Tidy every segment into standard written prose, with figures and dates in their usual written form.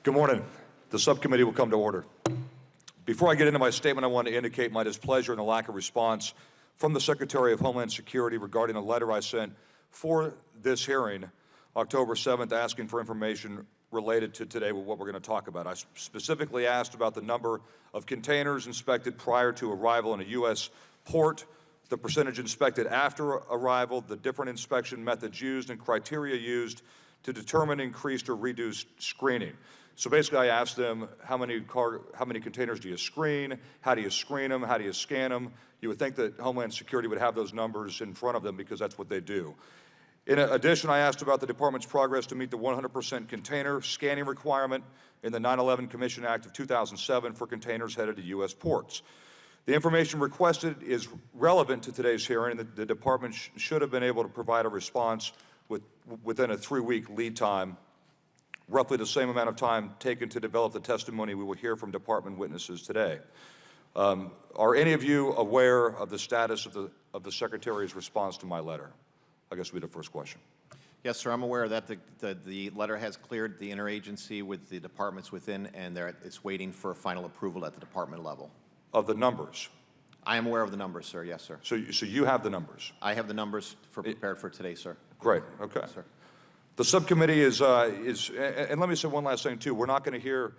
Good morning. The subcommittee will come to order. Before I get into my statement, I want to indicate my displeasure and the lack of response from the Secretary of Homeland Security regarding a letter I sent for this hearing, October 7th, asking for information related to today with what we're going to talk about. I specifically asked about the number of containers inspected prior to arrival in a U.S. port, the percentage inspected after arrival, the different inspection methods used, and criteria used to determine increased or reduced screening. So basically, I asked them, how many containers do you screen? How do you screen them? How do you scan them? You would think that Homeland Security would have those numbers in front of them because that's what they do. In addition, I asked about the department's progress to meet the 100% container scanning requirement in the 9/11 Commission Act of 2007 for containers headed to U.S. ports. The information requested is relevant to today's hearing, and the department should have been able to provide a response within a 3-week lead time, roughly the same amount of time taken to develop the testimony we will hear from department witnesses today. Are any of you aware of the status of the Secretary's response to my letter? I guess will be the first question. Yes, sir. I'm aware that the letter has cleared the interagency with the departments within, and it's waiting for final approval at the department level. Of the numbers? I am aware of the numbers, sir. Yes, sir. So you have the numbers? I have the numbers prepared for today, sir. Great. Okay. Yes, sir. The subcommittee and let me say one last thing too. We're not going to hear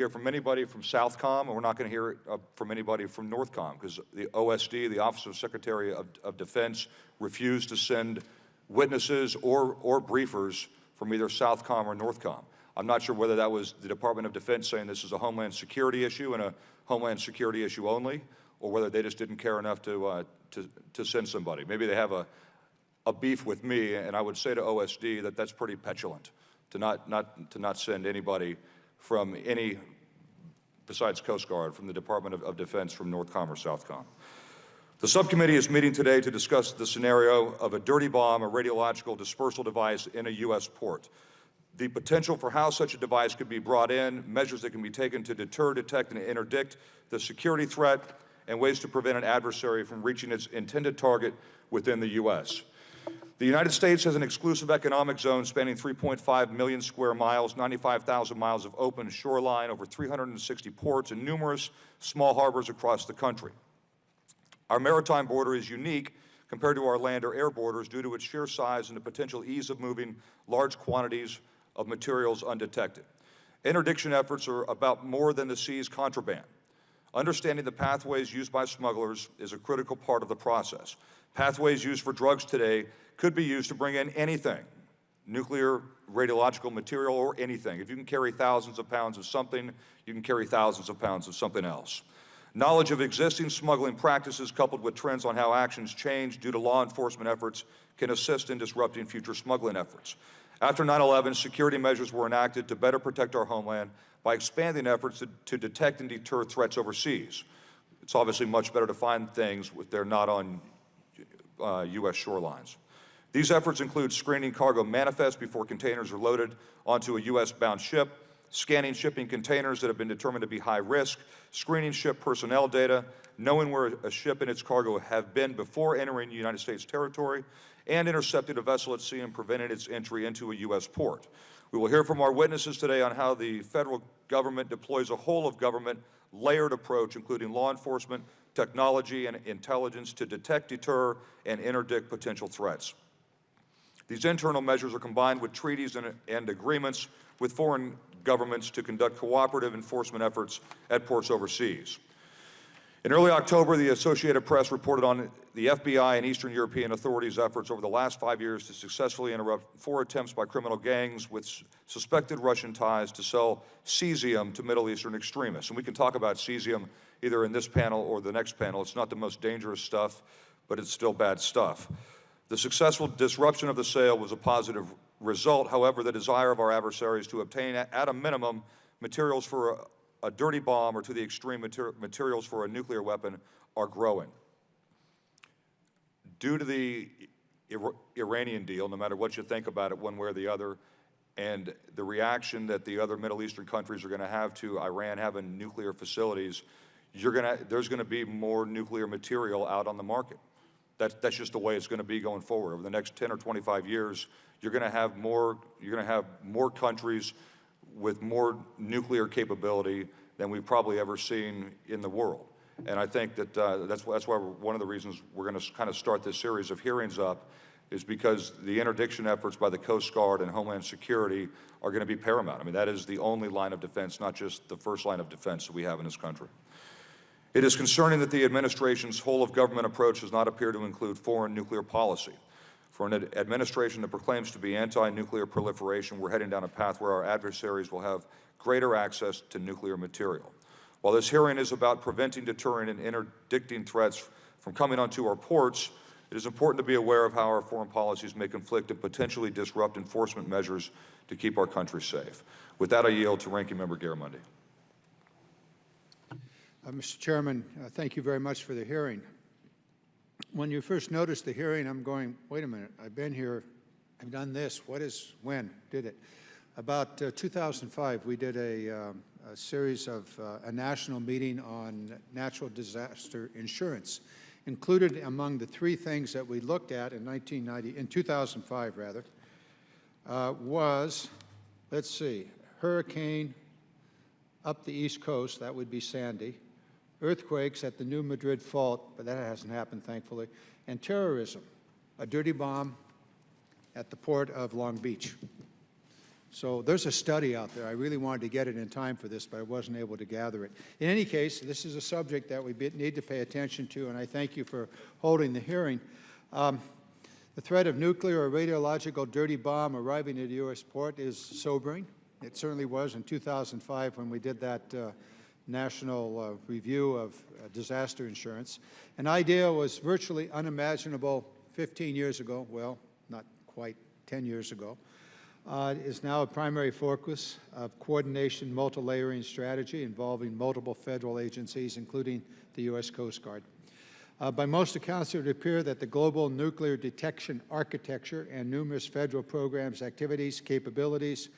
from anybody from Southcom, and we're not going to hear from anybody from Northcom, because the OSD, the Office of Secretary of Defense, refused to send witnesses or briefers from either Southcom or Northcom. I'm not sure whether that was the Department of Defense saying this is a Homeland Security issue and a Homeland Security issue only, or whether they just didn't care enough to send somebody. Maybe they have a beef with me, and I would say to OSD that that's pretty petulant to not send anybody from any, besides Coast Guard, from the Department of Defense, from Northcom or Southcom. The subcommittee is meeting today to discuss the scenario of a dirty bomb, a radiological dispersal device in a U.S. port, the potential for how such a device could be brought in, measures that can be taken to deter, detect, and interdict the security threat, and ways to prevent an adversary from reaching its intended target within the U.S. The United States has an exclusive economic zone spanning 3.5 million square miles, 95,000 miles of open shoreline, over 360 ports, and numerous small harbors across the country. Our maritime border is unique compared to our land or air borders due to its sheer size and the potential ease of moving large quantities of materials undetected. Interdiction efforts are about more than the sea's contraband. Understanding the pathways used by smugglers is a critical part of the process. Pathways used for drugs today could be used to bring in anything, nuclear, radiological material, or anything. If you can carry thousands of pounds of something, you can carry thousands of pounds of something else. Knowledge of existing smuggling practices coupled with trends on how actions change due to law enforcement efforts can assist in disrupting future smuggling efforts. After 9/11, security measures were enacted to better protect our homeland by expanding efforts to detect and deter threats overseas. It's obviously much better to find things if they're not on U.S. shorelines. These efforts include screening cargo manifests before containers are loaded onto a U.S.-bound ship, scanning shipping containers that have been determined to be high risk, screening ship personnel data, knowing where a ship and its cargo have been before entering United States territory, and intercepting a vessel at sea and preventing its entry into a U.S. port. We will hear from our witnesses today on how the federal government deploys a whole-of-government layered approach, including law enforcement, technology, and intelligence to detect, deter, and interdict potential threats. These internal measures are combined with treaties and agreements with foreign governments to conduct cooperative enforcement efforts at ports overseas. In early October, the Associated Press reported on the FBI and Eastern European authorities' efforts over the last 5 years to successfully interrupt 4 attempts by criminal gangs with suspected Russian ties to sell cesium to Middle Eastern extremists. And we can talk about cesium either in this panel or the next panel. It's not the most dangerous stuff, but it's still bad stuff. The successful disruption of the sale was a positive result. However, the desire of our adversaries to obtain, at a minimum, materials for a dirty bomb or to the extreme materials for a nuclear weapon are growing. Due to the Iranian deal, no matter what you think about it one way or the other, and the reaction that the other Middle Eastern countries are going to have to Iran having nuclear facilities, there's going to be more nuclear material out on the market. That's just the way it's going to be going forward. Over the next 10 or 25 years, you're going to have more countries with more nuclear capability than we've probably ever seen in the world. And I think that that's why one of the reasons we're going to kind of start this series of hearings up is because the interdiction efforts by the Coast Guard and Homeland Security are going to be paramount. I mean, that is the only line of defense, not just the first line of defense that we have in this country. It is concerning that the administration's whole-of-government approach does not appear to include foreign nuclear policy. For an administration that proclaims to be anti-nuclear proliferation, we're heading down a path where our adversaries will have greater access to nuclear material. While this hearing is about preventing, deterring, and interdicting threats from coming onto our ports, it is important to be aware of how our foreign policies may conflict and potentially disrupt enforcement measures to keep our country safe. With that, I yield to Ranking Member Garamendi. Mr. Chairman, thank you very much for the hearing. When you first noticed the hearing, I'm going, wait a minute, I've been here, I've done this, when did it? About 2005, we did a series of a national meeting on natural disaster insurance. Included among the three things that we looked at in 2005 rather, was, let's see, hurricane up the East Coast, that would be Sandy, earthquakes at the New Madrid Fault, but that hasn't happened, thankfully, and terrorism, a dirty bomb at the port of Long Beach. So there's a study out there. I really wanted to get it in time for this, but I wasn't able to gather it. In any case, this is a subject that we need to pay attention to, and I thank you for holding the hearing. The threat of nuclear or radiological dirty bomb arriving at a U.S. port is sobering. It certainly was in 2005 when we did that national review of disaster insurance. An idea was virtually unimaginable 15 years ago, well, not quite 10 years ago. Is now a primary focus of coordination multi-layering strategy involving multiple federal agencies, including the U.S. Coast Guard. By most accounts, it would appear that the global nuclear detection architecture and numerous federal programs, activities, capabilities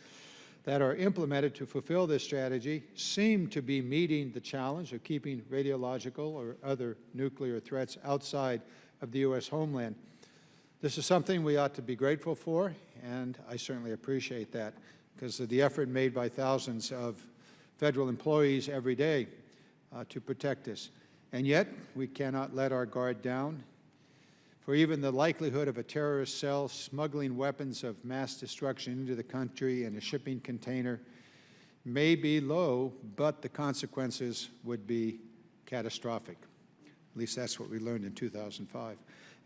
that are implemented to fulfill this strategy seem to be meeting the challenge of keeping radiological or other nuclear threats outside of the U.S. homeland. This is something we ought to be grateful for, and I certainly appreciate that because of the effort made by thousands of federal employees every day to protect us. And yet, we cannot let our guard down, for even the likelihood of a terrorist cell smuggling weapons of mass destruction into the country in a shipping container may be low, but the consequences would be catastrophic. At least that's what we learned in 2005.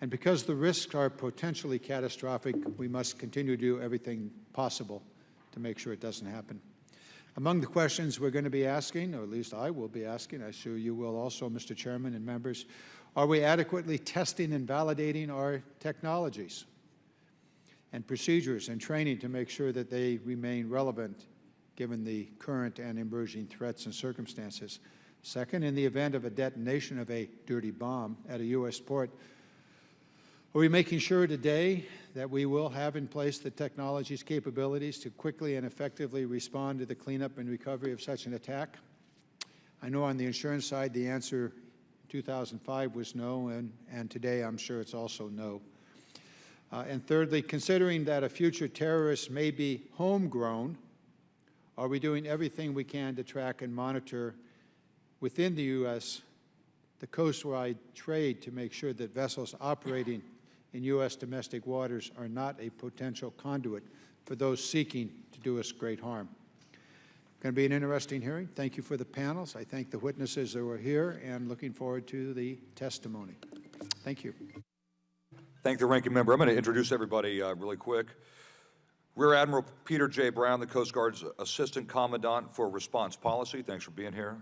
And because the risks are potentially catastrophic, we must continue to do everything possible to make sure it doesn't happen. Among the questions we're going to be asking, or at least I will be asking, I'm sure you will also, Mr. Chairman and members, are we adequately testing and validating our technologies and procedures and training to make sure that they remain relevant given the current and emerging threats and circumstances? Second, in the event of a detonation of a dirty bomb at a U.S. port, are we making sure today that we will have in place the technology's capabilities to quickly and effectively respond to the cleanup and recovery of such an attack? I know on the insurance side the answer in 2005 was no, and today I'm sure it's also no. And thirdly, considering that a future terrorist may be homegrown, are we doing everything we can to track and monitor within the U.S. the coastwide trade to make sure that vessels operating in U.S. domestic waters are not a potential conduit for those seeking to do us great harm? Going to be an interesting hearing. Thank you for the panels. I thank the witnesses that were here and looking forward to the testimony. Thank you. Thank the ranking member. I'm going to introduce everybody really quick. Rear Admiral Peter J. Brown, the Coast Guard's Assistant Commandant for Response Policy. Thanks for being here.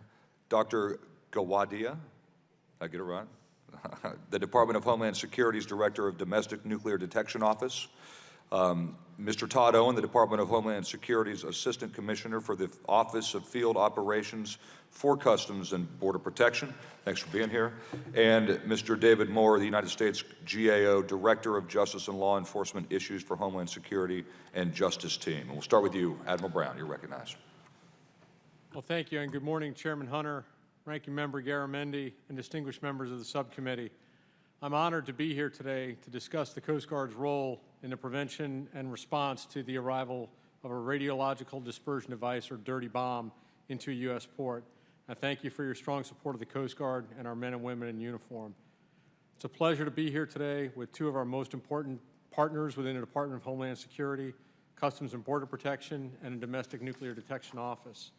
Dr. Gawadia, I get it right? The Department of Homeland Security's Director of Domestic Nuclear Detection Office. Mr. Todd Owen, the Department of Homeland Security's Assistant Commissioner for the Office of Field Operations for Customs and Border Protection. Thanks for being here. And Mr. David Moore, the United States GAO Director of Justice and Law Enforcement Issues for Homeland Security and Justice Team. And we'll start with you, Admiral Brown. You're recognized. Well, thank you, and good morning, Chairman Hunter, Ranking Member Garamendi, and distinguished members of the subcommittee. I'm honored to be here today to discuss the Coast Guard's role in the prevention and response to the arrival of a radiological dispersion device or dirty bomb into a U.S. port. I thank you for your strong support of the Coast Guard and our men and women in uniform. It's a pleasure to be here today with two of our most important partners within the Department of Homeland Security, Customs and Border Protection, and a Domestic Nuclear Detection Office.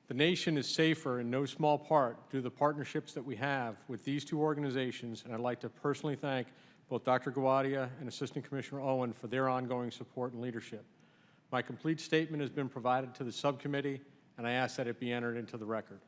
The nation is safer in no small part due to the partnerships that we have with these two organizations, and I'd like to personally thank both Dr. Gawadia and Assistant Commissioner Owen for their ongoing support and leadership. My complete statement has been provided to the subcommittee, and I ask that it be entered into the record.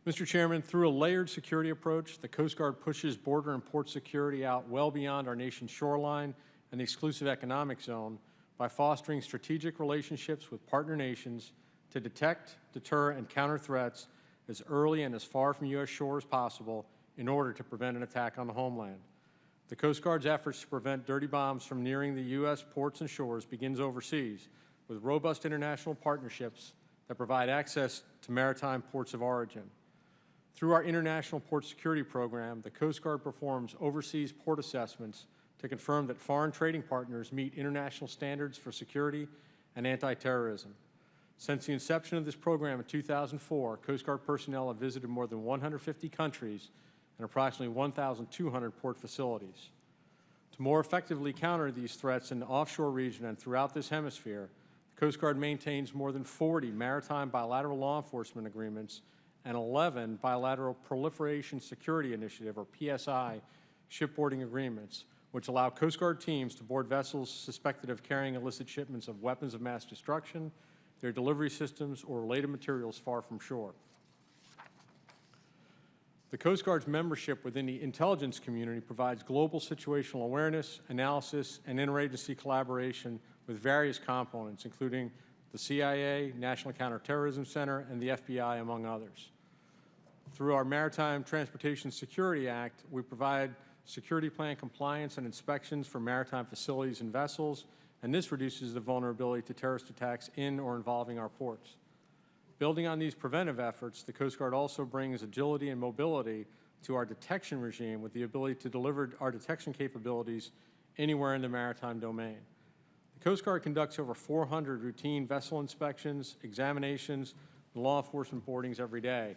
Mr. Chairman, through a layered security approach, the Coast Guard pushes border and port security out well beyond our nation's shoreline and the exclusive economic zone by fostering strategic relationships with partner nations to detect, deter, and counter threats as early and as far from U.S. shore as possible in order to prevent an attack on the homeland. The Coast Guard's efforts to prevent dirty bombs from nearing the U.S. ports and shores begins overseas with robust international partnerships that provide access to maritime ports of origin. Through our International Port Security Program, the Coast Guard performs overseas port assessments to confirm that foreign trading partners meet international standards for security and anti-terrorism. Since the inception of this program in 2004, Coast Guard personnel have visited more than 150 countries and approximately 1,200 port facilities. To more effectively counter these threats in the offshore region and throughout this hemisphere, the Coast Guard maintains more than 40 maritime bilateral law enforcement agreements and 11 bilateral Proliferation Security Initiative, or PSI, shipboarding agreements, which allow Coast Guard teams to board vessels suspected of carrying illicit shipments of weapons of mass destruction, their delivery systems, or related materials far from shore. The Coast Guard's membership within the intelligence community provides global situational awareness, analysis, and interagency collaboration with various components, including the CIA, National Counterterrorism Center, and the FBI, among others. Through our Maritime Transportation Security Act, we provide security plan compliance and inspections for maritime facilities and vessels, and this reduces the vulnerability to terrorist attacks in or involving our ports. Building on these preventive efforts, the Coast Guard also brings agility and mobility to our detection regime with the ability to deliver our detection capabilities anywhere in the maritime domain. The Coast Guard conducts over 400 routine vessel inspections, examinations, and law enforcement boardings every day.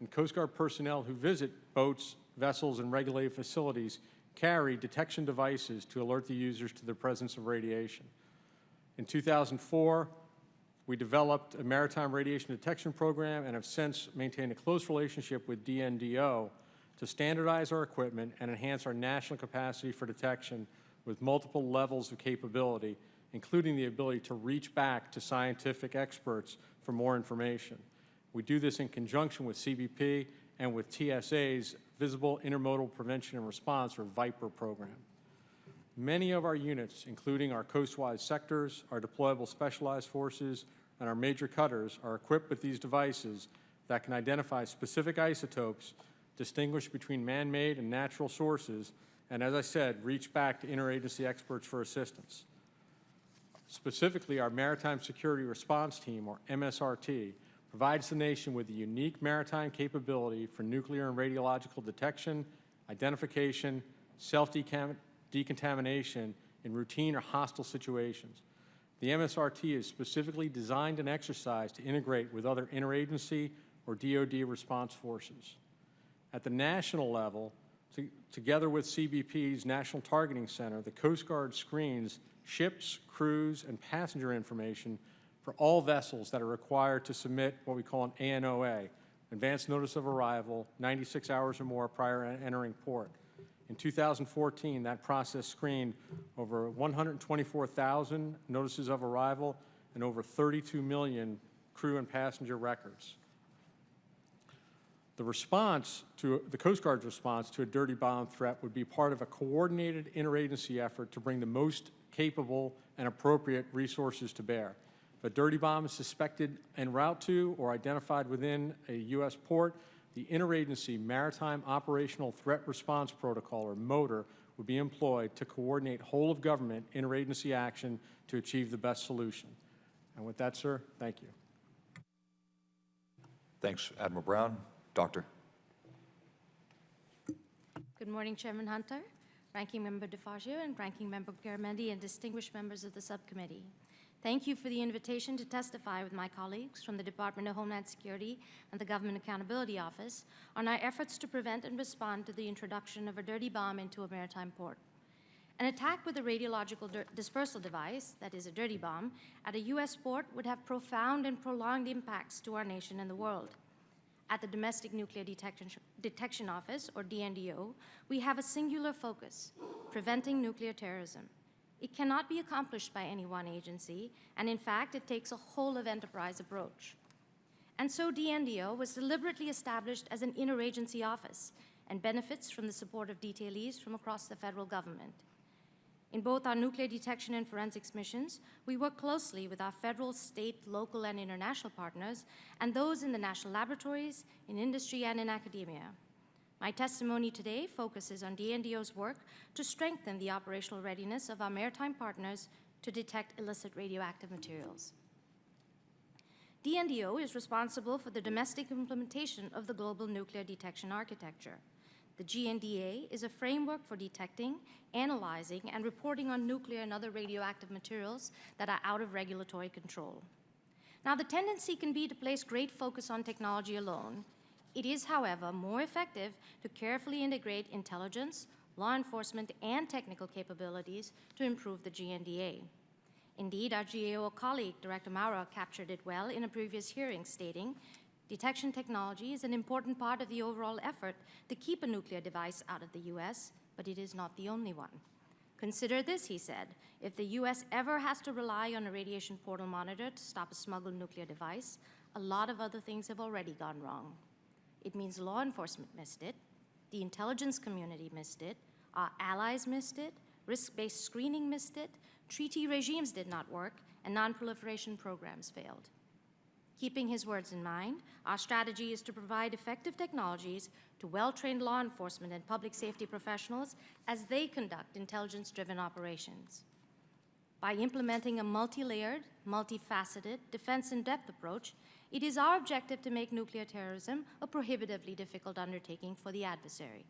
And Coast Guard personnel who visit boats, vessels, and regulated facilities carry detection devices to alert the users to the presence of radiation. In 2004, we developed a maritime radiation detection program and have since maintained a close relationship with DNDO to standardize our equipment and enhance our national capacity for detection with multiple levels of capability, including the ability to reach back to scientific experts for more information. We do this in conjunction with CBP and with TSA's Visible Intermodal Prevention and Response, or VIPER program. Many of our units, including our coastwise sectors, our deployable specialized forces, and our major cutters, are equipped with these devices that can identify specific isotopes, distinguish between man-made and natural sources, and, as I said, reach back to interagency experts for assistance. Specifically, our Maritime Security Response Team, or MSRT, provides the nation with a unique maritime capability for nuclear and radiological detection, identification, self-decontamination in routine or hostile situations. The MSRT is specifically designed and exercised to integrate with other interagency or DoD response forces. At the national level, together with CBP's National Targeting Center, the Coast Guard screens ships, crews, and passenger information for all vessels that are required to submit what we call an ANOA, Advanced Notice of Arrival, 96 hours or more prior to entering port. In 2014, that process screened over 124,000 notices of arrival and over 32 million crew and passenger records. The Coast Guard's response to a dirty bomb threat would be part of a coordinated interagency effort to bring the most capable and appropriate resources to bear. If a dirty bomb is suspected en route to or identified within a U.S. port, the Interagency Maritime Operational Threat Response Protocol, or MOTR, would be employed to coordinate whole-of-government interagency action to achieve the best solution. And with that, sir, thank you. Thanks, Admiral Brown. Doctor. Good morning, Chairman Hunter, Ranking Member DeFazio and Ranking Member Garamendi, and distinguished members of the subcommittee. Thank you for the invitation to testify with my colleagues from the Department of Homeland Security and the Government Accountability Office on our efforts to prevent and respond to the introduction of a dirty bomb into a maritime port. An attack with a radiological dispersal device, that is a dirty bomb, at a U.S. port would have profound and prolonged impacts to our nation and the world. At the Domestic Nuclear Detection Office, or DNDO, we have a singular focus: preventing nuclear terrorism. It cannot be accomplished by any one agency, and in fact, it takes a whole-of-enterprise approach. And so DNDO was deliberately established as an interagency office and benefits from the support of detailees from across the federal government. In both our nuclear detection and forensics missions, we work closely with our federal, state, local, and international partners, and those in the national laboratories, in industry, and in academia. My testimony today focuses on DNDO's work to strengthen the operational readiness of our maritime partners to detect illicit radioactive materials. DNDO is responsible for the domestic implementation of the global nuclear detection architecture. The GNDA is a framework for detecting, analyzing, and reporting on nuclear and other radioactive materials that are out of regulatory control. Now, the tendency can be to place great focus on technology alone. It is, however, more effective to carefully integrate intelligence, law enforcement, and technical capabilities to improve the GNDA. Indeed, our GAO colleague, Director Maura, captured it well in a previous hearing, stating, "Detection technology is an important part of the overall effort to keep a nuclear device out of the U.S., but it is not the only one. Consider this," he said, "if the U.S. ever has to rely on a radiation portal monitor to stop a smuggled nuclear device, a lot of other things have already gone wrong. It means law enforcement missed it, the intelligence community missed it, our allies missed it, risk-based screening missed it, treaty regimes did not work, and non-proliferation programs failed." Keeping his words in mind, our strategy is to provide effective technologies to well-trained law enforcement and public safety professionals as they conduct intelligence-driven operations. By implementing a multi-layered, multifaceted, defense-in-depth approach, it is our objective to make nuclear terrorism a prohibitively difficult undertaking for the adversary.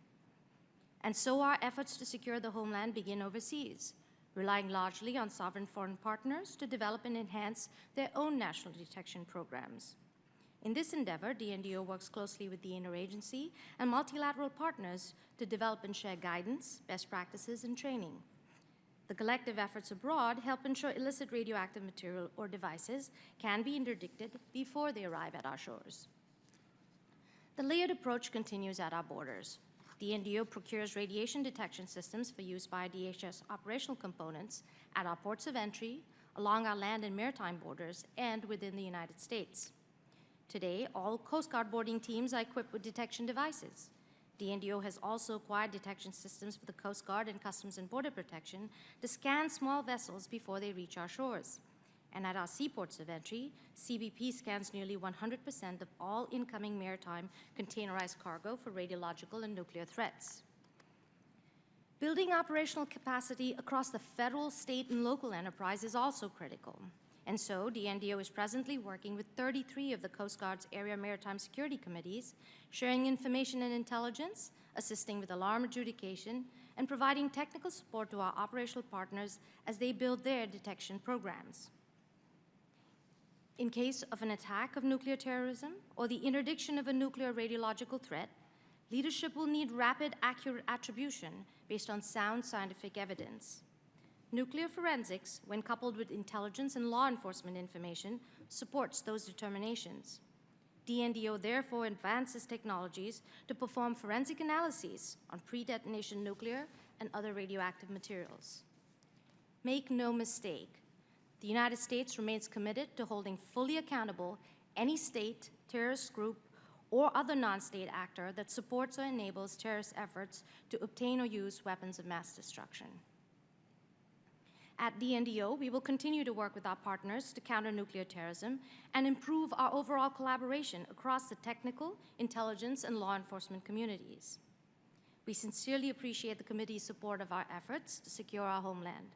And so our efforts to secure the homeland begin overseas, relying largely on sovereign foreign partners to develop and enhance their own national detection programs. In this endeavor, DNDO works closely with the interagency and multilateral partners to develop and share guidance, best practices, and training. The collective efforts abroad help ensure illicit radioactive material or devices can be interdicted before they arrive at our shores. The layered approach continues at our borders. DNDO procures radiation detection systems for use by DHS operational components at our ports of entry, along our land and maritime borders, and within the United States. Today, all Coast Guard boarding teams are equipped with detection devices. DNDO has also acquired detection systems for the Coast Guard and Customs and Border Protection to scan small vessels before they reach our shores. And at our seaports of entry, CBP scans nearly 100% of all incoming maritime containerized cargo for radiological and nuclear threats. Building operational capacity across the federal, state, and local enterprise is also critical. And so DNDO is presently working with 33 of the Coast Guard's area maritime security committees, sharing information and intelligence, assisting with alarm adjudication, and providing technical support to our operational partners as they build their detection programs. In case of an attack of nuclear terrorism or the interdiction of a nuclear radiological threat, leadership will need rapid, accurate attribution based on sound scientific evidence. Nuclear forensics, when coupled with intelligence and law enforcement information, supports those determinations. DNDO therefore advances technologies to perform forensic analyses on pre-detonation nuclear and other radioactive materials. Make no mistake, the United States remains committed to holding fully accountable any state, terrorist group, or other non-state actor that supports or enables terrorist efforts to obtain or use weapons of mass destruction. At DNDO, we will continue to work with our partners to counter nuclear terrorism and improve our overall collaboration across the technical, intelligence, and law enforcement communities. We sincerely appreciate the committee's support of our efforts to secure our homeland.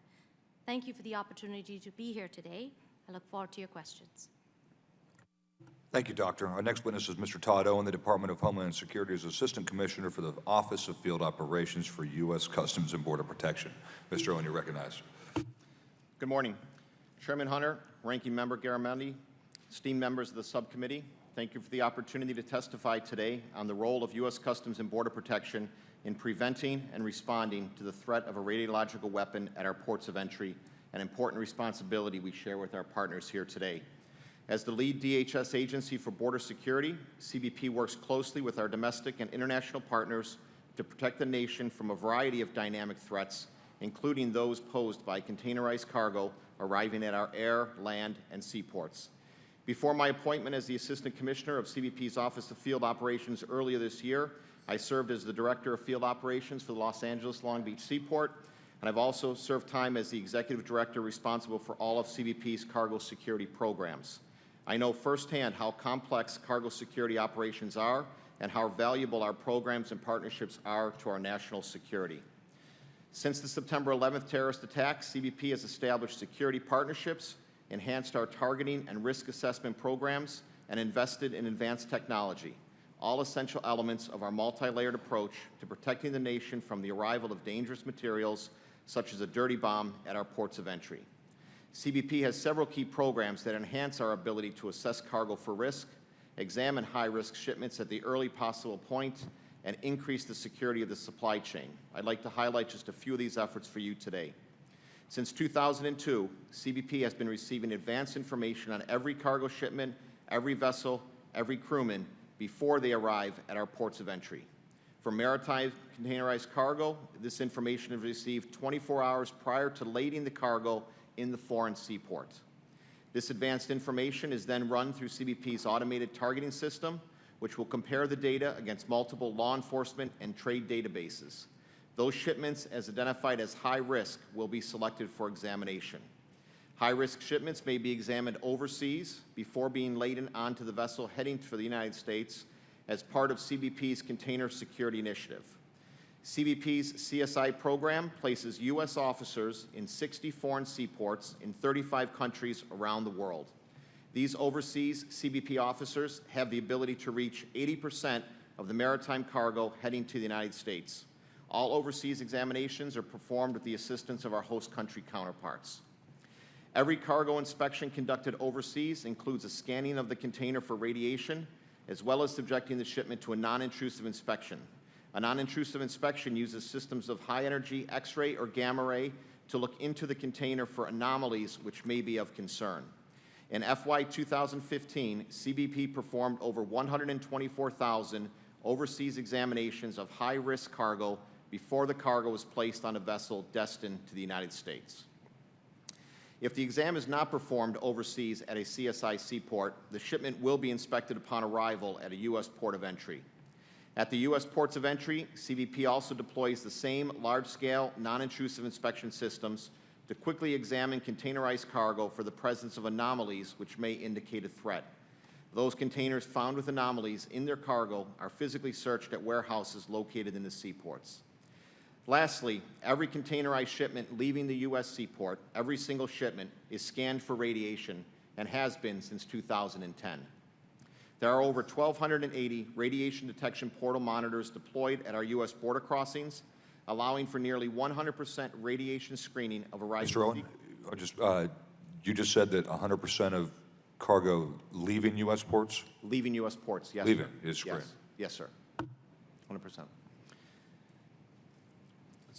Thank you for the opportunity to be here today. I look forward to your questions. Thank you, Doctor. Our next witness is Mr. Todd Owen, the Department of Homeland Security's Assistant Commissioner for the Office of Field Operations for U.S. Customs and Border Protection. Mr. Owen, you're recognized. Good morning. Chairman Hunter, Ranking Member Garamendi, esteemed members of the subcommittee, thank you for the opportunity to testify today on the role of U.S. Customs and Border Protection in preventing and responding to the threat of a radiological weapon at our ports of entry, an important responsibility we share with our partners here today. As the lead DHS agency for border security, CBP works closely with our domestic and international partners to protect the nation from a variety of dynamic threats, including those posed by containerized cargo arriving at our air, land, and seaports. Before my appointment as the Assistant Commissioner of CBP's Office of Field Operations earlier this year, I served as the Director of Field Operations for the Los Angeles Long Beach Seaport, and I've also served time as the Executive Director responsible for all of CBP's cargo security programs. I know firsthand how complex cargo security operations are and how valuable our programs and partnerships are to our national security. Since the September 11th terrorist attacks, CBP has established security partnerships, enhanced our targeting and risk assessment programs, and invested in advanced technology, all essential elements of our multi-layered approach to protecting the nation from the arrival of dangerous materials such as a dirty bomb at our ports of entry. CBP has several key programs that enhance our ability to assess cargo for risk, examine high-risk shipments at the early possible point, and increase the security of the supply chain. I'd like to highlight just a few of these efforts for you today. Since 2002, CBP has been receiving advance information on every cargo shipment, every vessel, every crewman before they arrive at our ports of entry. For maritime containerized cargo, this information is received 24 hours prior to lading the cargo in the foreign seaport. This advanced information is then run through CBP's automated targeting system, which will compare the data against multiple law enforcement and trade databases. Those shipments as identified as high risk will be selected for examination. High-risk shipments may be examined overseas before being laden onto the vessel heading for the United States as part of CBP's Container Security Initiative. CBP's CSI program places U.S. officers in 60 foreign seaports in 35 countries around the world. These overseas CBP officers have the ability to reach 80% of the maritime cargo heading to the United States. All overseas examinations are performed with the assistance of our host country counterparts. Every cargo inspection conducted overseas includes a scanning of the container for radiation, as well as subjecting the shipment to a non-intrusive inspection. A non-intrusive inspection uses systems of high-energy X-ray or gamma ray to look into the container for anomalies which may be of concern. In FY 2015, CBP performed over 124,000 overseas examinations of high-risk cargo before the cargo was placed on a vessel destined to the United States. If the exam is not performed overseas at a CSI seaport, the shipment will be inspected upon arrival at a U.S. port of entry. At the U.S. ports of entry, CBP also deploys the same large-scale, non-intrusive inspection systems to quickly examine containerized cargo for the presence of anomalies which may indicate a threat. Those containers found with anomalies in their cargo are physically searched at warehouses located in the seaports. Lastly, every containerized shipment leaving the U.S. seaport, every single shipment, is scanned for radiation and has been since 2010. There are over 1,280 radiation detection portal monitors deployed at our U.S. border crossings, allowing for nearly 100% radiation screening of arriving. Mr. Owen, you just said that 100% of cargo leaving U.S. ports? Leaving U.S. ports, yes. Leaving sir. is screened. Yes, sir. 100%.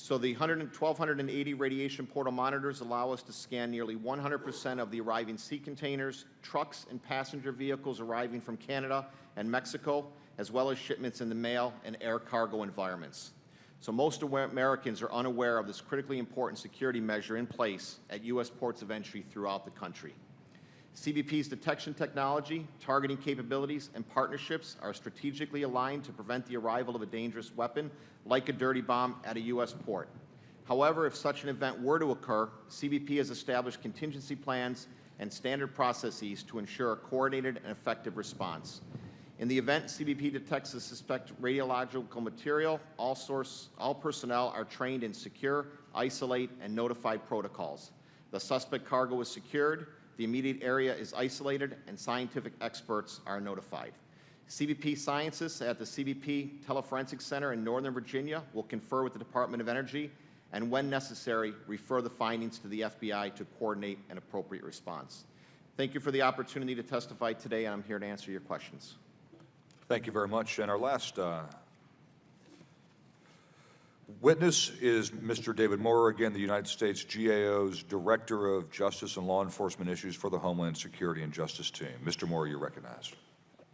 So the 1,280 radiation portal monitors allow us to scan nearly 100% of the arriving sea containers, trucks, and passenger vehicles arriving from Canada and Mexico, as well as shipments in the mail and air cargo environments. So most Americans are unaware of this critically important security measure in place at U.S. ports of entry throughout the country. CBP's detection technology, targeting capabilities, and partnerships are strategically aligned to prevent the arrival of a dangerous weapon like a dirty bomb at a U.S. port. However, if such an event were to occur, CBP has established contingency plans and standard processes to ensure a coordinated and effective response. In the event CBP detects a suspected radiological material, all personnel are trained in secure, isolate, and notify protocols. The suspect cargo is secured, the immediate area is isolated and scientific experts are notified. CBP scientists at the CBP Teleforensic Center in Northern Virginia will confer with the Department of Energy and, when necessary, refer the findings to the FBI to coordinate an appropriate response. Thank you for the opportunity to testify today, and I'm here to answer your questions. Thank you very much. And our last witness is Mr. David Moore, again, the United States GAO's Director of Justice and Law Enforcement Issues for the Homeland Security and Justice Team. Mr. Moore, you're recognized.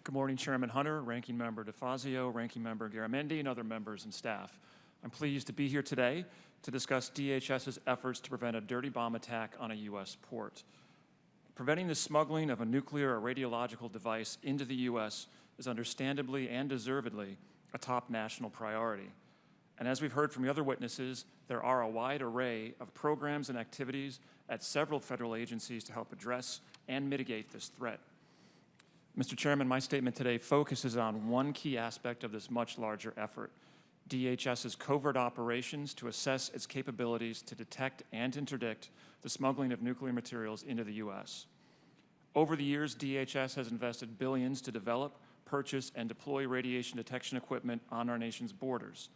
Good morning, Chairman Hunter, Ranking Member DeFazio, Ranking Member Garamendi, and other members and staff. I'm pleased to be here today to discuss DHS's efforts to prevent a dirty bomb attack on a U.S. port. Preventing the smuggling of a nuclear or radiological device into the U.S. is understandably and deservedly a top national priority. And as we've heard from the other witnesses, there are a wide array of programs and activities at several federal agencies to help address and mitigate this threat. Mr. Chairman, my statement today focuses on one key aspect of this much larger effort: DHS's covert operations to assess its capabilities to detect and interdict the smuggling of nuclear materials into the U.S. Over the years, DHS has invested billions to develop, purchase, and deploy radiation detection equipment on our nation's borders,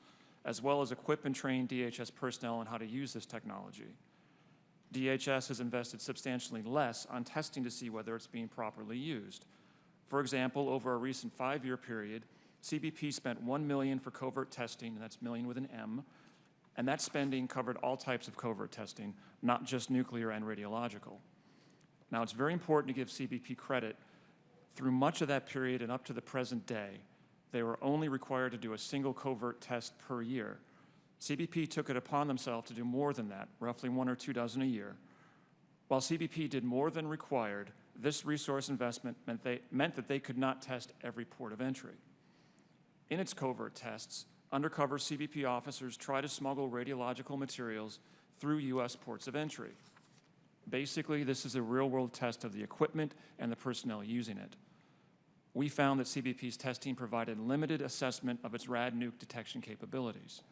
as well as equip and train DHS personnel on how to use this technology. DHS has invested substantially less on testing to see whether it's being properly used. For example, over a recent 5-year period, CBP spent $1 million for covert testing, and that's million with an M, and that spending covered all types of covert testing, not just nuclear and radiological. Now, it's very important to give CBP credit. Through much of that period and up to the present day, they were only required to do a single covert test per year. CBP took it upon themselves to do more than that, roughly 1 or 2 dozen a year. While CBP did more than required, this resource investment meant that they could not test every port of entry. In its covert tests, undercover CBP officers try to smuggle radiological materials through U.S. ports of entry. Basically, this is a real-world test of the equipment and the personnel using it. We found that CBP's testing provided limited assessment of its rad nuke detection capabilities.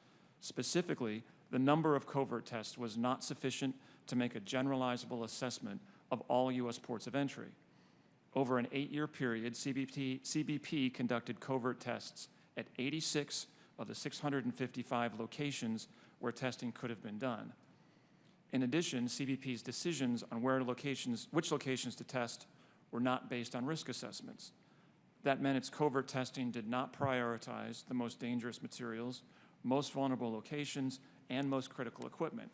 Specifically, the number of covert tests was not sufficient to make a generalizable assessment of all U.S. ports of entry. Over an 8-year period, CBP conducted covert tests at 86 of the 655 locations where testing could have been done. In addition, CBP's decisions on which locations to test were not based on risk assessments. That meant its covert testing did not prioritize the most dangerous materials, most vulnerable locations, and most critical equipment.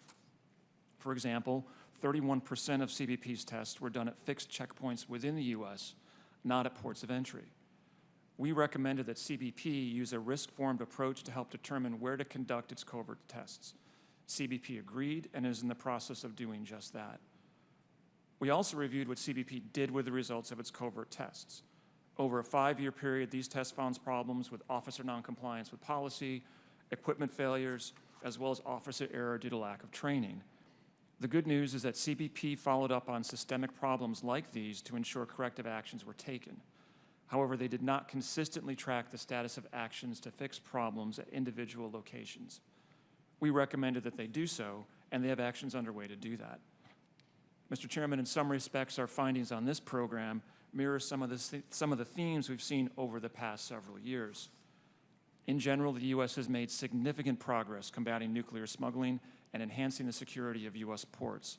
For example, 31% of CBP's tests were done at fixed checkpoints within the U.S., not at ports of entry. We recommended that CBP use a risk-formed approach to help determine where to conduct its covert tests. CBP agreed and is in the process of doing just that. We also reviewed what CBP did with the results of its covert tests. Over a 5-year period, these tests found problems with officer noncompliance with policy, equipment failures, as well as officer error due to lack of training. The good news is that CBP followed up on systemic problems like these to ensure corrective actions were taken. However, they did not consistently track the status of actions to fix problems at individual locations. We recommended that they do so, and they have actions underway to do that. Mr. Chairman, in some respects, our findings on this program mirror some of the themes we've seen over the past several years. In general, the U.S. has made significant progress combating nuclear smuggling and enhancing the security of U.S. ports.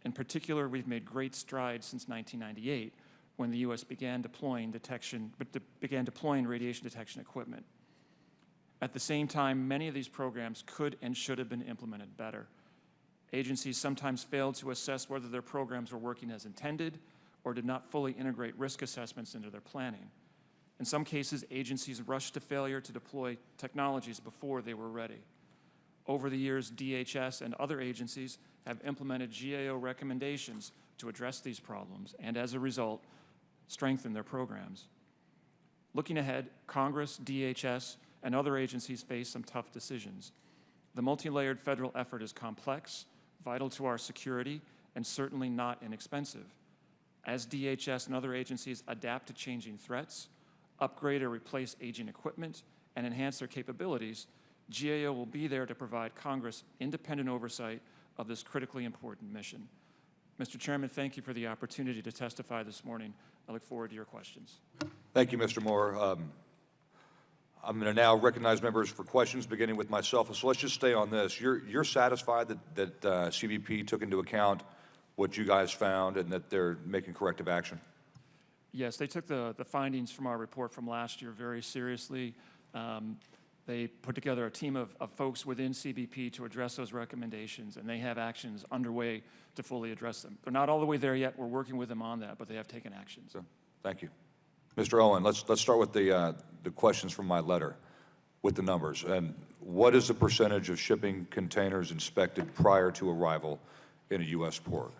In particular, we've made great strides since 1998, when the U.S. began deploying radiation detection equipment. At the same time, many of these programs could and should have been implemented better. Agencies sometimes failed to assess whether their programs were working as intended or did not fully integrate risk assessments into their planning. In some cases, agencies rushed to failure to deploy technologies before they were ready. Over the years, DHS and other agencies have implemented GAO recommendations to address these problems and, as a result, strengthen their programs. Looking ahead, Congress, DHS, and other agencies face some tough decisions. The multi-layered federal effort is complex, vital to our security, and certainly not inexpensive. As DHS and other agencies adapt to changing threats, upgrade or replace aging equipment, and enhance their capabilities, GAO will be there to provide Congress independent oversight of this critically important mission. Mr. Chairman, thank you for the opportunity to testify this morning. I look forward to your questions. Thank you, Mr. Moore. I'm going to now recognize members for questions, beginning with myself. So let's just stay on this. You're satisfied that CBP took into account what you guys found and that they're making corrective action? Yes, they took the findings from our report from last year very seriously. They put together a team of folks within CBP to address those recommendations, and they have actions underway to fully address them. They're not all the way there yet. We're working with them on that, but they have taken actions. So, thank you. Mr. Owen, let's start with the questions from my letter with the numbers. And what is the percentage of shipping containers inspected prior to arrival in a U.S. port?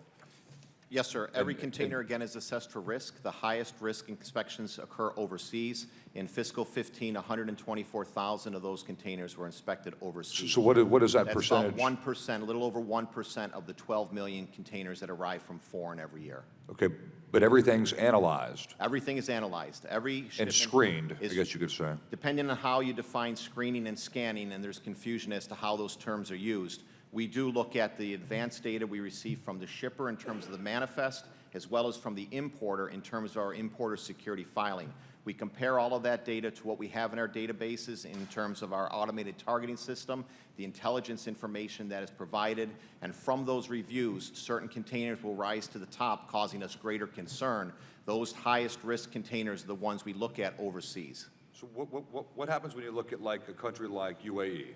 Yes, sir. Every container, again, is assessed for risk. The highest risk inspections occur overseas. In fiscal 15, 124,000 of those containers were inspected overseas. So what is that That's percentage? about 1%, a little over 1% of the 12 million containers that arrive from foreign every year. Okay, but everything's analyzed Everything is analyzed. Every and shipment screened, I is, guess you could say. depending on how you define screening and scanning, and there's confusion as to how those terms are used, we do look at the advanced data we receive from the shipper in terms of the manifest, as well as from the importer in terms of our importer security filing. We compare all of that data to what we have in our databases in terms of our automated targeting system, the intelligence information that is provided, and from those reviews, certain containers will rise to the top, causing us greater concern. Those highest risk containers are the ones we look at overseas. So what happens when you look at like a country like UAE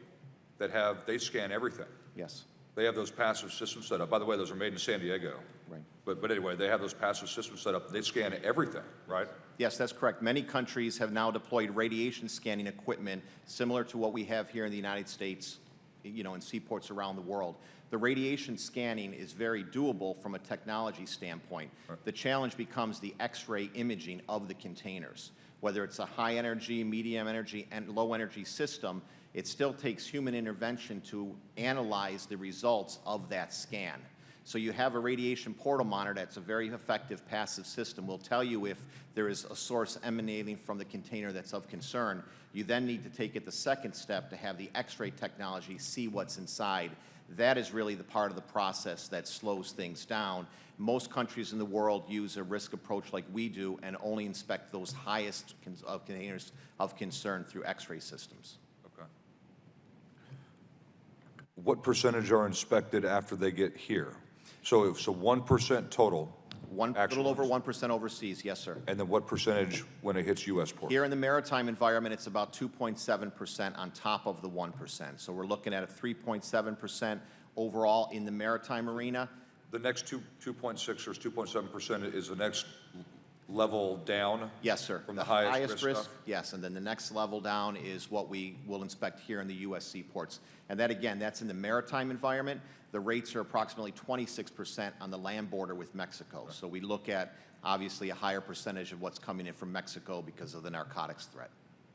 that they scan everything? Yes. They have those passive systems set up. By the way, those are made in San Diego. Right. But anyway, they have those passive systems set up. They scan everything, right? Yes, that's correct. Many countries have now deployed radiation scanning equipment similar to what we have here in the United States, you know, in seaports around the world. The radiation scanning is very doable from a technology standpoint. Right. The challenge becomes the X-ray imaging of the containers. Whether it's a high energy, medium energy, and low energy system, it still takes human intervention to analyze the results of that scan. So you have a radiation portal monitor that's a very effective passive system. Will tell you if there is a source emanating from the container that's of concern. You then need to take it the second step to have the X-ray technology see what's inside. That is really the part of the process that slows things down. Most countries in the world use a risk approach like we do and only inspect those highest containers of concern through X-ray systems. Okay. What percentage are inspected after they get here? So 1% total. A actual little over 1% overseas, yes, sir. And then what percentage when it hits U.S. ports? Here in the maritime environment, it's about 2.7% on top of the 1%. So we're looking at a 3.7% overall in the maritime arena. The next 2.6 or 2.7% is the next level down? Yes, sir. From the highest risk stuff? Yes, and then the next level down is what we will inspect here in the U.S. seaports. And that, again, that's in the maritime environment. The rates are approximately 26% on the land border with Mexico. So we look at, obviously, a higher percentage of what's coming in from Mexico because of the narcotics threat.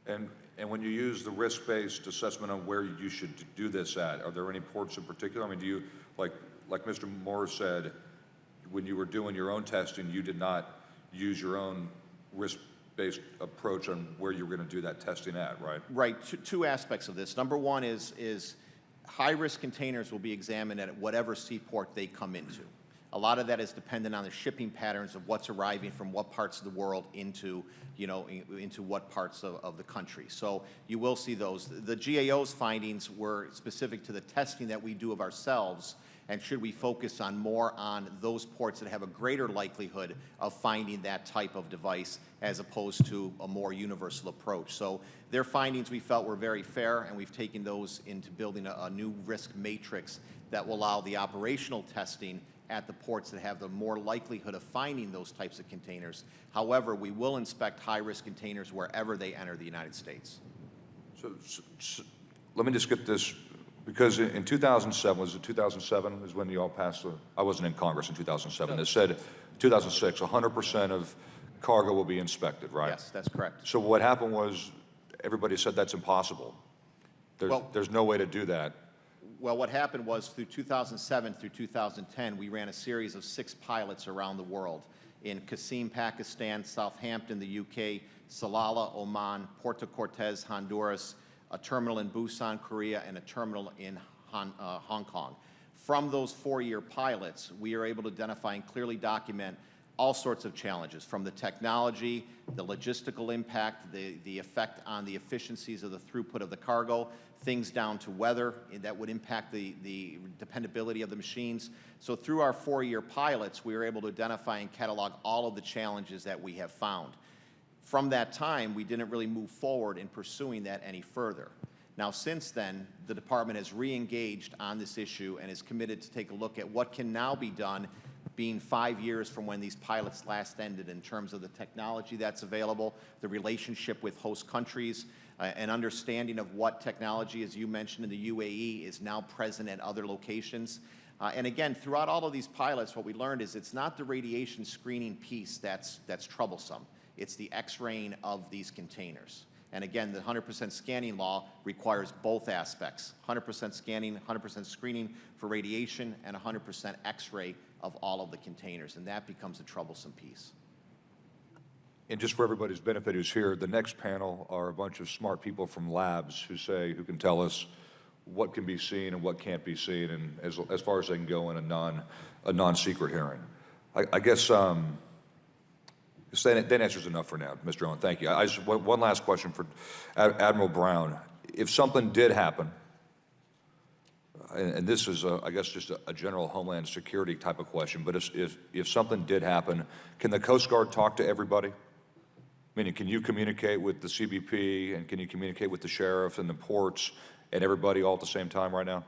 And when you use the risk-based assessment on where you should do this at, are there any ports in particular? I mean, do you, like Mr. Moore said, when you were doing your own testing, you did not use your own risk-based approach on where you were going to do that testing at, right? Right. Two aspects of this. Number one is high-risk containers will be examined at whatever seaport they come into. A lot of that is dependent on the shipping patterns of what's arriving from what parts of the world into, you know, into what parts of the country. So you will see those. The GAO's findings were specific to the testing that we do of ourselves, and should we focus more on those ports that have a greater likelihood of finding that type of device as opposed to a more universal approach. So their findings we felt were very fair, and we've taken those into building a new risk matrix that will allow the operational testing at the ports that have the more likelihood of finding those types of containers. However, we will inspect high-risk containers wherever they enter the United States. So let me just get this, because in 2007, was it 2007 is when you all passed I wasn't in Congress in 2007. It said 2006, 100% of cargo will be inspected, right? Yes, that's correct. So what happened was everybody said that's impossible. There's no way to do that. Well, what happened was through 2007 through 2010, we ran a series of 6 pilots around the world in Qasim, Pakistan, Southampton, the UK, Salalah, Oman, Puerto Cortez, Honduras, a terminal in Busan, Korea, and a terminal in Hong Kong. From those 4-year pilots, we are able to identify and clearly document all sorts of challenges, from the technology, the logistical impact, the effect on the efficiencies of the throughput of the cargo, things down to weather that would impact the dependability of the machines. So through our 4-year pilots, we were able to identify and catalog all of the challenges that we have found. From that time, we didn't really move forward in pursuing that any further. Now, since then, the department has re-engaged on this issue and is committed to take a look at what can now be done, being 5 years from when these pilots last ended, in terms of the technology that's available, the relationship with host countries, an understanding of what technology, as you mentioned, in the UAE is now present at other locations. And again, throughout all of these pilots, what we learned is it's not the radiation screening piece that's troublesome. It's the X-raying of these containers. And again, the 100% scanning law requires both aspects, 100% scanning, 100% screening for radiation, and 100% X-ray of all of the containers, and that becomes a troublesome piece. And just for everybody's benefit who's here, the next panel are a bunch of smart people from labs who can tell us what can be seen and what can't be seen, and as far as they can go in a non-secret hearing. I guess that answers enough for now, Mr. Owen. Thank you. One last question for Admiral Brown. If something did happen, and this is, I guess, just a general Homeland Security type of question, but if something did happen, can the Coast Guard talk to everybody? Meaning, can you communicate with the CBP, and can you communicate with the sheriff and the ports and everybody all at the same time right now?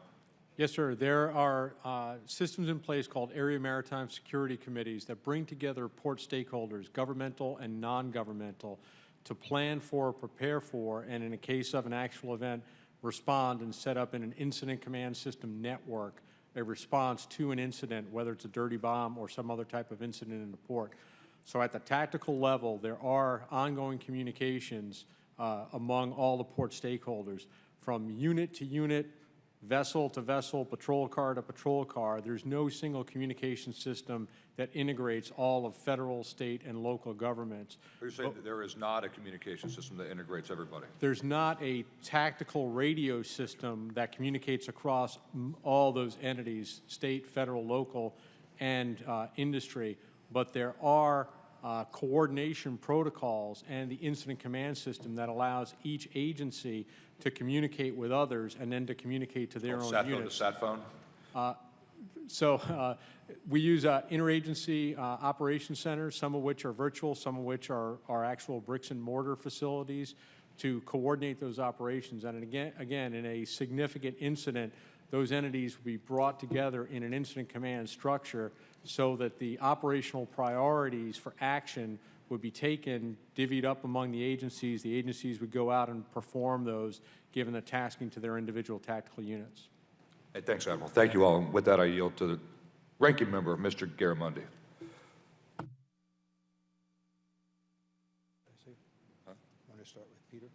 Yes, sir. There are systems in place called Area Maritime Security Committees that bring together port stakeholders, governmental and non-governmental, to plan for, prepare for, and in a case of an actual event, respond and set up in an incident command system network a response to an incident, whether it's a dirty bomb or some other type of incident in the port. So at the tactical level, there are ongoing communications among all the port stakeholders, from unit to unit, vessel to vessel, patrol car to patrol car. There's no single communication system that integrates all of federal, state, and local governments. You're saying that there is not a communication system that integrates everybody? There's not a tactical radio system that communicates across all those entities, state, federal, local, and industry, but there are coordination protocols and the incident command system that allows each agency to communicate with others and then to communicate to their own units. Sat phone? So we use interagency operation centers, some of which are virtual, some of which are actual bricks and mortar facilities, to coordinate those operations. And again, in a significant incident, those entities will be brought together in an incident command structure so that the operational priorities for action would be taken, divvied up among the agencies. The agencies would go out and perform those, given the tasking to their individual tactical units. Hey, thanks, Admiral. Thank you all. And with that, I yield to the ranking member, Mr. Garamendi. Want to start with Peter?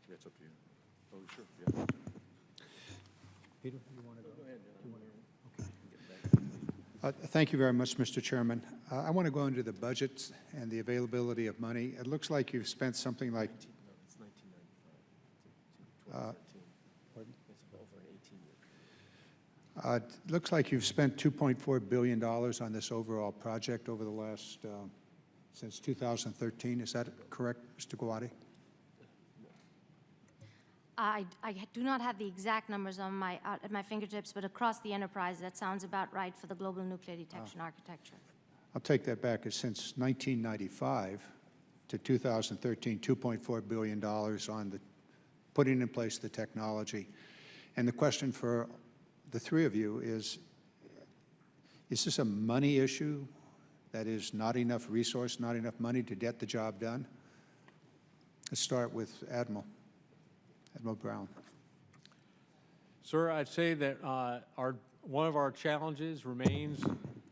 Yeah, it's up to you. Oh, sure. Yeah. Peter, you want to go? Go ahead. Thank you very much, Mr. Chairman. I want to go into the budgets and the availability of money. It looks like you've spent something like... it looks like you've spent $2.4 billion on this overall project over the last, since 2013. Is that correct, Mr. Gowady? I do not have the exact numbers on at my fingertips, but across the enterprise, that sounds about right for the global nuclear detection architecture. I'll take that back. As since 1995 to 2013, $2.4 billion on the putting in place the technology. And the question for the three of you is this a money issue? That is not enough resource, not enough money to get the job done? Let's start with Admiral Brown. Sir, I'd say that one of our challenges remains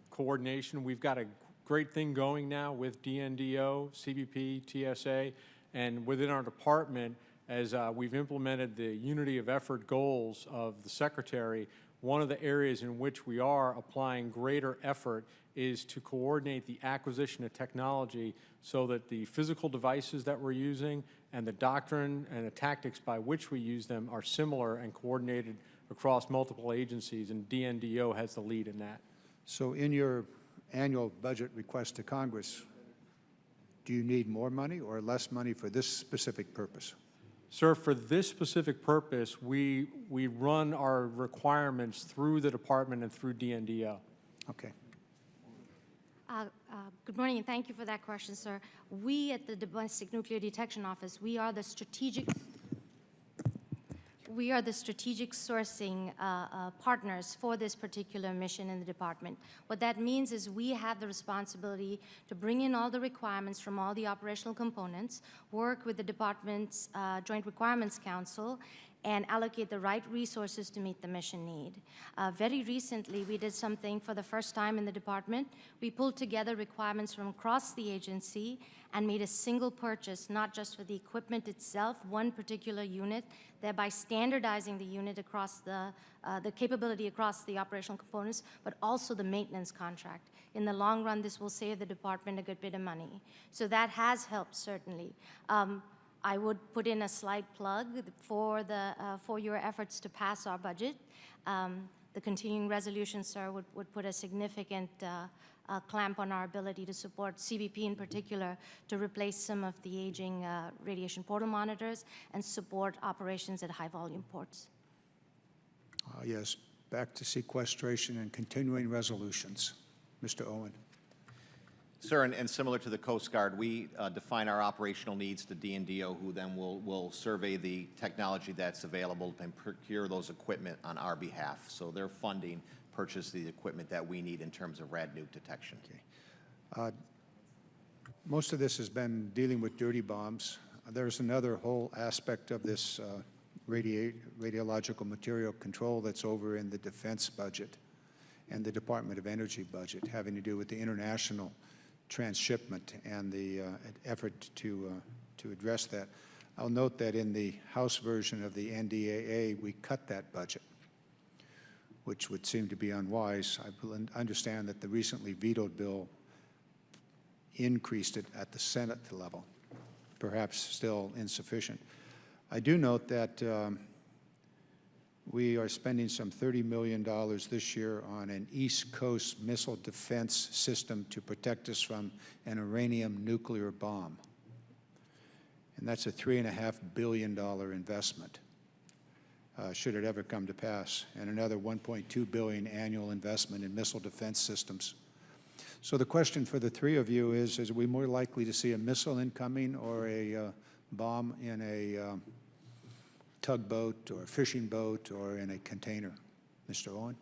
coordination. We've got a great thing going now with DNDO, CBP, TSA, and within our department, as we've implemented the unity of effort goals of the Secretary, one of the areas in which we are applying greater effort is to coordinate the acquisition of technology so that the physical devices that we're using and the doctrine and the tactics by which we use them are similar and coordinated across multiple agencies, and DNDO has the lead in that. So in your annual budget request to Congress, do you need more money or less money for this specific purpose? Sir, for this specific purpose, we run our requirements through the department and through DNDO. Okay. Good morning, and thank you for that question, sir. We at the Domestic Nuclear Detection Office, we are the strategic sourcing partners for this particular mission in the department. What that means is we have the responsibility to bring in all the requirements from all the operational components, work with the department's Joint Requirements Council, and allocate the right resources to meet the mission need. Very recently, we did something for the first time in the department. We pulled together requirements from across the agency and made a single purchase, not just for the equipment itself, one particular unit, thereby standardizing the unit across the capability across the operational components, but also the maintenance contract. In the long run, this will save the department a good bit of money. So that has helped, certainly. I would put in a slight plug for your efforts to pass our budget. The continuing resolution, sir, would put a significant clamp on our ability to support CBP in particular to replace some of the aging radiation portal monitors and support operations at high-volume ports. Yes, back to sequestration and continuing resolutions. Mr. Owen. Sir, and similar to the Coast Guard, we define our operational needs to DNDO, who then will survey the technology that's available and procure those equipment on our behalf. So their funding purchase the equipment that we need in terms of rad nuke detection. Okay. Most of this has been dealing with dirty bombs. There's another whole aspect of this radiological material control that's over in the defense budget and the Department of Energy budget, having to do with the international transshipment and the effort to address that. I'll note that in the House version of the NDAA, we cut that budget, which would seem to be unwise. I understand that the recently vetoed bill increased it at the Senate level, perhaps still insufficient. I do note that we are spending some $30 million this year on an East Coast missile defense system to protect us from an uranium nuclear bomb. And that's a $3.5 billion investment, should it ever come to pass, and another $1.2 billion annual investment in missile defense systems. So the question for the three of you is we more likely to see a missile incoming or a bomb in a tugboat or a fishing boat or in a container? Mr. Owen?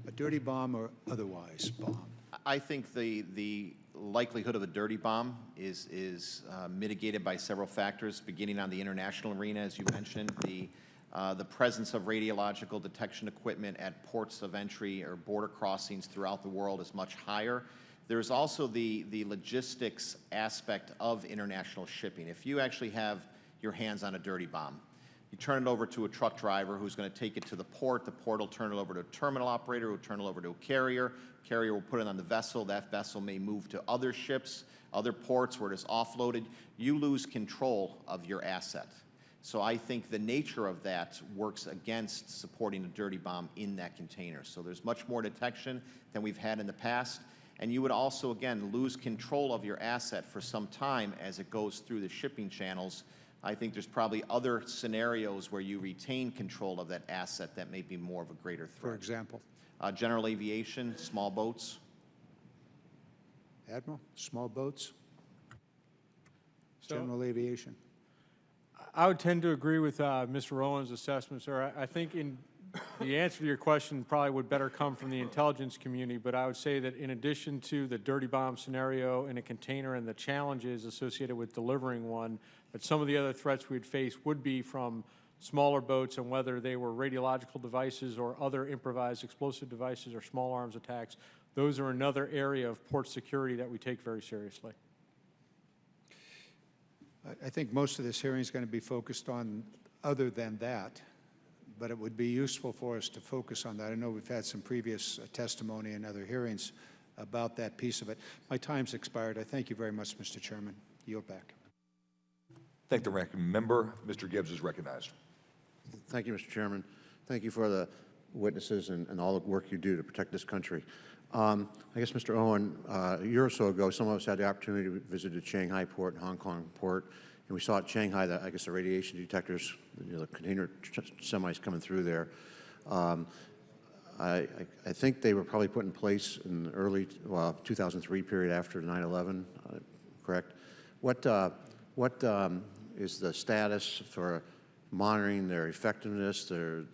A dirty bomb or otherwise bomb? I think the likelihood of a dirty bomb is mitigated by several factors, beginning on the international arena, as you mentioned. The presence of radiological detection equipment at ports of entry or border crossings throughout the world is much higher. There's also the logistics aspect of international shipping. If you actually have your hands on a dirty bomb, you turn it over to a truck driver who's going to take it to the port will turn it over to a terminal operator who will turn it over to a carrier will put it on the vessel. That vessel may move to other ships, other ports where it is offloaded. You lose control of your asset. So I think the nature of that works against supporting a dirty bomb in that container. So there's much more detection than we've had in the past. And you would also, again, lose control of your asset for some time as it goes through the shipping channels. I think there's probably other scenarios where you retain control of that asset that may be more of a greater threat. For example? General aviation, small boats. Admiral, small boats? So- General aviation? I would tend to agree with Mr. Owen's assessment, sir. I think the answer to your question probably would better come from the intelligence community, but I would say that in addition to the dirty bomb scenario in a container and the challenges associated with delivering one, that some of the other threats we'd face would be from smaller boats, and whether they were radiological devices or other improvised explosive devices or small arms attacks, those are another area of port security that we take very seriously. I think most of this hearing is going to be focused on other than that, but it would be useful for us to focus on that. I know we've had some previous testimony in other hearings about that piece of it. My time's expired. I thank you very much, Mr. Chairman. Yield back. Thank the ranking member. Mr. Gibbs is recognized. Thank you, Mr. Chairman. Thank you for the witnesses and all the work you do to protect this country. I guess, Mr. Owen, a year or so ago, some of us had the opportunity to visit the Shanghai port and Hong Kong port, and we saw at Shanghai that, I guess, the radiation detectors, the container semis coming through there. I think they were probably put in place in the early 2003 period after 9/11, correct? What is the status for monitoring their effectiveness, their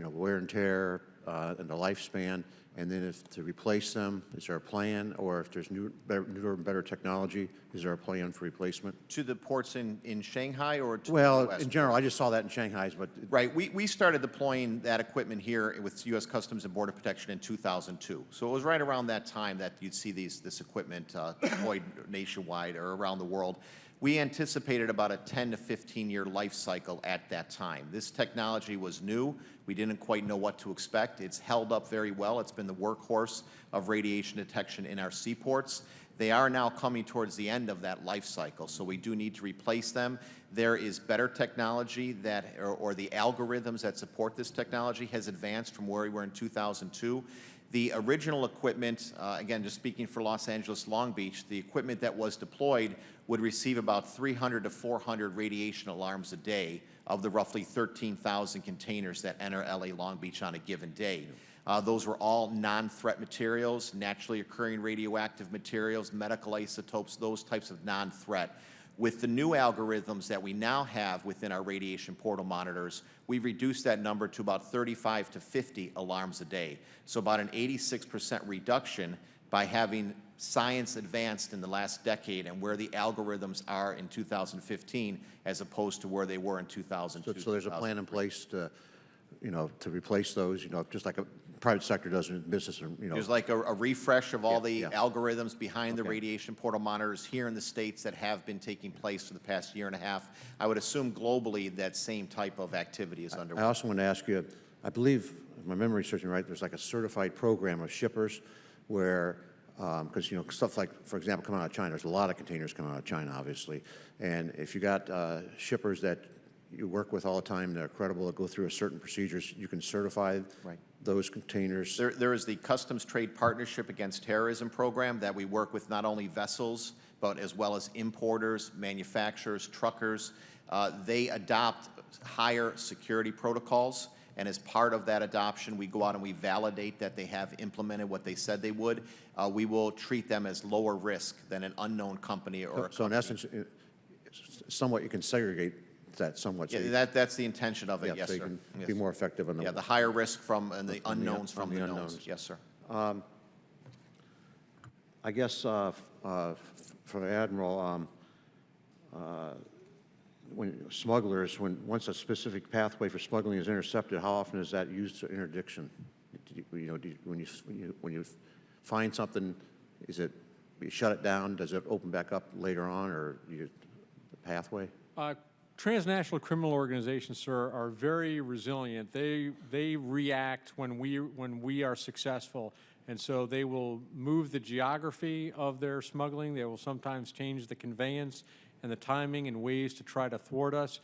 wear and tear, and the lifespan? And then if to replace them, is there a plan? Or if there's newer and better technology, is there a plan for replacement? To the ports in Shanghai or to the Well, US? in general, I just saw that in Shanghai, but Right. We started deploying that equipment here with U.S. Customs and Border Protection in 2002. So it was right around that time that you'd see this equipment deployed nationwide or around the world. We anticipated about a 10 to 15-year life cycle at that time. This technology was new. We didn't quite know what to expect. It's held up very well. It's been the workhorse of radiation detection in our seaports. They are now coming towards the end of that life cycle, so we do need to replace them. There is better technology that, or the algorithms that support this technology has advanced from where we were in 2002. The original equipment, again, just speaking for Los Angeles, Long Beach, the equipment that was deployed would receive about 300 to 400 radiation alarms a day of the roughly 13,000 containers that enter LA Long Beach on a given day. Those were all non-threat materials, naturally occurring radioactive materials, medical isotopes, those types of non-threat. With the new algorithms that we now have within our radiation portal monitors, we've reduced that number to about 35 to 50 alarms a day. So about an 86% reduction by having science advanced in the last decade and where the algorithms are in 2015 as opposed to where they were in 2002. so there's a plan in place to, to replace those, just like a private sector does in business, There's like a refresh of all the yeah. algorithms behind the Okay. radiation portal monitors here in the States that have been taking place for the past year and a half. I would assume globally that same type of activity is underway. I also want to ask you, I believe, if my memory serves me right, there's like a certified program of shippers where, because, stuff like, for example, coming out of China, there's a lot of containers coming out of China, obviously. And if you got shippers that you work with all the time, they're credible, that go through a certain procedures, you can certify Right. those containers. There is the Customs Trade Partnership Against Terrorism program that we work with not only vessels, but as well as importers, manufacturers, truckers. They adopt higher security protocols, and as part of that adoption, we go out and we validate that they have implemented what they said they would. We will treat them as lower risk than an unknown company or a So in essence, somewhat you can segregate that somewhat. so you- that's the intention of it, yeah, yes, so you sir. can Yes. be more effective on the. Yeah, the higher risk from and the From the- unknowns from from the the knowns. unknowns. Yes, sir. I guess for the Admiral, when smugglers, once a specific pathway for smuggling is intercepted, how often is that used for interdiction? When you find something, is it you shut it down? Does it open back up later on, or the pathway? Transnational criminal organizations, sir, are very resilient. They react when we are successful, and so they will move the geography of their smuggling. They will sometimes change the conveyance and the timing in ways to try to thwart us.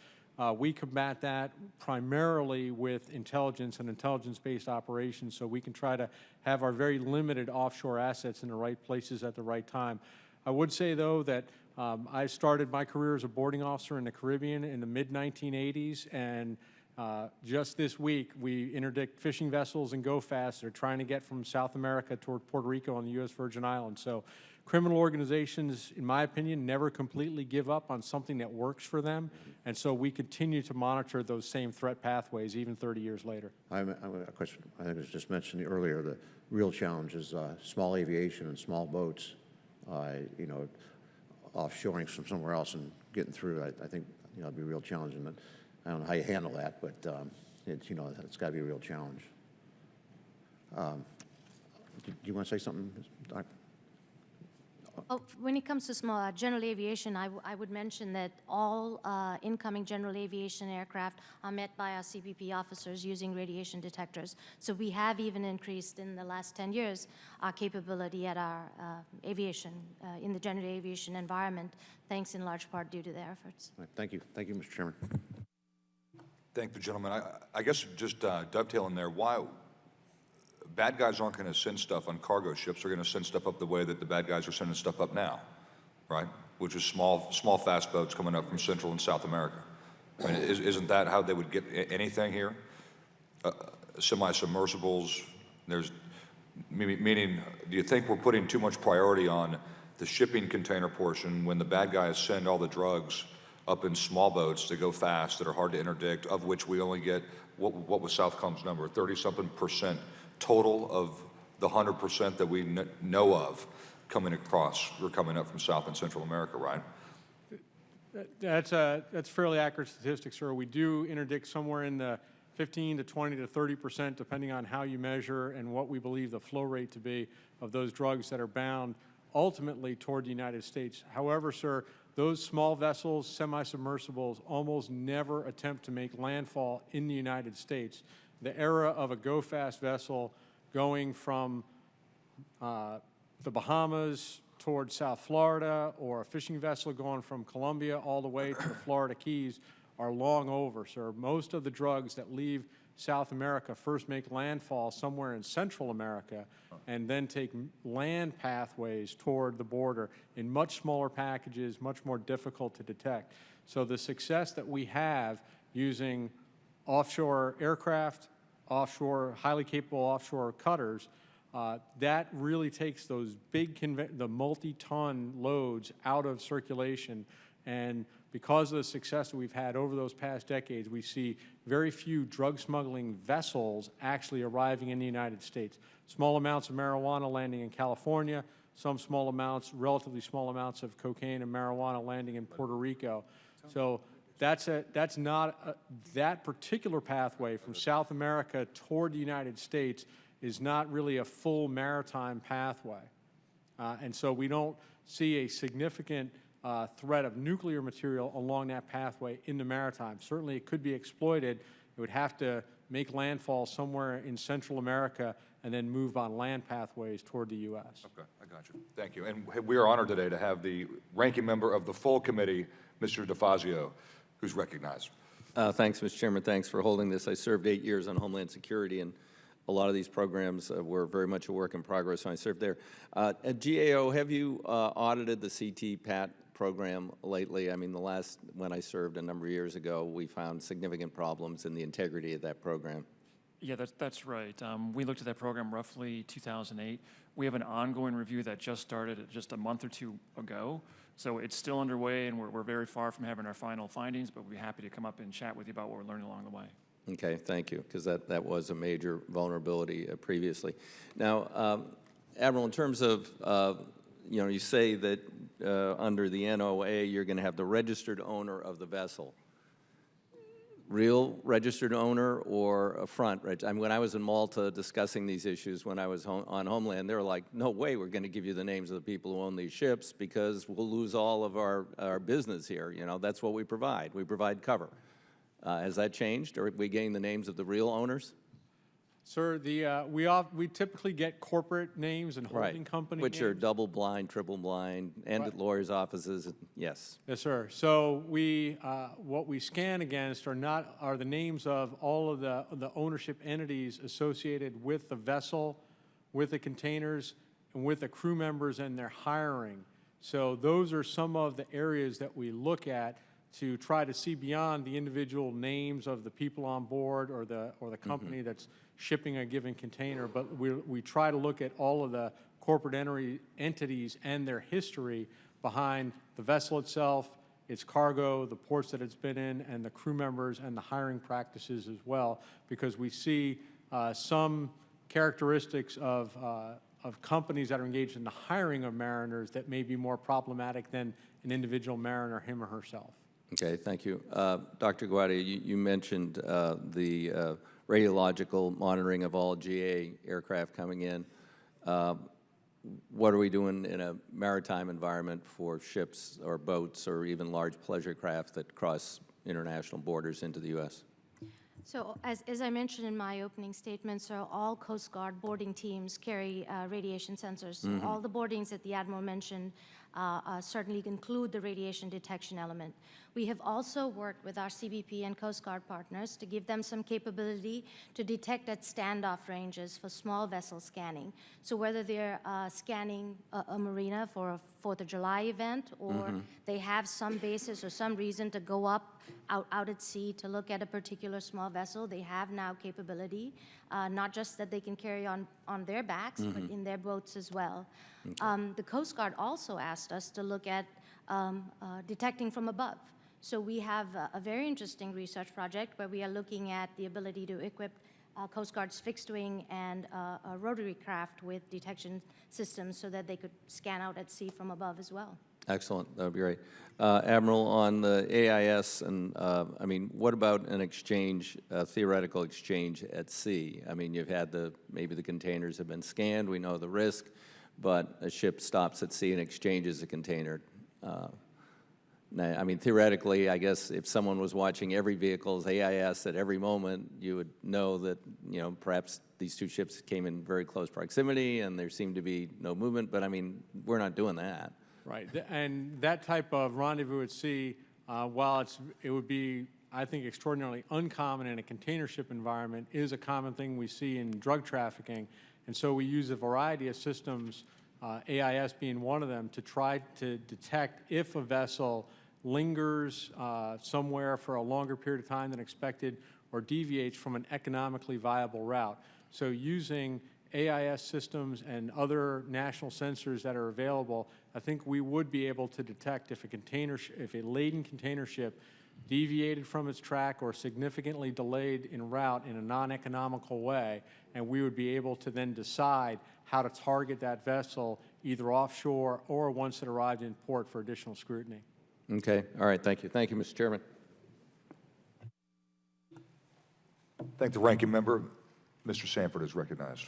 We combat that primarily with intelligence and intelligence-based operations, so we can try to have our very limited offshore assets in the right places at the right time. I would say, though, that I started my career as a boarding officer in the Caribbean in the mid-1980s, and just this week, we interdict fishing vessels and go fast. They're trying to get from South America toward Puerto Rico on the U.S. Virgin Islands. So criminal organizations, in my opinion, never completely give up on something that works for them, and so we continue to monitor those same threat pathways even 30 years later. I have a question. I think it was just mentioned earlier, the real challenge is small aviation and small boats, offshoring from somewhere else and getting through. I think, it'd be a real challenge. And I don't know how you handle that, but it's got to be a real challenge. Do you want to say something, Doc? Oh, when it comes to small general aviation, I would mention that all incoming general aviation aircraft are met by our CBP officers using radiation detectors. So we have even increased in the last 10 years our capability at our aviation, in the general aviation environment, thanks in large part due to their efforts. All right, thank you. Thank you, Mr. Chairman. Thank the gentleman. I guess just dovetailing there, why bad guys aren't going to send stuff on cargo ships? They're going to send stuff up the way that the bad guys are sending stuff up now, right? Which is small, fast boats coming up from Central and South America. I mean, isn't that how they would get anything here? Semi-submersibles. There's meaning. Do you think we're putting too much priority on the shipping container portion when the bad guys send all the drugs up in small boats that go fast, that are hard to interdict, of which we only get, what was Southcom's number, 30-something% total of the 100% that we know of coming across, or coming up from South and Central America, right? That's fairly accurate statistics, sir. We do interdict somewhere in the 15 to 20 to 30%, depending on how you measure and what we believe the flow rate to be of those drugs that are bound ultimately toward the United States. However, sir, those small vessels, semi-submersibles, almost never attempt to make landfall in the United States. The era of a go-fast vessel going from the Bahamas towards South Florida, or a fishing vessel going from Colombia all the way to the Florida Keys, are long over, sir. Most of the drugs that leave South America first make landfall somewhere in Central America and then take land pathways toward the border in much smaller packages, much more difficult to detect. So the success that we have using offshore aircraft, highly capable offshore cutters, that really takes those big, the multi-ton loads out of circulation. And because of the success that we've had over those past decades, we see very few drug smuggling vessels actually arriving in the United States. Small amounts of marijuana landing in California, some small amounts, relatively small amounts of cocaine and marijuana landing in Puerto Rico. So that particular pathway from South America toward the United States is not really a full maritime pathway. And so we don't see a significant threat of nuclear material along that pathway in the maritime. Certainly it could be exploited. It would have to make landfall somewhere in Central America and then move on land pathways toward the U.S. Okay, I got you. Thank you. And we are honored today to have the ranking member of the full committee, Mr. DeFazio, who's recognized. Thanks, Mr. Chairman. Thanks for holding this. I served 8 years on Homeland Security, and a lot of these programs were very much a work in progress when I served there. At GAO, have you audited the CT-PAT program lately? I mean, when I served a number of years ago, we found significant problems in the integrity of that program. Yeah, that's right. We looked at that program roughly 2008. We have an ongoing review that just started just a month or two ago. So it's still underway, and we're very far from having our final findings, but we'll be happy to come up and chat with you about what we're learning along the way. Okay, thank you, because that was a major vulnerability previously. Now, Admiral, in terms of, you say that under the NOA, you're going to have the registered owner of the vessel. Real registered owner or a front? I mean, when I was in Malta discussing these issues when I was on Homeland, they were like, no way we're going to give you the names of the people who own these ships because we'll lose all of our business here. You know, that's what we provide. We provide cover. Has that changed, or have we gained the names of the real owners? Sir, we typically get corporate names and holding company Which names. are double blind, triple blind, and at lawyers' offices, yes. Yes, sir. So what we scan against are the names of all of the ownership entities associated with the vessel, with the containers, and with the crew members and their hiring. So those are some of the areas that we look at to try to see beyond the individual names of the people on board or the company that's shipping a given container, but we try to look at all of the corporate entities and their history behind the vessel itself, its cargo, the ports that it's been in, and the crew members and the hiring practices as well, because we see some characteristics of companies that are engaged in the hiring of mariners that may be more problematic than an individual mariner, him or herself. Okay, thank you. Dr. Guardia, you mentioned the radiological monitoring of all GA aircraft coming in. What are we doing in a maritime environment for ships or boats or even large pleasure craft that cross international borders into the U.S.? So as I mentioned in my opening statement, so all Coast Guard boarding teams carry radiation sensors. So all the boardings that the Admiral mentioned certainly include the radiation detection element. We have also worked with our CBP and Coast Guard partners to give them some capability to detect at standoff ranges for small vessel scanning. So whether they're scanning a marina for a 4th of July event, or they have some basis or some reason to go up out at sea to look at a particular small vessel, they have now capability, not just that they can carry on their backs, but in their boats as well. The Coast Guard also asked us to look at detecting from above. So we have a very interesting research project where we are looking at the ability to equip Coast Guard's fixed wing and rotary craft with detection systems so that they could scan out at sea from above as well. Excellent, that would be great. Admiral, on the AIS, and I mean, what about an exchange, a theoretical exchange at sea? I mean, you've had maybe the containers have been scanned, we know the risk, but a ship stops at sea and exchanges a container. I mean, theoretically, I guess if someone was watching every vehicle's AIS at every moment, you would know that, you know, perhaps these two ships came in very close proximity and there seemed to be no movement, but I mean, we're not doing that. Right, and that type of rendezvous at sea, while it would be, I think, extraordinarily uncommon in a container ship environment, is a common thing we see in drug trafficking. And so we use a variety of systems, AIS being one of them, to try to detect if a vessel lingers somewhere for a longer period of time than expected or deviates from an economically viable route. So using AIS systems and other national sensors that are available, I think we would be able to detect if a laden container ship deviated from its track or significantly delayed en route in a non-economical way, and we would be able to then decide how to target that vessel either offshore or once it arrived in port for additional scrutiny. Okay, all right, thank you. Thank you, Mr. Chairman. Thank the ranking member. Mr. Sanford is recognized.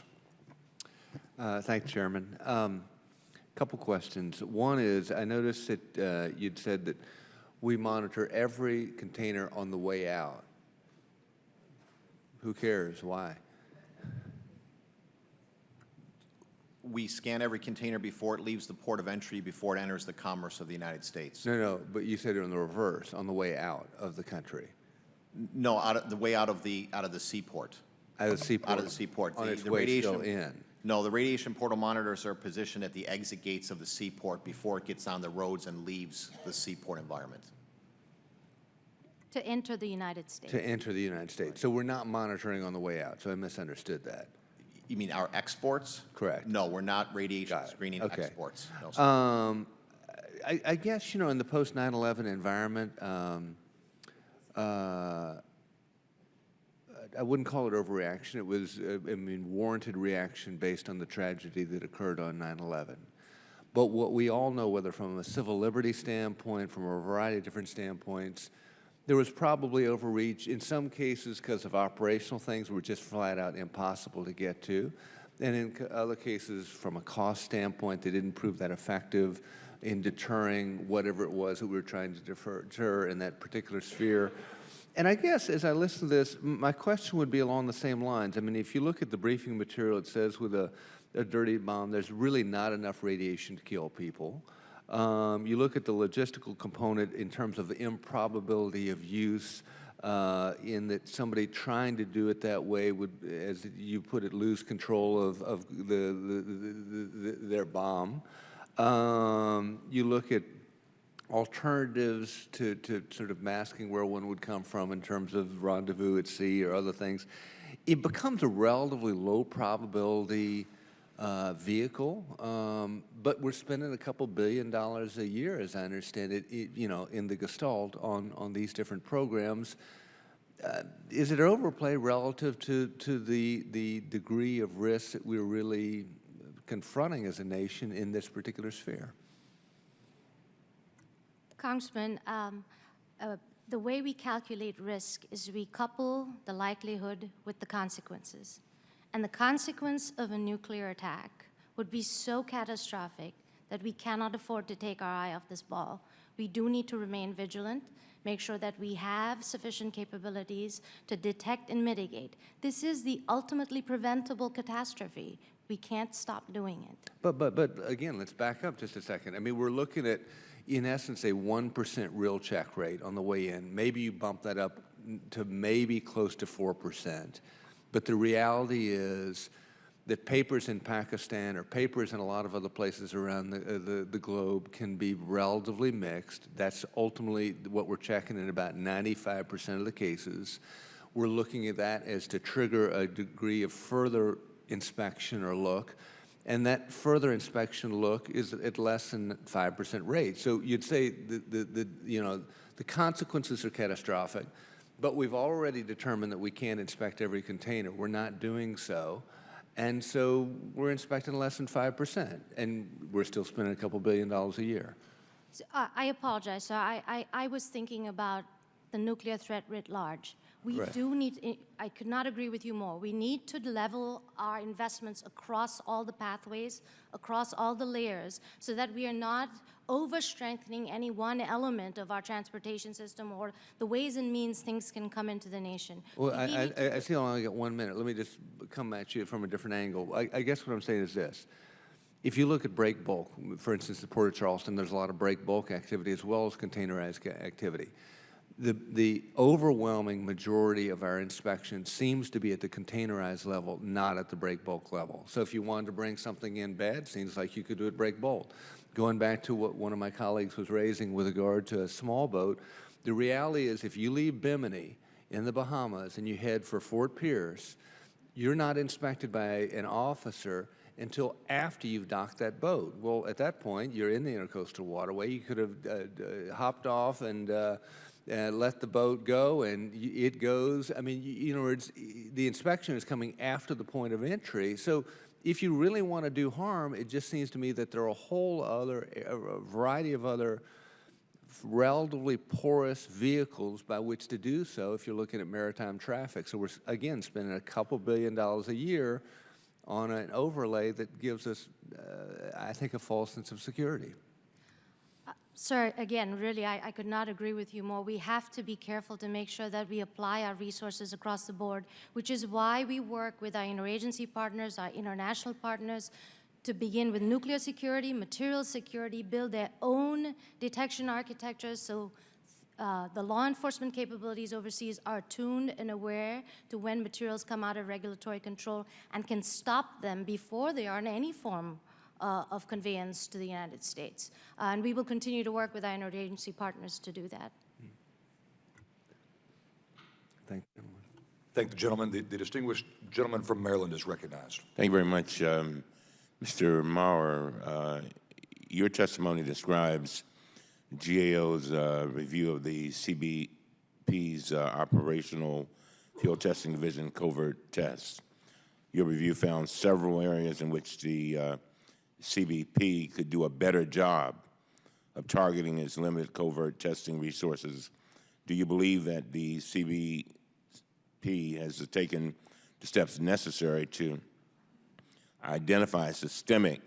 Thank you, Chairman. Couple questions. One is, I noticed that you'd said that we monitor every container on the way out. Who cares? Why? We scan every container before it leaves the port of entry, before it enters the commerce of the United States. No, but you said it on the reverse, on the way out of the country. No, the way out of the seaport. Out of the seaport? Out of the seaport. On The- its the way radiation- still in? No, the radiation portal monitors are positioned at the exit gates of the seaport before it gets on the roads and leaves the seaport environment. To enter the United States. To enter the United States. So we're not monitoring on the way out, so I misunderstood that. You mean our exports? Correct. No, we're not radiation Got it. screening Okay. exports. No, sir. I guess, you know, in the post-9/11 environment, I wouldn't call it overreaction. It was, warranted reaction based on the tragedy that occurred on 9/11. But what we all know, whether from a civil liberty standpoint, from a variety of different standpoints, there was probably overreach in some cases because of operational things were just flat out impossible to get to. And in other cases, from a cost standpoint, they didn't prove that effective in deterring whatever it was that we were trying to deter in that particular sphere. And I guess as I listen to this, my question would be along the same lines. I mean, if you look at the briefing material, it says with a dirty bomb, there's really not enough radiation to kill people. You look at the logistical component in terms of the improbability of use, in that somebody trying to do it that way would, as you put it, lose control of their bomb. You look at alternatives to sort of masking where one would come from in terms of rendezvous at sea or other things. It becomes a relatively low probability vehicle, but we're spending a couple $2 billion a year, as I understand it, you know, in the gestalt on these different programs. Is it overplay relative to the degree of risk that we're really confronting as a nation in this particular sphere? Congressman, the way we calculate risk is we couple the likelihood with the consequences. And the consequence of a nuclear attack would be so catastrophic that we cannot afford to take our eye off this ball. We do need to remain vigilant, make sure that we have sufficient capabilities to detect and mitigate. This is the ultimately preventable catastrophe. We can't stop doing it. But again, let's back up just a second. I mean, we're looking at, in essence, a 1% real check rate on the way in. Maybe you bump that up to maybe close to 4%. But the reality is that papers in Pakistan or papers in a lot of other places around the globe can be relatively mixed. That's ultimately what we're checking in about 95% of the cases. We're looking at that as to trigger a degree of further inspection or look. And that further inspection look is at less than 5% rate. So you'd say the consequences are catastrophic, but we've already determined that we can't inspect every container. We're not doing so. And so we're inspecting less than 5%, and we're still spending a couple $2 billion a year. So, I apologize, sir. I was thinking about the nuclear threat writ large. We Right. do need, I could not agree with you more. We need to level our investments across all the pathways, across all the layers, so that we are not over-strengthening any one element of our transportation system or the ways and means things can come into the nation. Well, We need to- I see I only got 1 minute. Let me just come at you from a different angle. I guess what I'm saying is this. If you look at break bulk, for instance, the Port of Charleston, there's a lot of break bulk activity as well as containerized activity. The overwhelming majority of our inspection seems to be at the containerized level, not at the break bulk level. So if you wanted to bring something in bad, seems like you could do it break bulk. Going back to what one of my colleagues was raising with regard to a small boat, the reality is if you leave Bimini in the Bahamas and you head for Fort Pierce, you're not inspected by an officer until after you've docked that boat. Well, at that point, you're in the intercoastal waterway. You could have hopped off and let the boat go, and it goes. I mean, the inspection is coming after the point of entry. So if you really want to do harm, it just seems to me that there are a variety of other relatively porous vehicles by which to do so if you're looking at maritime traffic. So we're, again, spending a couple $2 billion a year on an overlay that gives us, I think, a false sense of security. Sir, again, really, I could not agree with you more. We have to be careful to make sure that we apply our resources across the board, which is why we work with our interagency partners, our international partners, to begin with nuclear security, material security, build their own detection architectures so the law enforcement capabilities overseas are tuned and aware to when materials come out of regulatory control and can stop them before they are in any form of conveyance to the United States. And we will continue to work with our interagency partners to do that. Thank you. Thank the gentleman. The distinguished gentleman from Maryland is recognized. Thank you very much. Mr. Maurer, your testimony describes GAO's review of the CBP's operational field testing division covert tests. Your review found several areas in which the CBP could do a better job of targeting its limited covert testing resources. Do you believe that the CBP has taken the steps necessary to identify systemic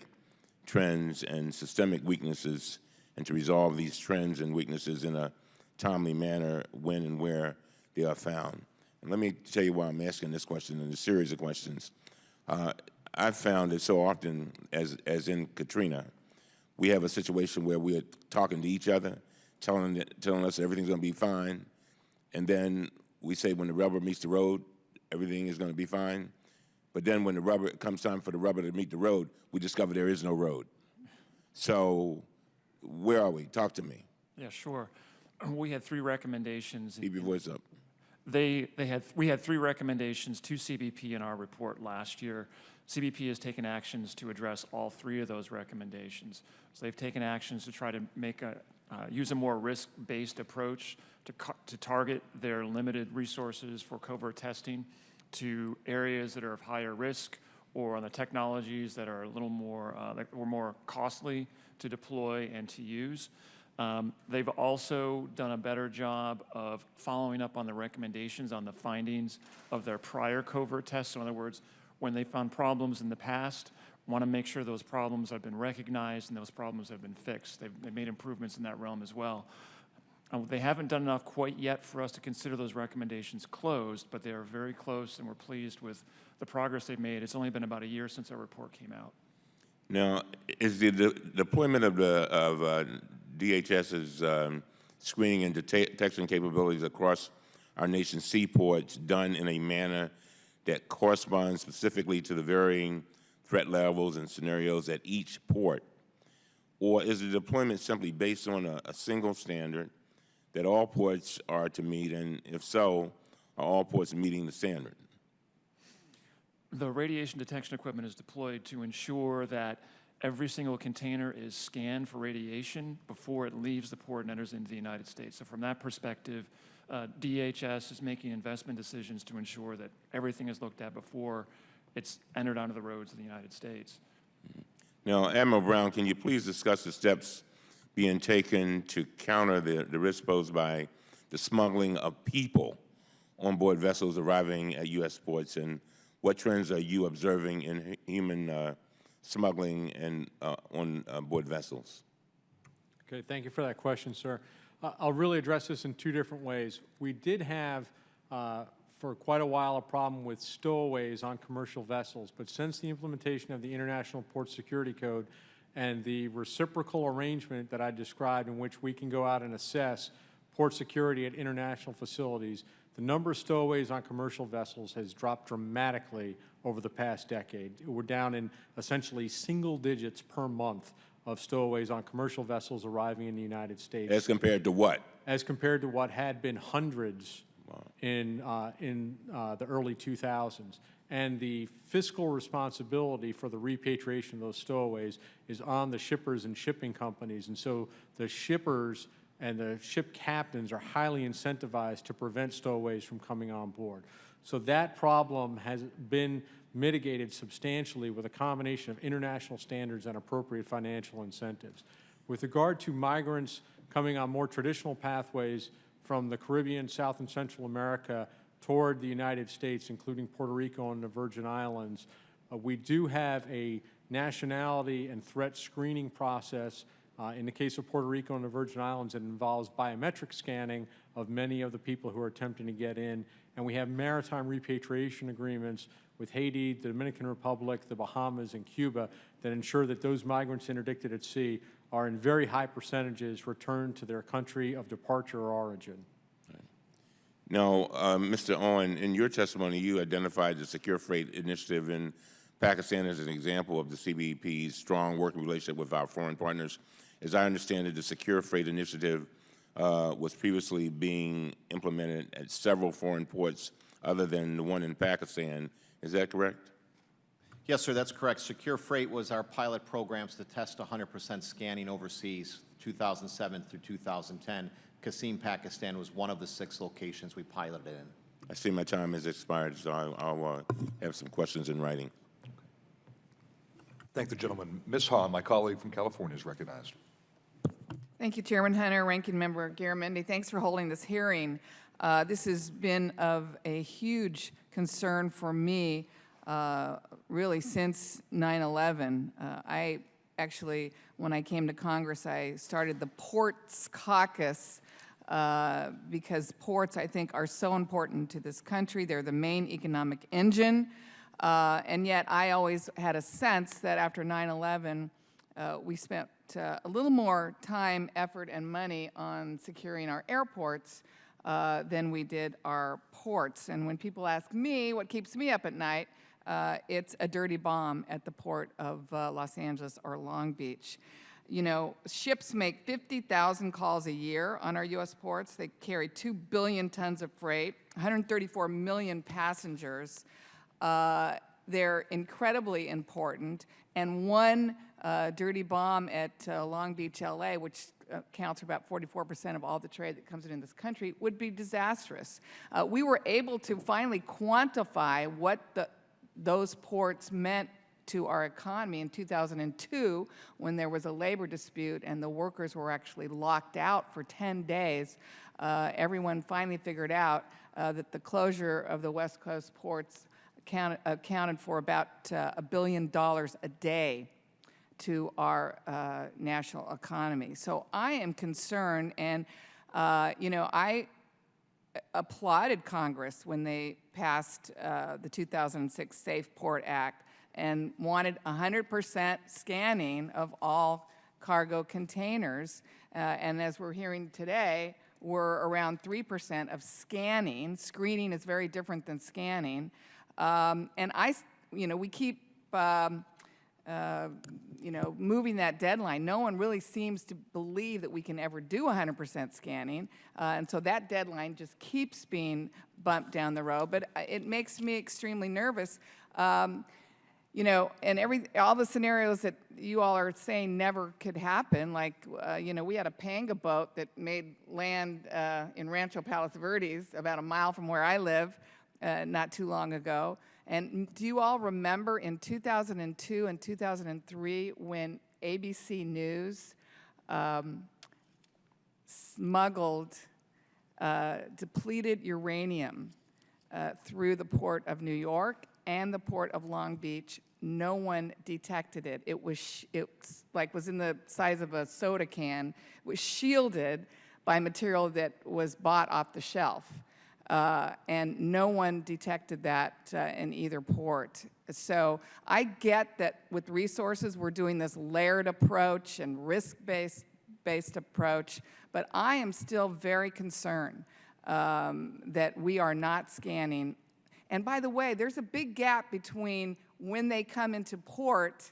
trends and systemic weaknesses and to resolve these trends and weaknesses in a timely manner when and where they are found? And let me tell you why I'm asking this question and a series of questions. I've found that so often, as in Katrina, we have a situation where we're talking to each other, telling us everything's going to be fine, and then we say when the rubber meets the road, everything is going to be fine. But then when it comes time for the rubber to meet the road, we discover there is no road. So where are we? Talk to me. Yeah, sure. We had 3 recommendations. Keep your voice up. We had 3 recommendations to CBP in our report last year. CBP has taken actions to address all 3 of those recommendations. So they've taken actions to try to use a more risk-based approach to target their limited resources for covert testing to areas that are of higher risk or on the technologies that are a little more that were more costly to deploy and to use. They've also done a better job of following up on the recommendations on the findings of their prior covert tests. So in other words, when they found problems in the past, want to make sure those problems have been recognized and those problems have been fixed. They've made improvements in that realm as well. They haven't done enough quite yet for us to consider those recommendations closed, but they are very close, and we're pleased with the progress they've made. It's only been about a year since our report came out. Now, is the deployment of DHS's screening and detection capabilities across our nation's seaports done in a manner that corresponds specifically to the varying threat levels and scenarios at each port? Or is the deployment simply based on a single standard that all ports are to meet, and if so, are all ports meeting the standard? The radiation detection equipment is deployed to ensure that every single container is scanned for radiation before it leaves the port and enters into the United States. So from that perspective, DHS is making investment decisions to ensure that everything is looked at before it's entered onto the roads of the United States. Now, Admiral Brown, can you please discuss the steps being taken to counter the risk posed by the smuggling of people on board vessels arriving at U.S. ports, and what trends are you observing in human smuggling and on board vessels? Okay, thank you for that question, sir. I'll really address this in two different ways. We did have, for quite a while, a problem with stowaways on commercial vessels, but since the implementation of the International Port Security Code and the reciprocal arrangement that I described, in which we can go out and assess port security at international facilities, the number of stowaways on commercial vessels has dropped dramatically over the past decade. We're down in essentially single digits per month of stowaways on commercial vessels arriving in the United States. As compared to what? As compared to what had been hundreds in the early 2000s. And the fiscal responsibility for the repatriation of those stowaways is on the shippers and shipping companies. And so the shippers and the ship captains are highly incentivized to prevent stowaways from coming on board. So that problem has been mitigated substantially with a combination of international standards and appropriate financial incentives. With regard to migrants coming on more traditional pathways from the Caribbean, South and Central America toward the United States, including Puerto Rico and the Virgin Islands, we do have a nationality and threat screening process. In the case of Puerto Rico and the Virgin Islands, it involves biometric scanning of many of the people who are attempting to get in. And we have maritime repatriation agreements with Haiti, the Dominican Republic, the Bahamas, and Cuba that ensure that those migrants interdicted at sea are in very high percentages returned to their country of departure or origin. Now, Mr. Owen, in your testimony, you identified the Secure Freight Initiative in Pakistan as an example of the CBP's strong working relationship with our foreign partners. As I understand it, the Secure Freight Initiative was previously being implemented at several foreign ports other than the one in Pakistan. Is that correct? Yes, sir, that's correct. Secure Freight was our pilot programs to test 100% scanning overseas, 2007 through 2010. Qasim, Pakistan was one of the 6 locations we piloted in. I see my time has expired, so I'll have some questions in writing. Thank the gentleman. Ms. Hahn, my colleague from California, is recognized. Thank you, Chairman Hunter, Ranking Member Garamendi. Thanks for holding this hearing. This has been of a huge concern for me, really since 9/11. I actually, when I came to Congress, I started the Ports Caucus because ports, I think, are so important to this country. They're the main economic engine. And yet I always had a sense that after 9/11, we spent a little more time, effort, and money on securing our airports than we did our ports. And when people ask me what keeps me up at night, it's a dirty bomb at the port of Los Angeles or Long Beach. You know, ships make 50,000 calls a year on our U.S. ports. They carry 2 billion tons of freight, 134 million passengers. They're incredibly important, and one dirty bomb at Long Beach, LA, which accounts for about 44% of all the trade that comes in this country, would be disastrous. We were able to finally quantify what those ports meant to our economy in 2002 when there was a labor dispute and the workers were actually locked out for 10 days. Everyone finally figured out that the closure of the West Coast ports accounted for about $1 billion a day to our national economy. So I am concerned, and you know, I applauded Congress when they passed the 2006 Safe Port Act and wanted 100% scanning of all cargo containers. And as we're hearing today, we're around 3% of scanning. Screening is very different than scanning. And we keep, moving that deadline. No one really seems to believe that we can ever do 100% scanning. And so that deadline just keeps being bumped down the road. But it makes me extremely nervous. And all the scenarios that you all are saying never could happen, like, we had a panga boat that made land in Rancho Palos Verdes, about a mile from where I live, not too long ago. And do you all remember in 2002 and 2003 when ABC News smuggled depleted uranium through the port of New York and the port of Long Beach? No one detected it. It was in the size of a soda can. It was shielded by material that was bought off the shelf. And no one detected that in either port. So I get that with resources, we're doing this layered approach and risk-based approach, but I am still very concerned that we are not scanning. And by the way, there's a big gap between when they come into port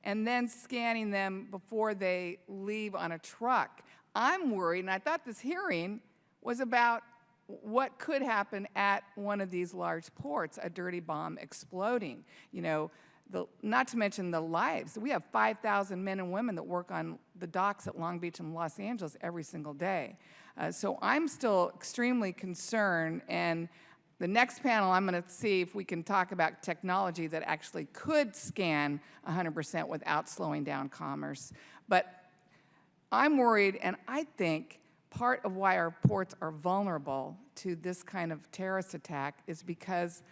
and then scanning them before they leave on a truck. I'm worried, and I thought this hearing was about what could happen at one of these large ports, a dirty bomb exploding. Not to mention the lives. We have 5,000 men and women that work on the docks at Long Beach and Los Angeles every single day. So I'm still extremely concerned, and the next panel I'm going to see if we can talk about technology that actually could scan 100% without slowing down commerce. But I'm worried, and I think part of why our ports are vulnerable to this kind of terrorist attack is because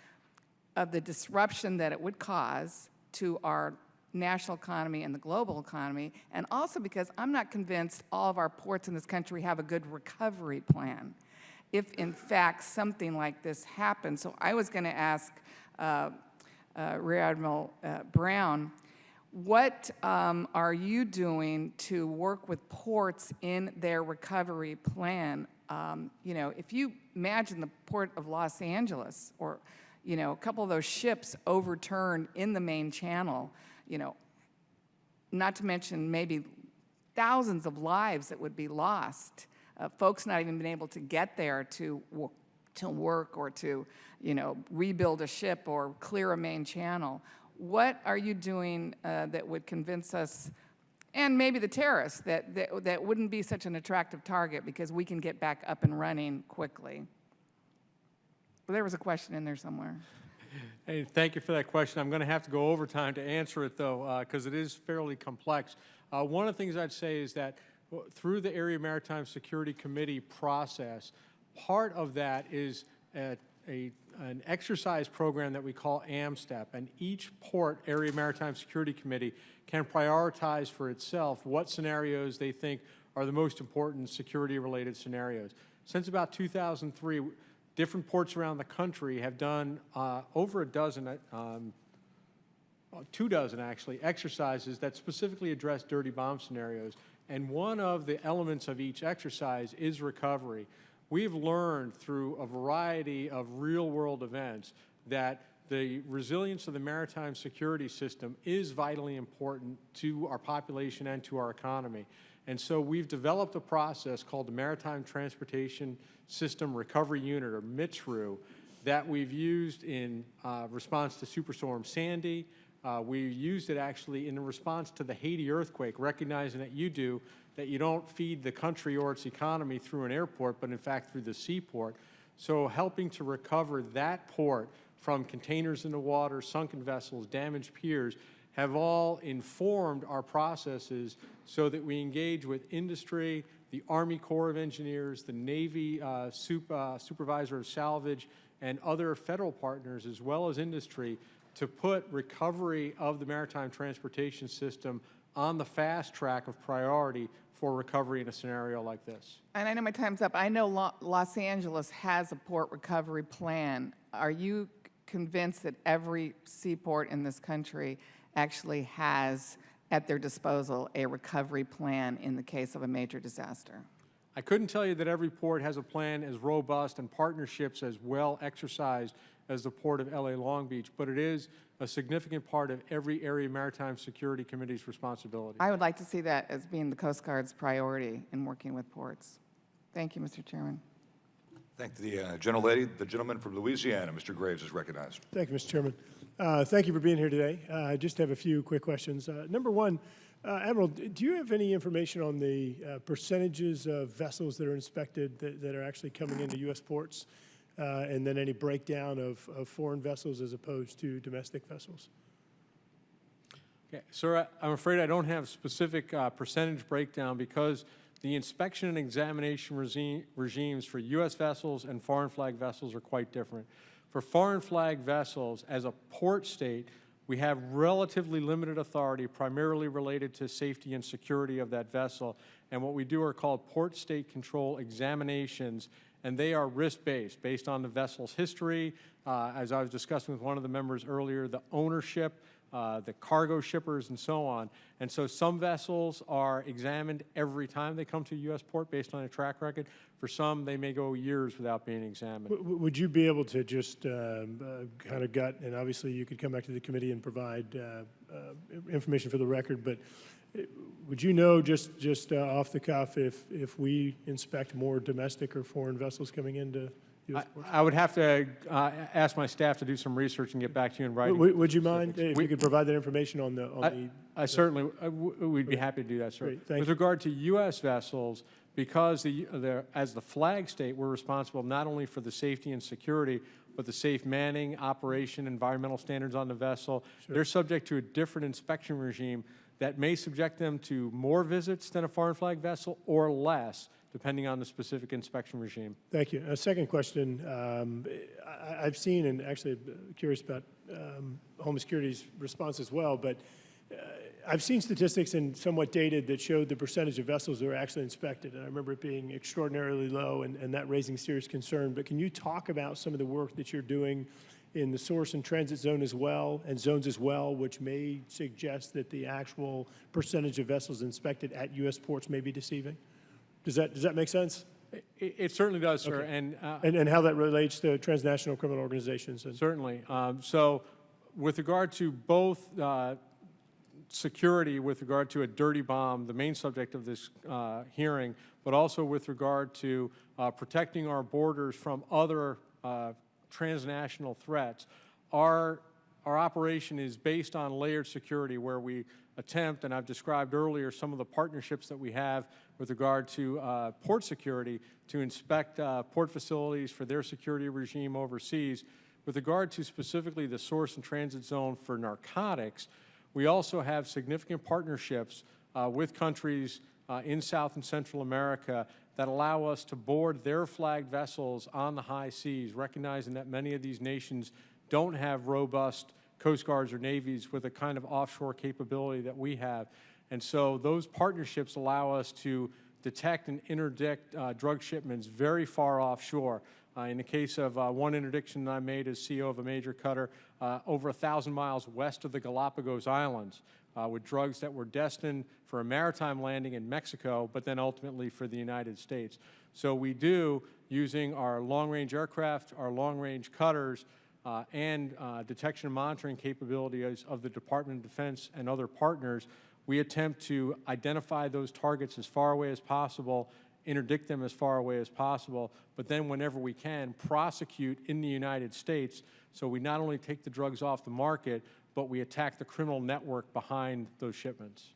of the disruption that it would cause to our national economy and the global economy, and also because I'm not convinced all of our ports in this country have a good recovery plan if, in fact, something like this happens. So I was going to ask Rear Admiral Brown, what are you doing to work with ports in their recovery plan? If you imagine the port of Los Angeles or, a couple of those ships overturned in the main channel, not to mention maybe thousands of lives that would be lost, folks not even being able to get there to work or to, rebuild a ship or clear a main channel. What are you doing that would convince us, and maybe the terrorists, that wouldn't be such an attractive target because we can get back up and running quickly? Well, there was a question in there somewhere. Hey, thank you for that question. I'm going to have to go over time to answer it, though, because it is fairly complex. One of the things I'd say is that through the Area Maritime Security Committee process, part of that is an exercise program that we call AMSTEP, and each port Area Maritime Security Committee can prioritize for itself what scenarios they think are the most important security-related scenarios. Since about 2003, different ports around the country have done over a dozen, 24 actually, exercises that specifically address dirty bomb scenarios. And one of the elements of each exercise is recovery. We've learned through a variety of real-world events that the resilience of the maritime security system is vitally important to our population and to our economy. And so we've developed a process called the Maritime Transportation System Recovery Unit, or MTSRU, that we've used in response to Superstorm Sandy. We used it actually in response to the Haiti earthquake, recognizing that you don't feed the country or its economy through an airport, but in fact through the seaport. So helping to recover that port from containers in the water, sunken vessels, damaged piers, have all informed our processes so that we engage with industry, the Army Corps of Engineers, the Navy Supervisor of Salvage, and other federal partners, as well as industry, to put recovery of the maritime transportation system on the fast track of priority for recovery in a scenario like this. And I know my time's up. I know Los Angeles has a port recovery plan. Are you convinced that every seaport in this country actually has at their disposal a recovery plan in the case of a major disaster? I couldn't tell you that every port has a plan as robust and partnerships as well exercised as the Port of LA Long Beach, but it is a significant part of every Area Maritime Security Committee's responsibility. I would like to see that as being the Coast Guard's priority in working with ports. Thank you, Mr. Chairman. Thank the gentlelady. The gentleman from Louisiana, Mr. Graves, is recognized. Thank you, Mr. Chairman. Thank you for being here today. I just have a few quick questions. Number one, Admiral, do you have any information on the percentages of vessels that are inspected that are actually coming into U.S. ports, and then any breakdown of foreign vessels as opposed to domestic vessels? Okay, sir, I'm afraid I don't have specific percentage breakdown because the inspection and examination regimes for U.S. vessels and foreign flag vessels are quite different. For foreign flag vessels, as a port state, we have relatively limited authority, primarily related to safety and security of that vessel. And what we do are called port state control examinations, and they are risk-based, based on the vessel's history, as I was discussing with one of the members earlier, the ownership, the cargo shippers, and so on. And so some vessels are examined every time they come to a U.S. port based on a track record. For some, they may go years without being examined. Would you be able to just kind of gut, and obviously you could come back to the committee and provide information for the record, but would you know just off the cuff if we inspect more domestic or foreign vessels coming into U.S. ports? I would have to ask my staff to do some research and get back to you in writing. Would you mind if you could provide that information on the? I certainly, we'd be happy to do that, sir. Great, thank With you. regard to U.S. vessels, because as the flag state, we're responsible not only for the safety and security, but the safe manning, operation, environmental standards on the vessel. Sure. They're subject to a different inspection regime that may subject them to more visits than a foreign flag vessel or less, depending on the specific inspection regime. Thank you. A second question. I've seen, and actually curious about Homeland Security's response as well, but I've seen statistics and somewhat dated that showed the percentage of vessels that were actually inspected, and I remember it being extraordinarily low and that raising serious concern. But can you talk about some of the work that you're doing in the source and transit zone as well, and zones as well, which may suggest that the actual percentage of vessels inspected at U.S. ports may be deceiving? Does that make sense? It certainly does, sir. Okay. And how that relates to transnational criminal organizations? certainly. So with regard to both security, with regard to a dirty bomb, the main subject of this hearing, but also with regard to protecting our borders from other transnational threats, our operation is based on layered security, where we attempt, and I've described earlier some of the partnerships that we have with regard to port security, to inspect port facilities for their security regime overseas. With regard to specifically the source and transit zone for narcotics, we also have significant partnerships with countries in South and Central America that allow us to board their flagged vessels on the high seas, recognizing that many of these nations don't have robust Coast Guards or navies with the kind of offshore capability that we have. And so those partnerships allow us to detect and interdict drug shipments very far offshore. In the case of one interdiction that I made as CEO of a major cutter, over 1,000 miles west of the Galapagos Islands, with drugs that were destined for a maritime landing in Mexico, but then ultimately for the United States. So we do, using our long-range aircraft, our long-range cutters, and detection and monitoring capabilities of the Department of Defense and other partners, we attempt to identify those targets as far away as possible, interdict them as far away as possible, but then whenever we can, prosecute in the United States. So we not only take the drugs off the market, but we attack the criminal network behind those shipments.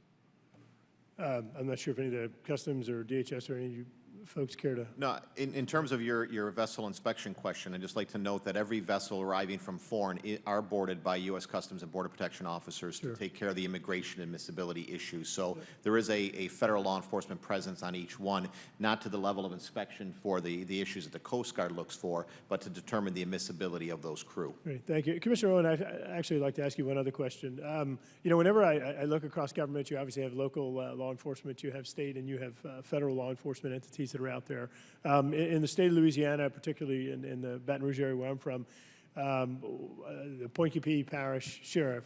I'm not sure if any of the Customs or DHS or any of you folks care to? No, in terms of your vessel inspection question, I'd just like to note that every vessel arriving from foreign are boarded by U.S. Customs and Border Protection officers to take care of the immigration admissibility issues. So there is a federal law enforcement presence on each one, not to the level of inspection for the issues that the Coast Guard looks for, but to determine the admissibility of those crew. Great, thank you. Commissioner Owen, I'd actually like to ask you one other question. You know, whenever I look across government, you obviously have local law enforcement, you have state, and you have federal law enforcement entities that are out there. In the state of Louisiana, particularly in the Baton Rouge area where I'm from, the Poincaré Parish Sheriff,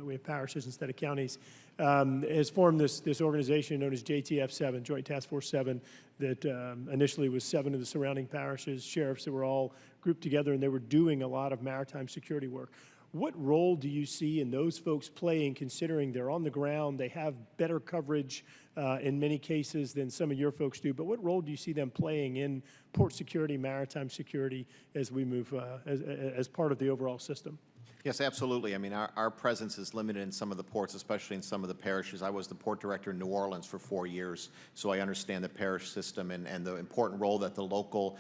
we have parishes instead of counties, has formed this organization known as JTF7, Joint Task Force 7, that initially was 7 of the surrounding parishes, sheriffs that were all grouped together, and they were doing a lot of maritime security work. What role do you see in those folks playing, considering they're on the ground, they have better coverage in many cases than some of your folks do, but what role do you see them playing in port security, maritime security as we move, as part of the overall system? Yes, absolutely. I mean, our presence is limited in some of the ports, especially in some of the parishes. I was the port director in New Orleans for 4 years, so I understand the parish system and the important role that the local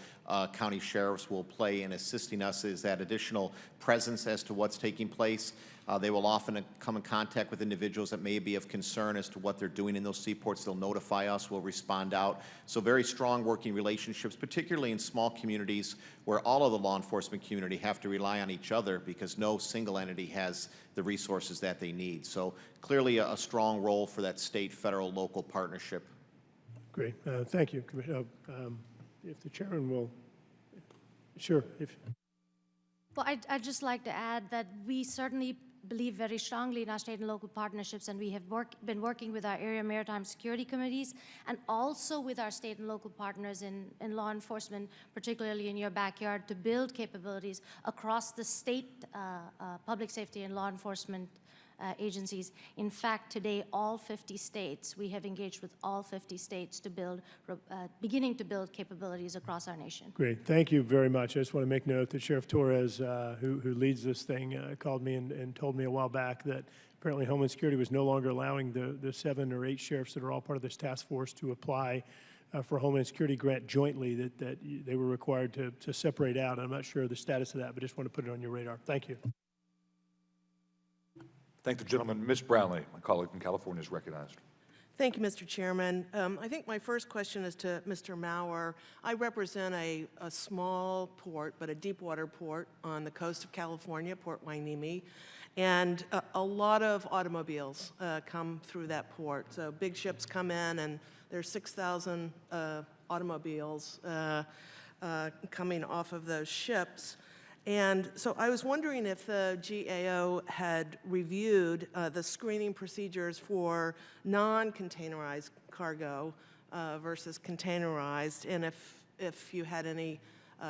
county sheriffs will play in assisting us is that additional presence as to what's taking place. They will often come in contact with individuals that may be of concern as to what they're doing in those seaports. They'll notify us, we'll respond out. So very strong working relationships, particularly in small communities where all of the law enforcement community have to rely on each other because no single entity has the resources that they need. So clearly a strong role for that state, federal, local partnership. Great. Thank you. If the chairman will, sure. Well, I'd just like to add that we certainly believe very strongly in our state and local partnerships, and we have been working with our area maritime security committees and also with our state and local partners in law enforcement, particularly in your backyard, to build capabilities across the state public safety and law enforcement agencies. In fact, today, all 50 states, we have engaged with all 50 states to build, beginning to build capabilities across our nation. Great. Thank you very much. I just want to make note that Sheriff Torres, who leads this thing, called me and told me a while back that apparently Homeland Security was no longer allowing the 7 or 8 sheriffs that are all part of this task force to apply for a Homeland Security grant jointly, that they were required to separate out. I'm not sure of the status of that, but just want to put it on your radar. Thank you. Thank the gentleman. Ms. Brownlee, my colleague from California, is recognized. Thank you, Mr. Chairman. I think my first question is to Mr. Maurer. I represent a small port, but a deep water port on the coast of California, Port Hueneme, and a lot of automobiles come through that port. So big ships come in, and there's 6,000 automobiles coming off of those ships. And so I was wondering if the GAO had reviewed the screening procedures for non-containerized cargo versus containerized, and if you had any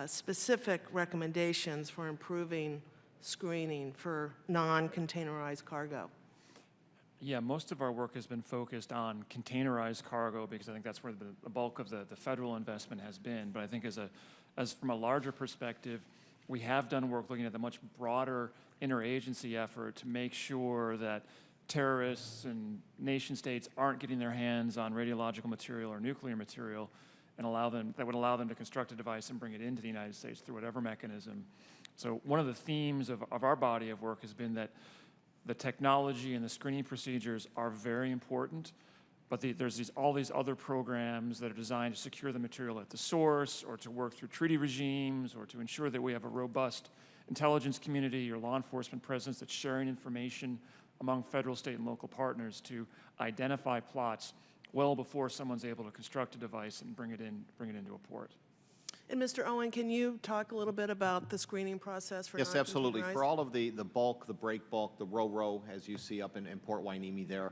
specific recommendations for improving screening for non-containerized cargo. Yeah, most of our work has been focused on containerized cargo because I think that's where the bulk of the federal investment has been. But I think as from a larger perspective, we have done work looking at the much broader interagency effort to make sure that terrorists and nation states aren't getting their hands on radiological material or nuclear material and that would allow them to construct a device and bring it into the United States through whatever mechanism. So one of the themes of our body of work has been that the technology and the screening procedures are very important, but there's all these other programs that are designed to secure the material at the source or to work through treaty regimes or to ensure that we have a robust intelligence community or law enforcement presence that's sharing information among federal, state, and local partners to identify plots well before someone's able to construct a device and bring it into a port. And Mr. Owen, can you talk a little bit about the screening process for Yes, absolutely. non-containerized? For all of the bulk, the break bulk, the ro-ro, as you see up in Port Hueneme there,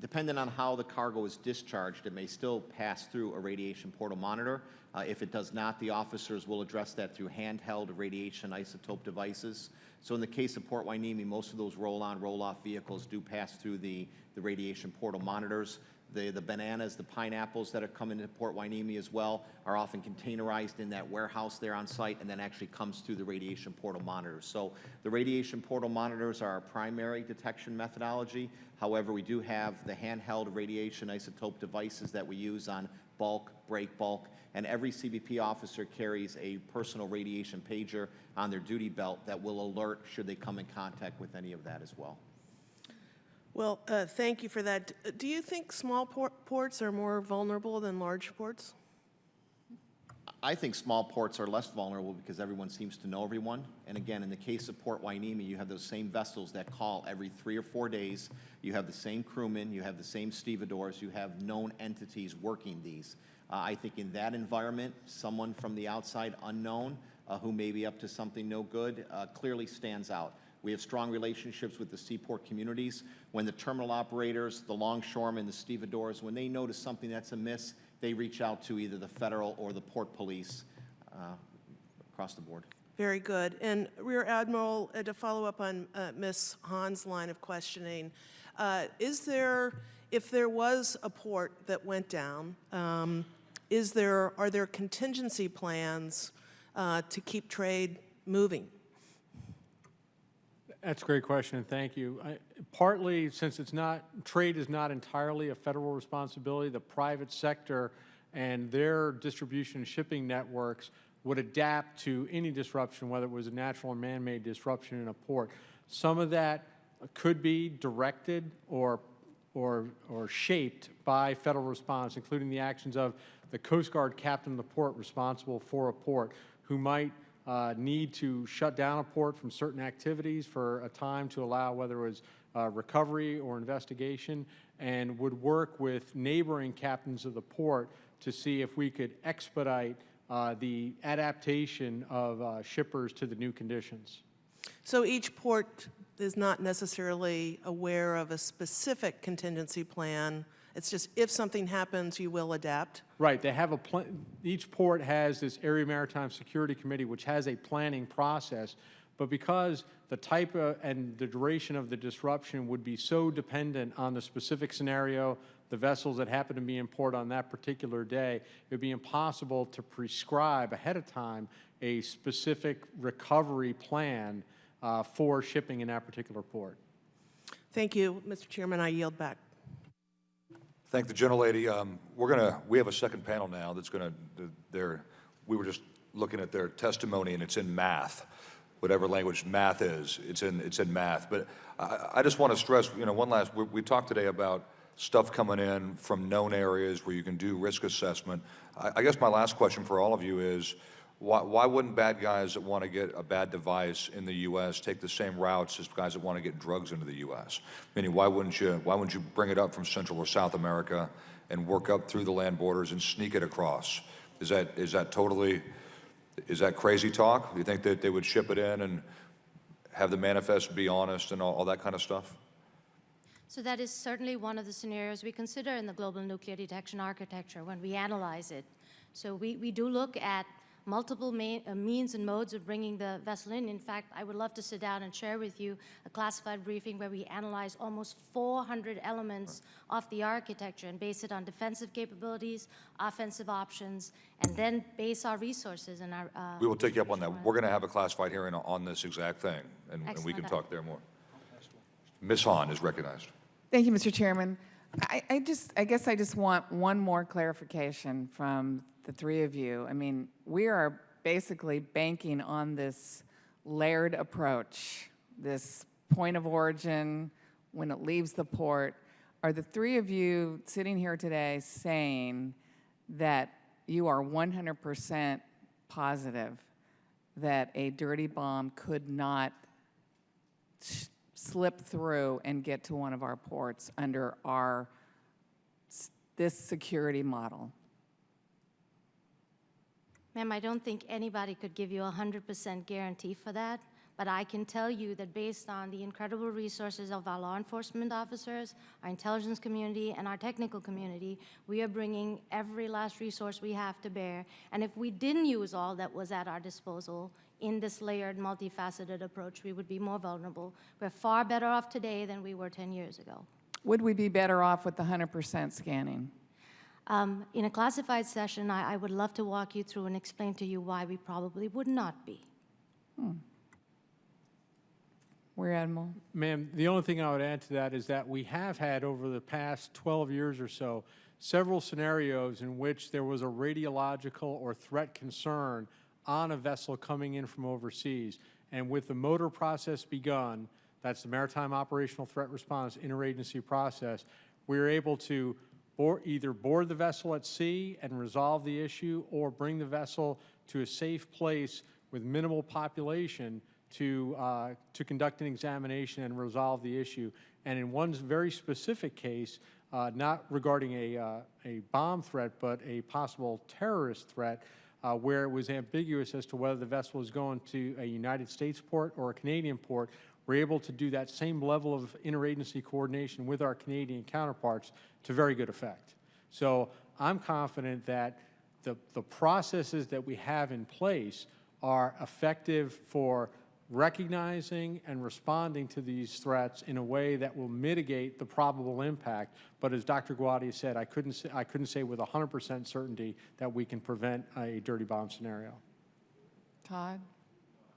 depending on how the cargo is discharged, it may still pass through a radiation portal monitor. If it does not, the officers will address that through handheld radiation isotope devices. So in the case of Port Hueneme, most of those roll-on, roll-off vehicles do pass through the radiation portal monitors. The bananas, the pineapples that are coming into Port Hueneme as well are often containerized in that warehouse there on site and then actually comes through the radiation portal monitors. So the radiation portal monitors are our primary detection methodology. However, we do have the handheld radiation isotope devices that we use on bulk, break bulk, and every CBP officer carries a personal radiation pager on their duty belt that will alert should they come in contact with any of that as well. Well, thank you for that. Do you think small ports are more vulnerable than large ports? I think small ports are less vulnerable because everyone seems to know everyone. And again, in the case of Port Hueneme, you have those same vessels that call every 3 or 4 days. You have the same crewmen, you have the same stevedores, you have known entities working these. I think in that environment, someone from the outside unknown who may be up to something no good clearly stands out. We have strong relationships with the seaport communities. When the terminal operators, the longshoremen, the stevedores, when they notice something that's amiss, they reach out to either the federal or the port police across the board. Very good. And Rear Admiral, to follow up on Ms. Hahn's line of questioning, if there was a port that went down, are there contingency plans to keep trade moving? That's a great question, and thank you. Partly, since trade is not entirely a federal responsibility, the private sector and their distribution and shipping networks would adapt to any disruption, whether it was a natural or man-made disruption in a port. Some of that could be directed or shaped by federal response, including the actions of the Coast Guard captain of the port responsible for a port, who might need to shut down a port from certain activities for a time to allow whether it was recovery or investigation, and would work with neighboring captains of the port to see if we could expedite the adaptation of shippers to the new conditions. So each port is not necessarily aware of a specific contingency plan. It's just if something happens, you will adapt? Right. They have each port has this Area Maritime Security Committee, which has a planning process. But because the type and the duration of the disruption would be so dependent on the specific scenario, the vessels that happen to be in port on that particular day, it would be impossible to prescribe ahead of time a specific recovery plan for shipping in that particular port. Thank you, Mr. Chairman. I yield back. Thank the gentlelady. We have a second panel now that's we were just looking at their testimony, and it's in math. Whatever language math is, it's in math. But I just want to stress, we talked today about stuff coming in from known areas where you can do risk assessment. I guess my last question for all of you is, why wouldn't bad guys that want to get a bad device in the U.S. take the same routes as guys that want to get drugs into the U.S.? Meaning, why wouldn't you bring it up from Central or South America and work up through the land borders and sneak it across? Is that crazy talk? Do you think that they would ship it in and have the manifest be honest and all that kind of stuff? So that is certainly one of the scenarios we consider in the global nuclear detection architecture when we analyze it. So we do look at multiple means and modes of bringing the vessel in. In fact, I would love to sit down and share with you a classified briefing where we analyze almost 400 elements of the architecture and base it on defensive capabilities, offensive options, and then base our resources and our... We will take you up on that. We're going to have a classified hearing on this exact thing, and we can talk there more. Ms. Hahn is recognized. Thank you, Mr. Chairman. I guess I just want one more clarification from the three of you. I mean, we are basically banking on this layered approach, this point of origin when it leaves the port. Are the three of you sitting here today saying that you are 100% positive that a dirty bomb could not slip through and get to one of our ports under this security model? Ma'am, I don't think anybody could give you a 100% guarantee for that, but I can tell you that based on the incredible resources of our law enforcement officers, our intelligence community, and our technical community, we are bringing every last resource we have to bear. And if we didn't use all that was at our disposal in this layered, multifaceted approach, we would be more vulnerable. We're far better off today than we were 10 years ago. Would we be better off with the 100% scanning? In a classified session, I would love to walk you through and explain to you why we probably would not be. Rear Admiral? Ma'am, the only thing I would add to that is that we have had over the past 12 years or so several scenarios in which there was a radiological or threat concern on a vessel coming in from overseas. And with the motor process begun, that's the Maritime Operational Threat Response interagency process, we were able to either board the vessel at sea and resolve the issue, or bring the vessel to a safe place with minimal population to conduct an examination and resolve the issue. And in one very specific case, not regarding a bomb threat, but a possible terrorist threat, where it was ambiguous as to whether the vessel was going to a United States port or a Canadian port, we're able to do that same level of interagency coordination with our Canadian counterparts to very good effect. So I'm confident that the processes that we have in place are effective for recognizing and responding to these threats in a way that will mitigate the probable impact. But as Dr. Guadia said, I couldn't say with 100% certainty that we can prevent a dirty bomb scenario. Todd?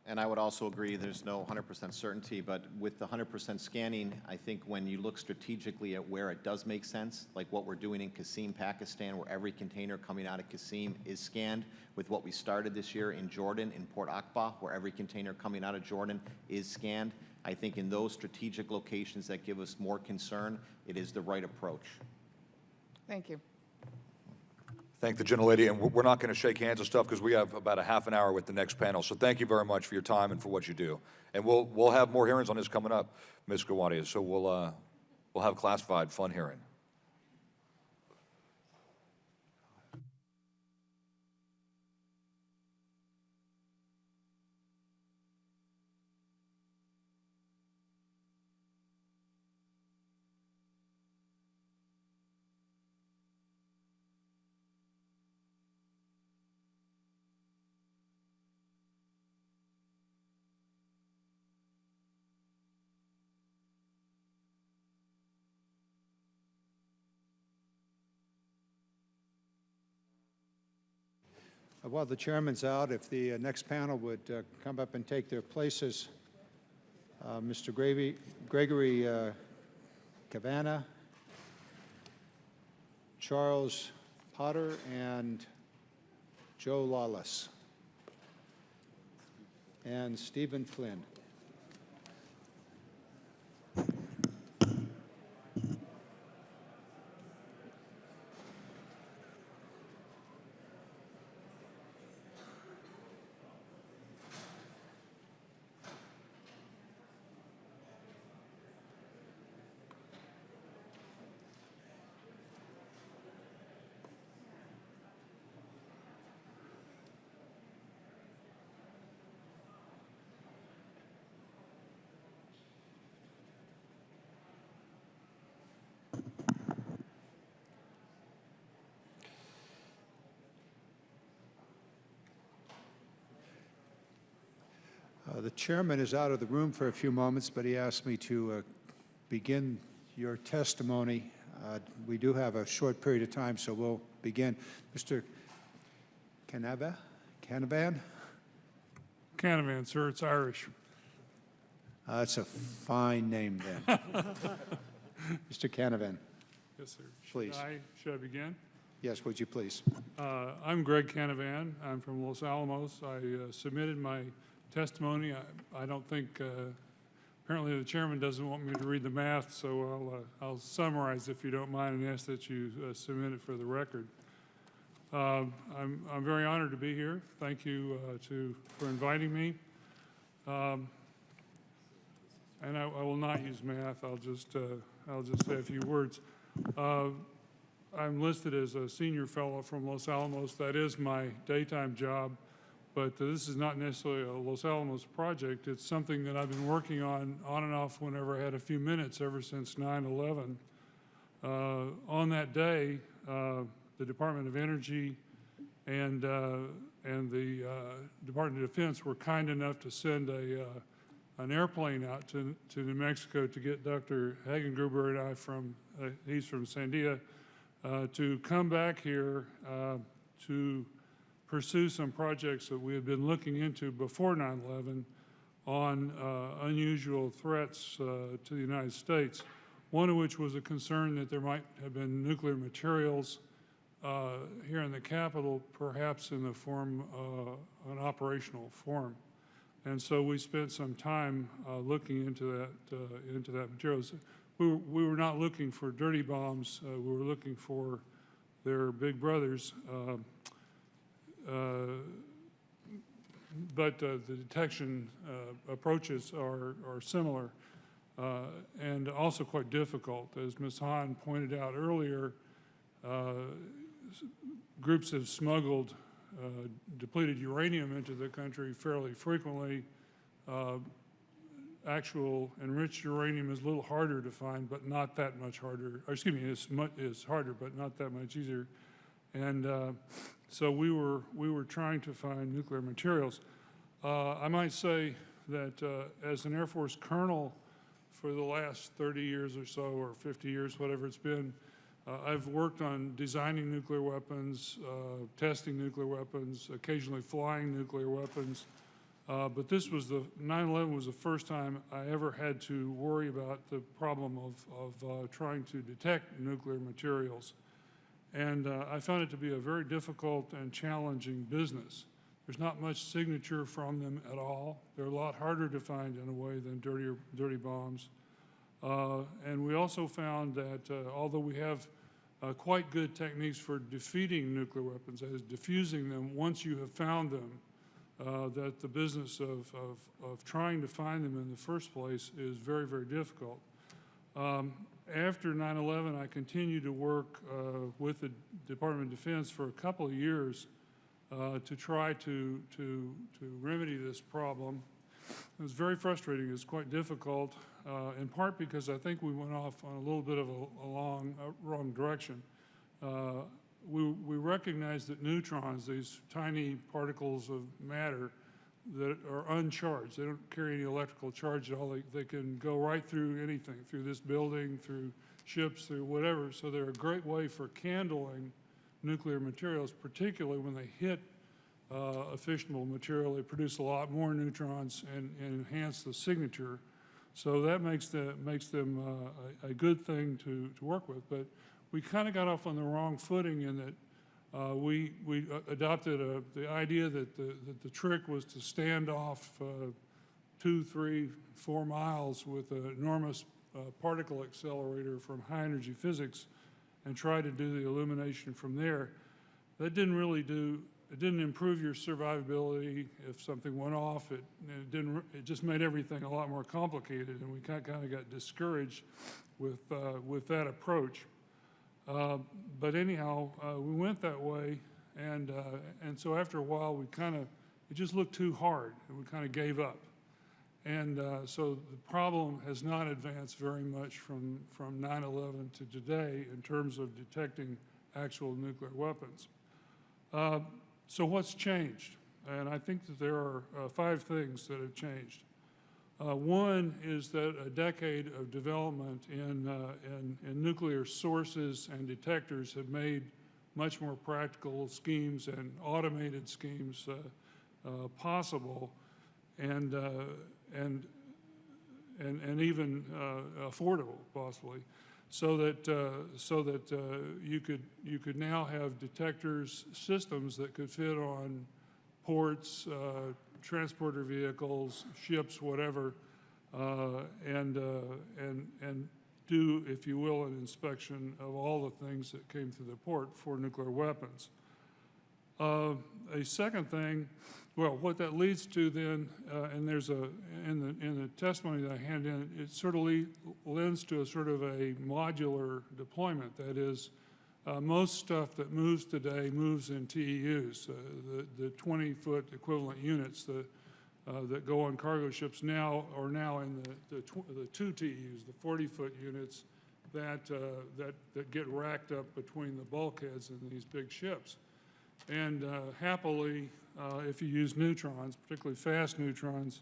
And I would also agree there's no 100% certainty, but with the 100% scanning, I think when you look strategically at where it does make sense, like what we're doing in Qasim, Pakistan, where every container coming out of Qasim is scanned, with what we started this year in Jordan, in Port Aqaba, where every container coming out of Jordan is scanned, I think in those strategic locations that give us more concern, it is the right approach. Thank you. Thank the gentlelady, and we're not going to shake hands and stuff because we have about a half an hour with the next panel. So thank you very much for your time and for what you do. And we'll have more hearings on this coming up, Ms. Guadia. So we'll have classified fun hearing. While the chairman's out, if the next panel would come up and take their places, Mr. Gregory Cavana, Charles Potter, and Joe Lawless, and Stephen Flynn. The chairman is out of the room for a few moments, but he asked me to begin your testimony. We do have a short period of time, so we'll begin. Mr. Canavan? Canavan, sir. It's Irish. That's a fine name, then. Mr. Canavan. Yes, sir. Please. Should I begin? Yes, would you please? I'm Greg Canavan. I'm from Los Alamos. I submitted my testimony. I don't think, apparently the chairman doesn't want me to read the math, so I'll summarize if you don't mind and ask that you submit it for the record. I'm very honored to be here. Thank you for inviting me. And I will not use math. I'll just say a few words. I'm listed as a senior fellow from Los Alamos. That is my daytime job. But this is not necessarily a Los Alamos project. It's something that I've been working on and off whenever I had a few minutes ever since 9/11. On that day, the Department of Energy and the Department of Defense were kind enough to send an airplane out to New Mexico to get Dr. Hagengruber and I he's from Sandia, to come back here to pursue some projects that we had been looking into before 9/11 on unusual threats to the United States, one of which was a concern that there might have been nuclear materials here in the Capitol, perhaps in the form, an operational form. And so we spent some time looking into that materials. We were not looking for dirty bombs. We were looking for their big brothers. But the detection approaches are similar and also quite difficult. As Ms. Hahn pointed out earlier, groups have smuggled depleted uranium into the country fairly frequently. Actual enriched uranium is a little harder to find, but not that much harder. Or excuse me, is harder, but not that much easier. And so we were trying to find nuclear materials. I might say that as an Air Force colonel for the last 30 years or so, or 50 years, whatever it's been, I've worked on designing nuclear weapons, testing nuclear weapons, occasionally flying nuclear weapons. But this was 9/11 was the first time I ever had to worry about the problem of trying to detect nuclear materials. And I found it to be a very difficult and challenging business. There's not much signature from them at all. They're a lot harder to find in a way than dirty bombs. And we also found that although we have quite good techniques for defeating nuclear weapons, that is, diffusing them once you have found them, that the business of trying to find them in the first place is very, very difficult. After 9/11, I continued to work with the Department of Defense for a couple of years to try to remedy this problem. It was very frustrating. It was quite difficult, in part because I think we went off on a little bit of a wrong direction. We recognized that neutrons, these tiny particles of matter that are uncharged, they don't carry any electrical charge at all. They can go right through anything, through this building, through ships, through whatever. So they're a great way for candling nuclear materials, particularly when they hit a fissionable material. They produce a lot more neutrons and enhance the signature. So that makes them a good thing to work with. But we kind of got off on the wrong footing in that we adopted the idea that the trick was to stand off 2, 3, 4 miles with an enormous particle accelerator from high energy physics and try to do the illumination from there. That didn't really it didn't improve your survivability. If something went off, it just made everything a lot more complicated, and we kind of got discouraged with that approach. But anyhow, we went that way, and so after a while, it just looked too hard, and we kind of gave up. And so the problem has not advanced very much from 9/11 to today in terms of detecting actual nuclear weapons. So what's changed? And I think that there are 5 things that have changed. One is that a decade of development in nuclear sources and detectors have made much more practical schemes and automated schemes possible, and even affordable, possibly, so that you could now have detectors systems that could fit on ports, transporter vehicles, ships, whatever, and do, if you will, an inspection of all the things that came through the port for nuclear weapons. A second thing, well, what that leads to then, and there's in the testimony that I hand in, it sort of lends to a sort of a modular deployment. That is, most stuff that moves today moves in TEUs, the 20-foot equivalent units that go on cargo ships are now in the 2 TEUs, the 40-foot units that get racked up between the bulkheads in these big ships. And happily, if you use neutrons, particularly fast neutrons,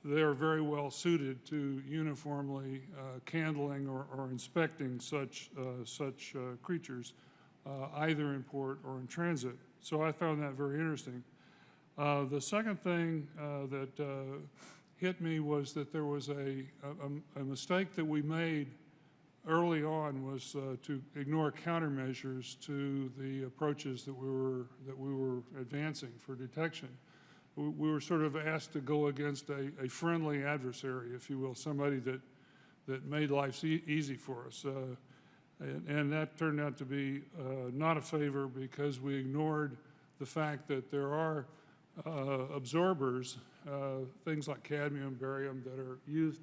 they're very well suited to uniformly candling or inspecting such creatures, either in port or in transit. So I found that very interesting. The second thing that hit me was that there was a mistake that we made early on was to ignore countermeasures to the approaches that we were advancing for detection. We were sort of asked to go against a friendly adversary, if you will, somebody that made life easy for us. And that turned out to be not a favor, because we ignored the fact that there are absorbers, things like cadmium, barium, that are used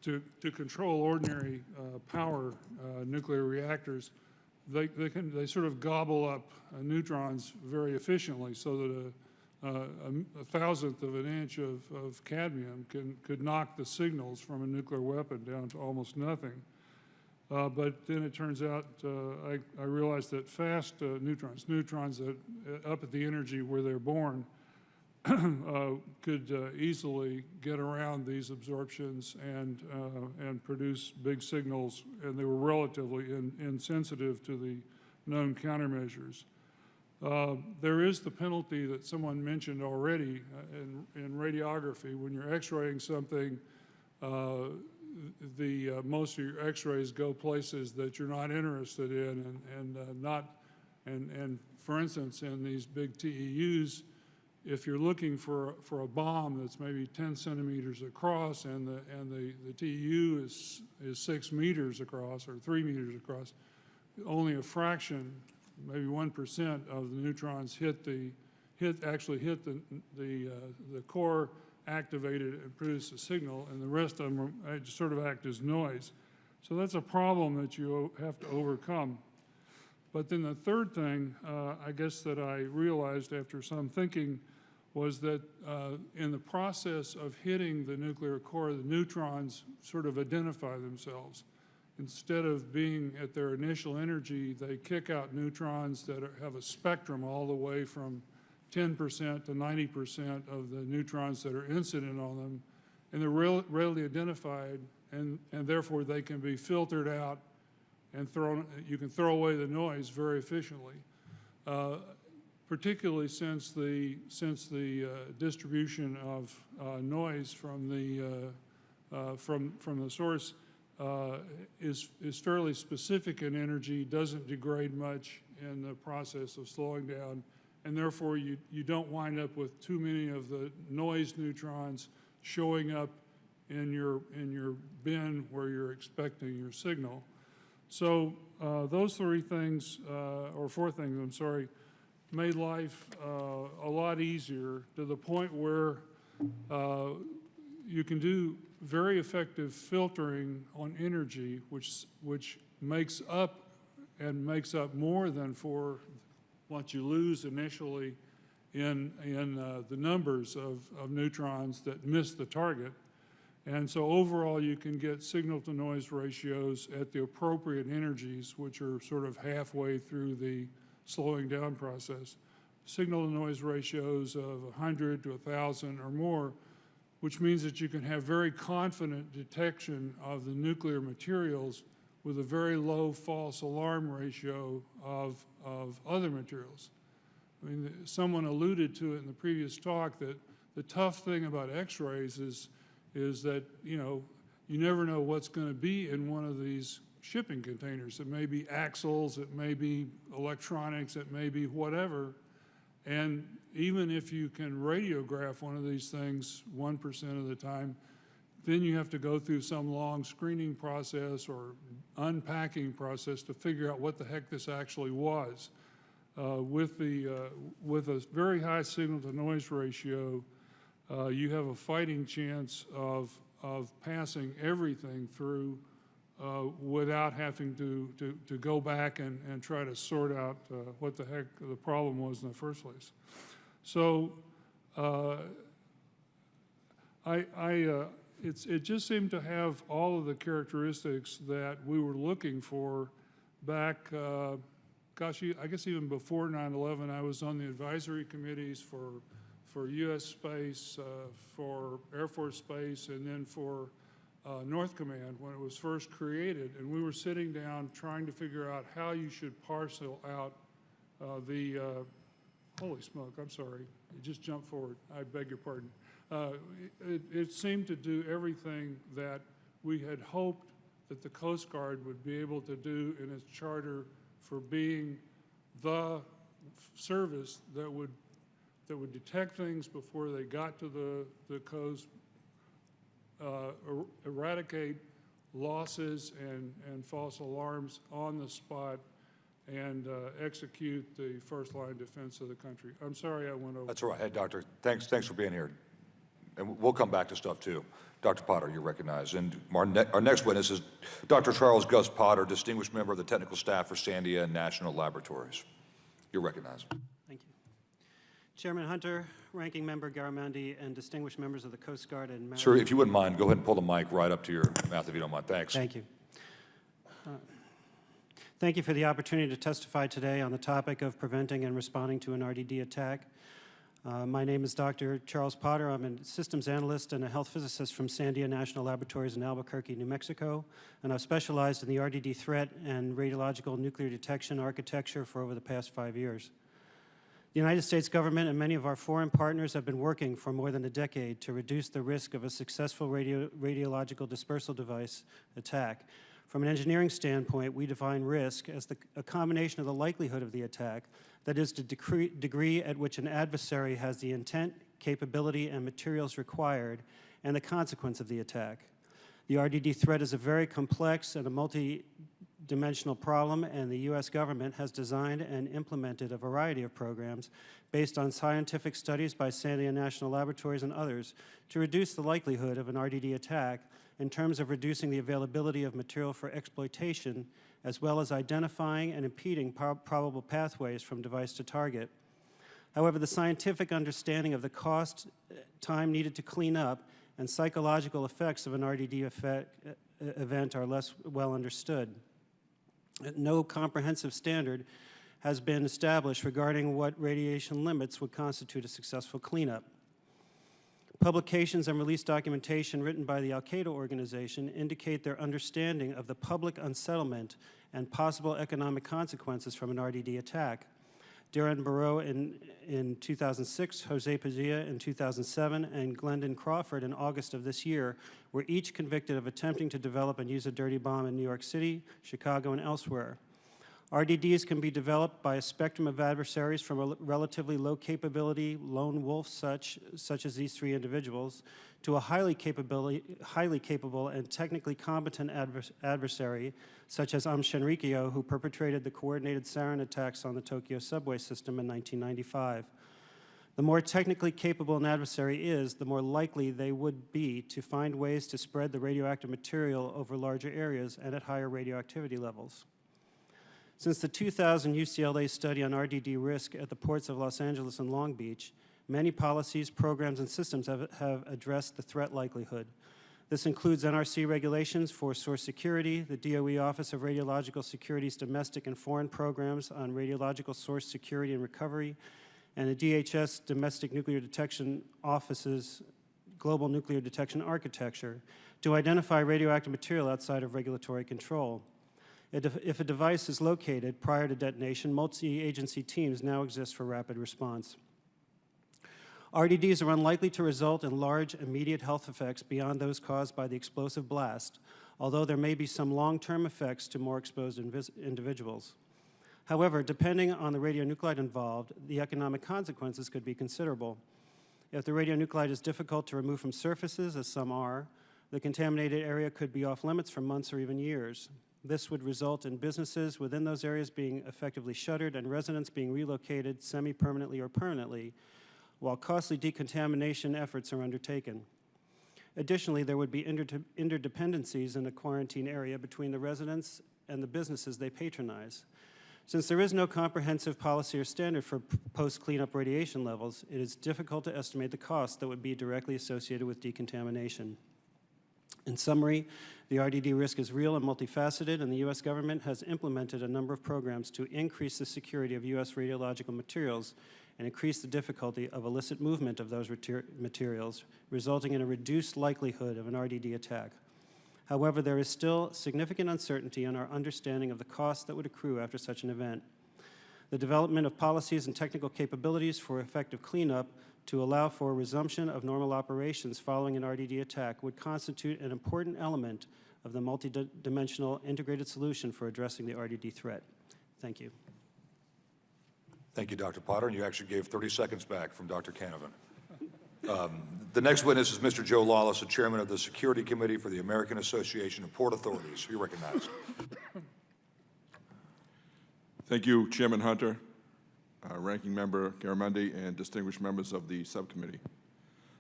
to control ordinary power nuclear reactors they sort of gobble up neutrons very efficiently, so that a thousandth of an inch of cadmium could knock the signals from a nuclear weapon down to almost nothing. But then it turns out, I realized that fast neutrons that up at the energy where they're born, could easily get around these absorptions and produce big signals, and they were relatively insensitive to the known countermeasures. There is the penalty that someone mentioned already in radiography. When you're X-raying something, most of your X-rays go places that you're not interested in, and for instance, in these big TEUs, if you're looking for a bomb that's maybe 10 centimeters across and the TEU is 6 meters across or 3 meters across, only a fraction, maybe 1% of the neutrons actually hit the core, activated it and produce a signal, and the rest of them sort of act as noise. So that's a problem that you have to overcome. But then the third thing, I guess, that I realized after some thinking was that in the process of hitting the nuclear core, the neutrons sort of identify themselves. Instead of being at their initial energy, they kick out neutrons that have a spectrum all the way from 10% to 90% of the neutrons that are incident on them, and they're readily identified, and therefore they can be filtered out and you can throw away the noise very efficiently. Particularly since the distribution of noise from the source is fairly specific in energy, doesn't degrade much in the process of slowing down, and therefore you don't wind up with too many of the noise neutrons showing up in your bin where you're expecting your signal. So those three things, or four things, I'm sorry, made life a lot easier, to the point where you can do very effective filtering on energy, which makes up more than for what you lose initially in the numbers of neutrons that miss the target. And so overall, you can get signal-to-noise ratios at the appropriate energies, which are sort of halfway through the slowing down process. Signal-to-noise ratios of 100 to 1,000 or more, which means that you can have very confident detection of the nuclear materials with a very low false alarm ratio of other materials. I mean, someone alluded to it in the previous talk that the tough thing about X-rays is that, you never know what's going to be in one of these shipping containers. It may be axles, it may be electronics, it may be whatever. And even if you can radiograph one of these things 1% of the time, then you have to go through some long screening process or unpacking process to figure out what the heck this actually was. With a very high signal-to-noise ratio, you have a fighting chance of passing everything through without having to go back and try to sort out what the heck the problem was in the first place. So it just seemed to have all of the characteristics that we were looking for back, gosh, I guess even before 9/11. I was on the advisory committees for U.S. Space, for Air Force Space, and then for North Command when it was first created. And we were sitting down trying to figure out how you should parcel out holy smoke, I'm sorry, it just jumped forward, I beg your pardon. It seemed to do everything that we had hoped that the Coast Guard would be able to do in its charter for being the service that would detect things before they got to the coast, eradicate losses and false alarms on the spot, and execute the first line defense of the country. I'm sorry I went over. That's all right. Hey, Doctor, thanks for being here. And we'll come back to stuff too. Dr. Potter, you're recognized. And our next witness is Dr. Charles Gus Potter, distinguished member of the technical staff for Sandia National Laboratories. You're recognized. Thank you. Chairman Hunter, Ranking Member Garamendi, and distinguished members of the Coast Guard and Maritime. Sir, if you wouldn't mind, go ahead and pull the mic right up to your mouth if you don't mind. Thanks. Thank you. Thank you for the opportunity to testify today on the topic of preventing and responding to an RDD attack. My name is Dr. Charles Potter. I'm a systems analyst and a health physicist from Sandia National Laboratories in Albuquerque, New Mexico, and I've specialized in the RDD threat and radiological nuclear detection architecture for over the past 5 years. The United States government and many of our foreign partners have been working for more than a decade to reduce the risk of a successful radiological dispersal device attack. From an engineering standpoint, we define risk as a combination of the likelihood of the attack, that is, the degree at which an adversary has the intent, capability, and materials required, and the consequence of the attack. The RDD threat is a very complex and a multi-dimensional problem, and the U.S. government has designed and implemented a variety of programs based on scientific studies by Sandia National Laboratories and others to reduce the likelihood of an RDD attack in terms of reducing the availability of material for exploitation, as well as identifying and impeding probable pathways from device to target. However, the scientific understanding of the cost, time needed to clean up, and psychological effects of an RDD event are less well understood. No comprehensive standard has been established regarding what radiation limits would constitute a successful cleanup. Publications and release documentation written by the Al-Qaeda organization indicate their understanding of the public unsettlement and possible economic consequences from an RDD attack. Darren Barrow in 2006, Jose Padilla in 2007, and Glendon Crawford in August of this year were each convicted of attempting to develop and use a dirty bomb in New York City, Chicago, and elsewhere. RDDs can be developed by a spectrum of adversaries from a relatively low capability lone wolf such as these three individuals to a highly capable and technically competent adversary such as Shinrikyo, who perpetrated the coordinated sarin attacks on the Tokyo subway system in 1995. The more technically capable an adversary is, the more likely they would be to find ways to spread the radioactive material over larger areas and at higher radioactivity levels. Since the 2000 UCLA study on RDD risk at the ports of Los Angeles and Long Beach, many policies, programs, and systems have addressed the threat likelihood. This includes NRC regulations for source security, the DOE Office of Radiological Security's domestic and foreign programs on radiological source security and recovery, and the DHS Domestic Nuclear Detection Office's Global Nuclear Detection Architecture to identify radioactive material outside of regulatory control. If a device is located prior to detonation, multi-agency teams now exist for rapid response. RDDs are unlikely to result in large immediate health effects beyond those caused by the explosive blast, although there may be some long-term effects to more exposed individuals. However, depending on the radionuclide involved, the economic consequences could be considerable. If the radionuclide is difficult to remove from surfaces, as some are, the contaminated area could be off limits for months or even years. This would result in businesses within those areas being effectively shuttered and residents being relocated semi-permanently or permanently, while costly decontamination efforts are undertaken. Additionally, there would be interdependencies in a quarantine area between the residents and the businesses they patronize. Since there is no comprehensive policy or standard for post-cleanup radiation levels, it is difficult to estimate the cost that would be directly associated with decontamination. In summary, the RDD risk is real and multifaceted, and the U.S. government has implemented a number of programs to increase the security of U.S. radiological materials and increase the difficulty of illicit movement of those materials, resulting in a reduced likelihood of an RDD attack. However, there is still significant uncertainty in our understanding of the costs that would accrue after such an event. The development of policies and technical capabilities for effective cleanup to allow for resumption of normal operations following an RDD attack would constitute an important element of the multidimensional integrated solution for addressing the RDD threat. Thank you. Thank you, Dr. Potter, and you actually gave 30 seconds back from Dr. Canavan. The next witness is Mr. Joe Lawless, the chairman of the Security Committee for the American Association of Port Authorities. You're recognized. Thank you, Chairman Hunter, Ranking Member Garamendi, and distinguished members of the subcommittee.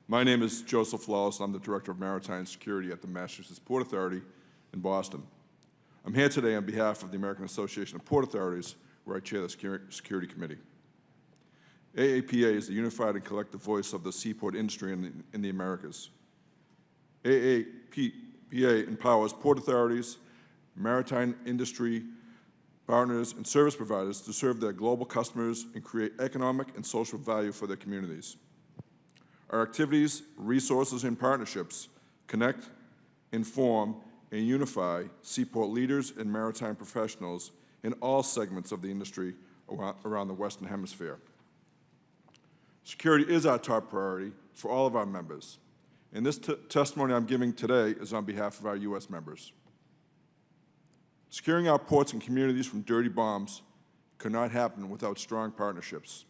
My name is Joseph Lawless. I'm the Director of Maritime Security at the Massachusetts Port Authority in Boston. I'm here today on behalf of the American Association of Port Authorities, where I chair the Security Committee. AAPA is the unified and collective voice of the seaport industry in the Americas. AAPA empowers port authorities, maritime industry partners, and service providers to serve their global customers and create economic and social value for their communities. Our activities, resources, and partnerships connect, inform, and unify seaport leaders and maritime professionals in all segments of the industry around the Western Hemisphere. Security is our top priority for all of our members, and this testimony I'm giving today is on behalf of our U.S. members. Securing our ports and communities from dirty bombs could not happen without strong partnerships.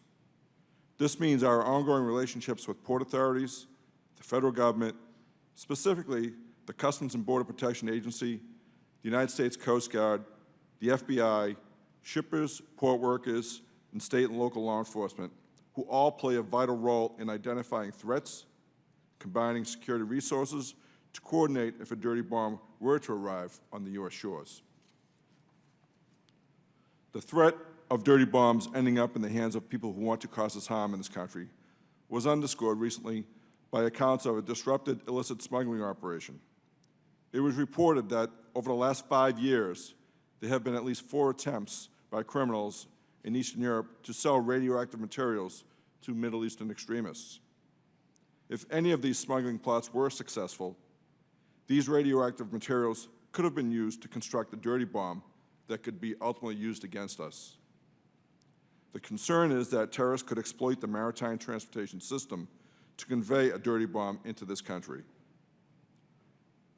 This means our ongoing relationships with port authorities, the federal government, specifically the Customs and Border Protection Agency, the United States Coast Guard, the FBI, shippers, port workers, and state and local law enforcement, who all play a vital role in identifying threats, combining security resources to coordinate if a dirty bomb were to arrive on the U.S. shores. The threat of dirty bombs ending up in the hands of people who want to cause us harm in this country was underscored recently by accounts of a disrupted illicit smuggling operation. It was reported that over the last 5 years, there have been at least 4 attempts by criminals in Eastern Europe to sell radioactive materials to Middle Eastern extremists. If any of these smuggling plots were successful, these radioactive materials could have been used to construct a dirty bomb that could be ultimately used against us. The concern is that terrorists could exploit the maritime transportation system to convey a dirty bomb into this country.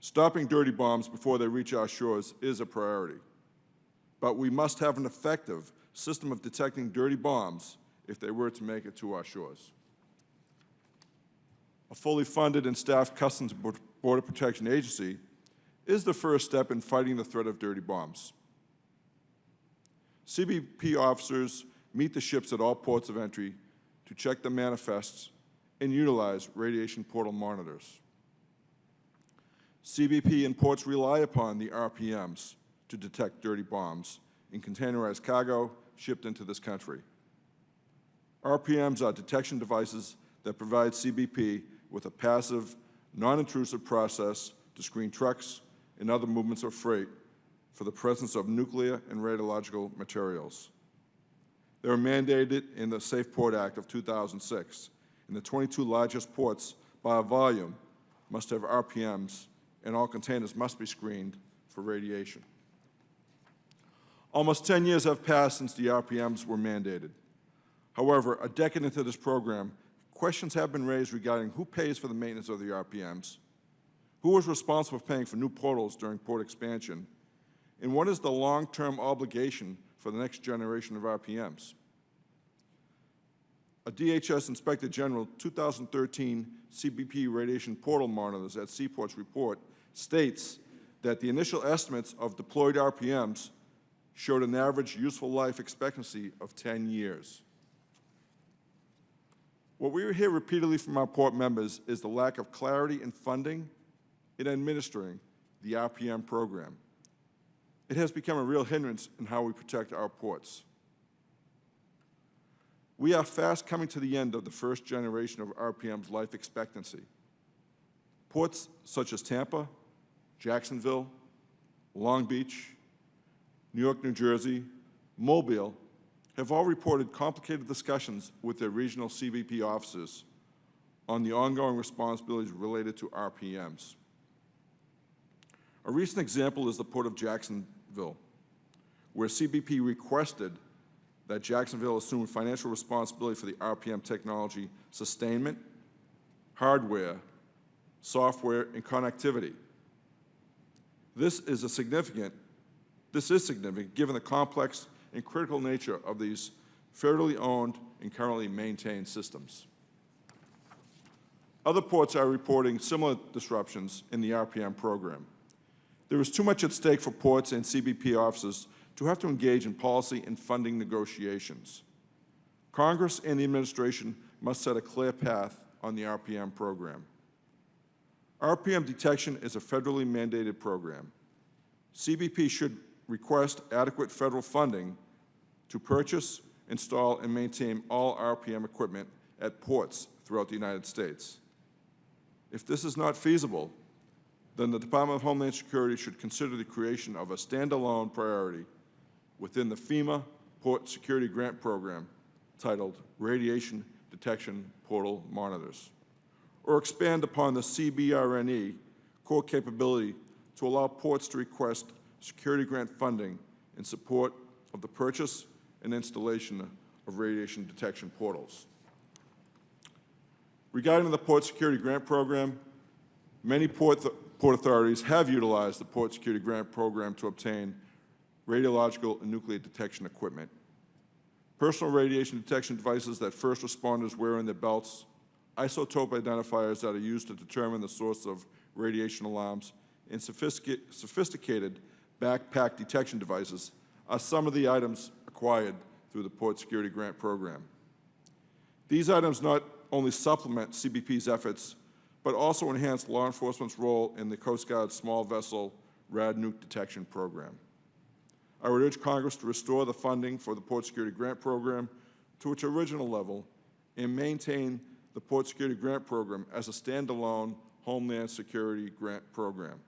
Stopping dirty bombs before they reach our shores is a priority, but we must have an effective system of detecting dirty bombs if they were to make it to our shores. A fully funded and staffed Customs and Border Protection Agency is the first step in fighting the threat of dirty bombs. CBP officers meet the ships at all ports of entry to check the manifests and utilize radiation portal monitors. CBP and ports rely upon the RPMs to detect dirty bombs in containerized cargo shipped into this country. RPMs are detection devices that provide CBP with a passive, non-intrusive process to screen trucks and other movements of freight for the presence of nuclear and radiological materials. They were mandated in the Safe Port Act of 2006, and the 22 largest ports by volume must have RPMs, and all containers must be screened for radiation. Almost 10 years have passed since the RPMs were mandated. However, a decade into this program, questions have been raised regarding who pays for the maintenance of the RPMs, who is responsible for paying for new portals during port expansion, and what is the long-term obligation for the next generation of RPMs. A DHS Inspector General 2013 CBP radiation portal monitors at seaports report states that the initial estimates of deployed RPMs showed an average useful life expectancy of 10 years. What we hear repeatedly from our port members is the lack of clarity in funding and administering the RPM program. It has become a real hindrance in how we protect our ports. We are fast coming to the end of the first generation of RPM's life expectancy. Ports such as Tampa, Jacksonville, Long Beach, New York, New Jersey, Mobile have all reported complicated discussions with their regional CBP officers on the ongoing responsibilities related to RPMs. A recent example is the Port of Jacksonville, where CBP requested that Jacksonville assume financial responsibility for the RPM technology sustainment, hardware, software, and connectivity. This is significant given the complex and critical nature of these federally owned and currently maintained systems. Other ports are reporting similar disruptions in the RPM program. There is too much at stake for ports and CBP officers to have to engage in policy and funding negotiations. Congress and the administration must set a clear path on the RPM program. RPM detection is a federally mandated program. CBP should request adequate federal funding to purchase, install, and maintain all RPM equipment at ports throughout the United States. If this is not feasible, then the Department of Homeland Security should consider the creation of a standalone priority within the FEMA Port Security Grant Program titled Radiation Detection Portal Monitors, or expand upon the CBRNE core capability to allow ports to request security grant funding in support of the purchase and installation of radiation detection portals. Regarding the Port Security Grant Program, many port authorities have utilized the Port Security Grant Program to obtain radiological and nuclear detection equipment. Personal radiation detection devices that first responders wear in their belts, isotope identifiers that are used to determine the source of radiation alarms, and sophisticated backpack detection devices are some of the items acquired through the Port Security Grant Program. These items not only supplement CBP's efforts, but also enhance law enforcement's role in the Coast Guard's small vessel rad nuke detection program. I would urge Congress to restore the funding for the Port Security Grant Program to its original level and maintain the Port Security Grant Program as a standalone Homeland Security grant program.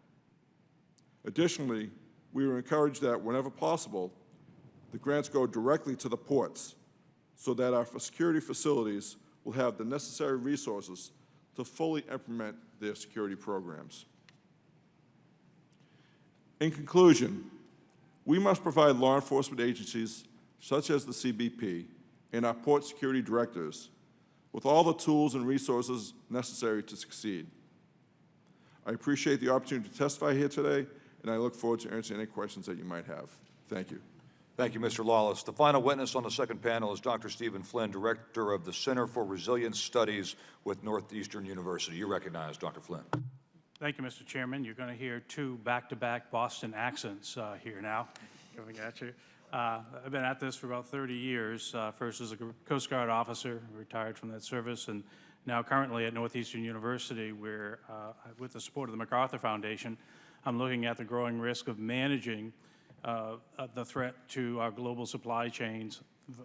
Additionally, we were encouraged that whenever possible, the grants go directly to the ports so that our security facilities will have the necessary resources to fully implement their security programs. In conclusion, we must provide law enforcement agencies, such as the CBP, and our port security directors with all the tools and resources necessary to succeed. I appreciate the opportunity to testify here today, and I look forward to answering any questions that you might have. Thank you. Thank you, Mr. Lawless. The final witness on the second panel is Dr. Stephen Flynn, Director of the Center for Resilience Studies with Northeastern University. You recognize Dr. Flynn. Thank you, Mr. Chairman. You're going to hear two back-to-back Boston accents here now coming at you. I've been at this for about 30 years, first as a Coast Guard officer, retired from that service, and now currently at Northeastern University, where with the support of the MacArthur Foundation, I'm looking at the growing risk of managing the threat to our global supply chains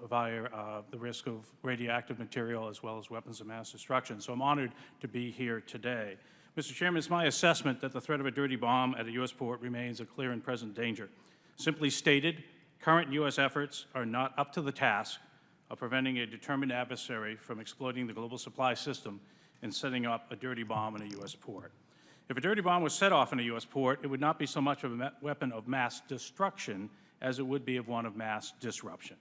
via the risk of radioactive material as well as weapons of mass destruction. So I'm honored to be here today. Mr. Chairman, it's my assessment that the threat of a dirty bomb at a U.S. port remains a clear and present danger. Simply stated, current U.S. efforts are not up to the task of preventing a determined adversary from exploiting the global supply system and setting up a dirty bomb in a U.S. port. If a dirty bomb was set off in a U.S. port, it would not be so much of a weapon of mass destruction as it would be of one of mass disruption.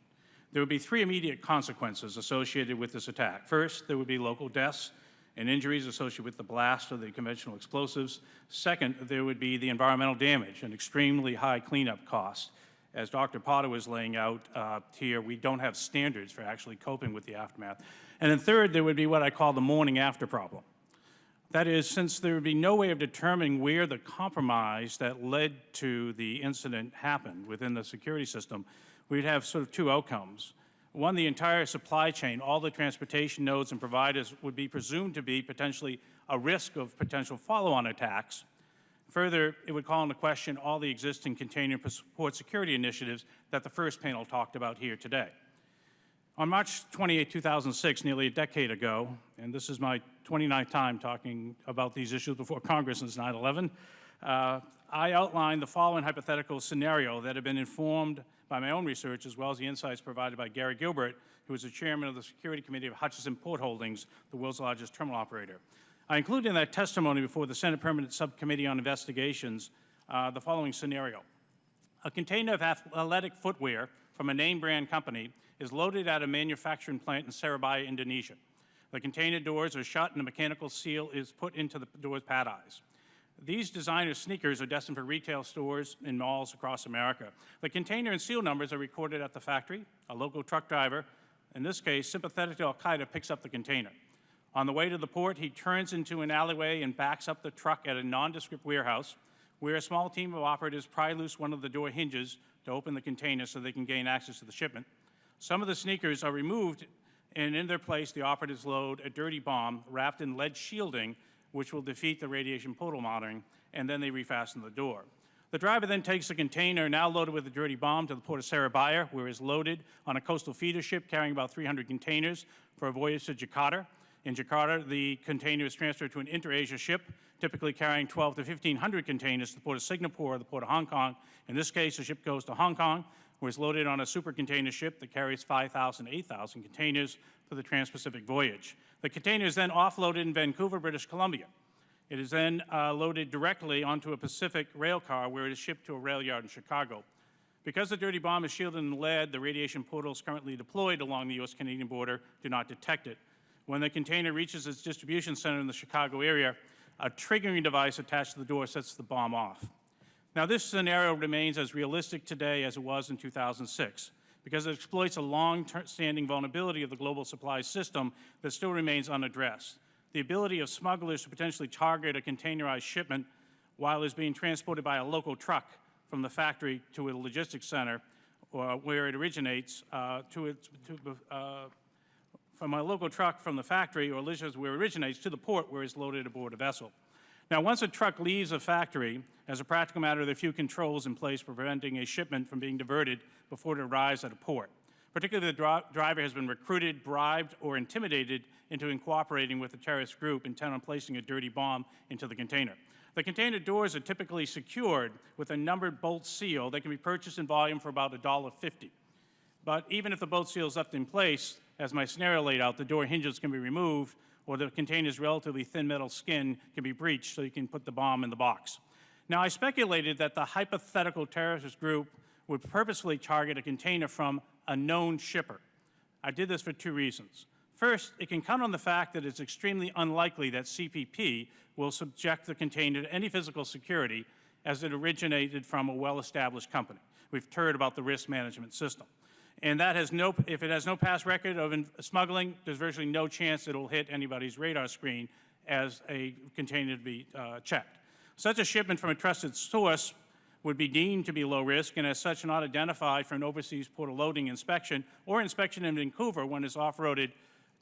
There would be three immediate consequences associated with this attack. First, there would be local deaths and injuries associated with the blast of the conventional explosives. Second, there would be the environmental damage and extremely high cleanup costs. As Dr. Potter was laying out here, we don't have standards for actually coping with the aftermath. And then third, there would be what I call the morning after problem. That is, since there would be no way of determining where the compromise that led to the incident happened within the security system, we'd have sort of two outcomes. One, the entire supply chain, all the transportation nodes and providers would be presumed to be potentially a risk of potential follow-on attacks. Further, it would call into question all the existing container port security initiatives that the first panel talked about here today. On March 28, 2006, nearly a decade ago, and this is my 29th time talking about these issues before Congress since 9/11, I outlined the following hypothetical scenario that had been informed by my own research as well as the insights provided by Gary Gilbert, who is the chairman of the Security Committee of Hutchison Port Holdings, the world's largest terminal operator. I included in that testimony before the Senate Permanent Subcommittee on Investigations the following scenario. A container of athletic footwear from a name brand company is loaded at a manufacturing plant in Surabaya, Indonesia. The container doors are shut and a mechanical seal is put into the door's pad eyes. These designer sneakers are destined for retail stores in malls across America. The container and seal numbers are recorded at the factory. A local truck driver, in this case sympathetic to Al-Qaeda, picks up the container. On the way to the port, he turns into an alleyway and backs up the truck at a nondescript warehouse where a small team of operatives pry loose one of the door hinges to open the container so they can gain access to the shipment. Some of the sneakers are removed and in their place, the operatives load a dirty bomb wrapped in lead shielding, which will defeat the radiation portal monitoring, and then they refasten the door. The driver then takes the container now loaded with the dirty bomb to the port of Surabaya, where it's loaded on a coastal feeder ship carrying about 300 containers for a voyage to Jakarta. In Jakarta, the container is transferred to an inter-Asia ship, typically carrying 12 to 1,500 containers to the port of Singapore or the port of Hong Kong. In this case, the ship goes to Hong Kong, where it's loaded on a super container ship that carries 5,000 to 8,000 containers for the Trans-Pacific voyage. The container is then offloaded in Vancouver, British Columbia. It is then loaded directly onto a Pacific rail car where it is shipped to a rail yard in Chicago. Because the dirty bomb is shielded in lead, the radiation portals currently deployed along the U.S.-Canadian border do not detect it. When the container reaches its distribution center in the Chicago area, a triggering device attached to the door sets the bomb off. Now, this scenario remains as realistic today as it was in 2006 because it exploits a long-standing vulnerability of the global supply system that still remains unaddressed. The ability of smugglers to potentially target a containerized shipment while it's being transported by a local truck from the factory to a logistics center or where it originates from a local truck from the factory or where it originates to the port where it's loaded aboard a vessel. Now, once a truck leaves a factory, as a practical matter, there are few controls in place preventing a shipment from being diverted before it arrives at a port. Particularly if the driver has been recruited, bribed, or intimidated into cooperating with a terrorist group intent on placing a dirty bomb into the container. The container doors are typically secured with a numbered bolt seal that can be purchased in volume for about $1.50. But even if the bolt seal is left in place, as my scenario laid out, the door hinges can be removed or the container's relatively thin metal skin can be breached so you can put the bomb in the box. Now, I speculated that the hypothetical terrorist group would purposely target a container from a known shipper. I did this for two reasons. First, it can count on the fact that it's extremely unlikely that CPP will subject the container to any physical security as it originated from a well-established company. We've heard about the risk management system. And that has if it has no past record of smuggling, there's virtually no chance it'll hit anybody's radar screen as a container to be checked. Such a shipment from a trusted source would be deemed to be low risk and as such not identified for an overseas port of loading inspection or inspection in Vancouver when it's off-roaded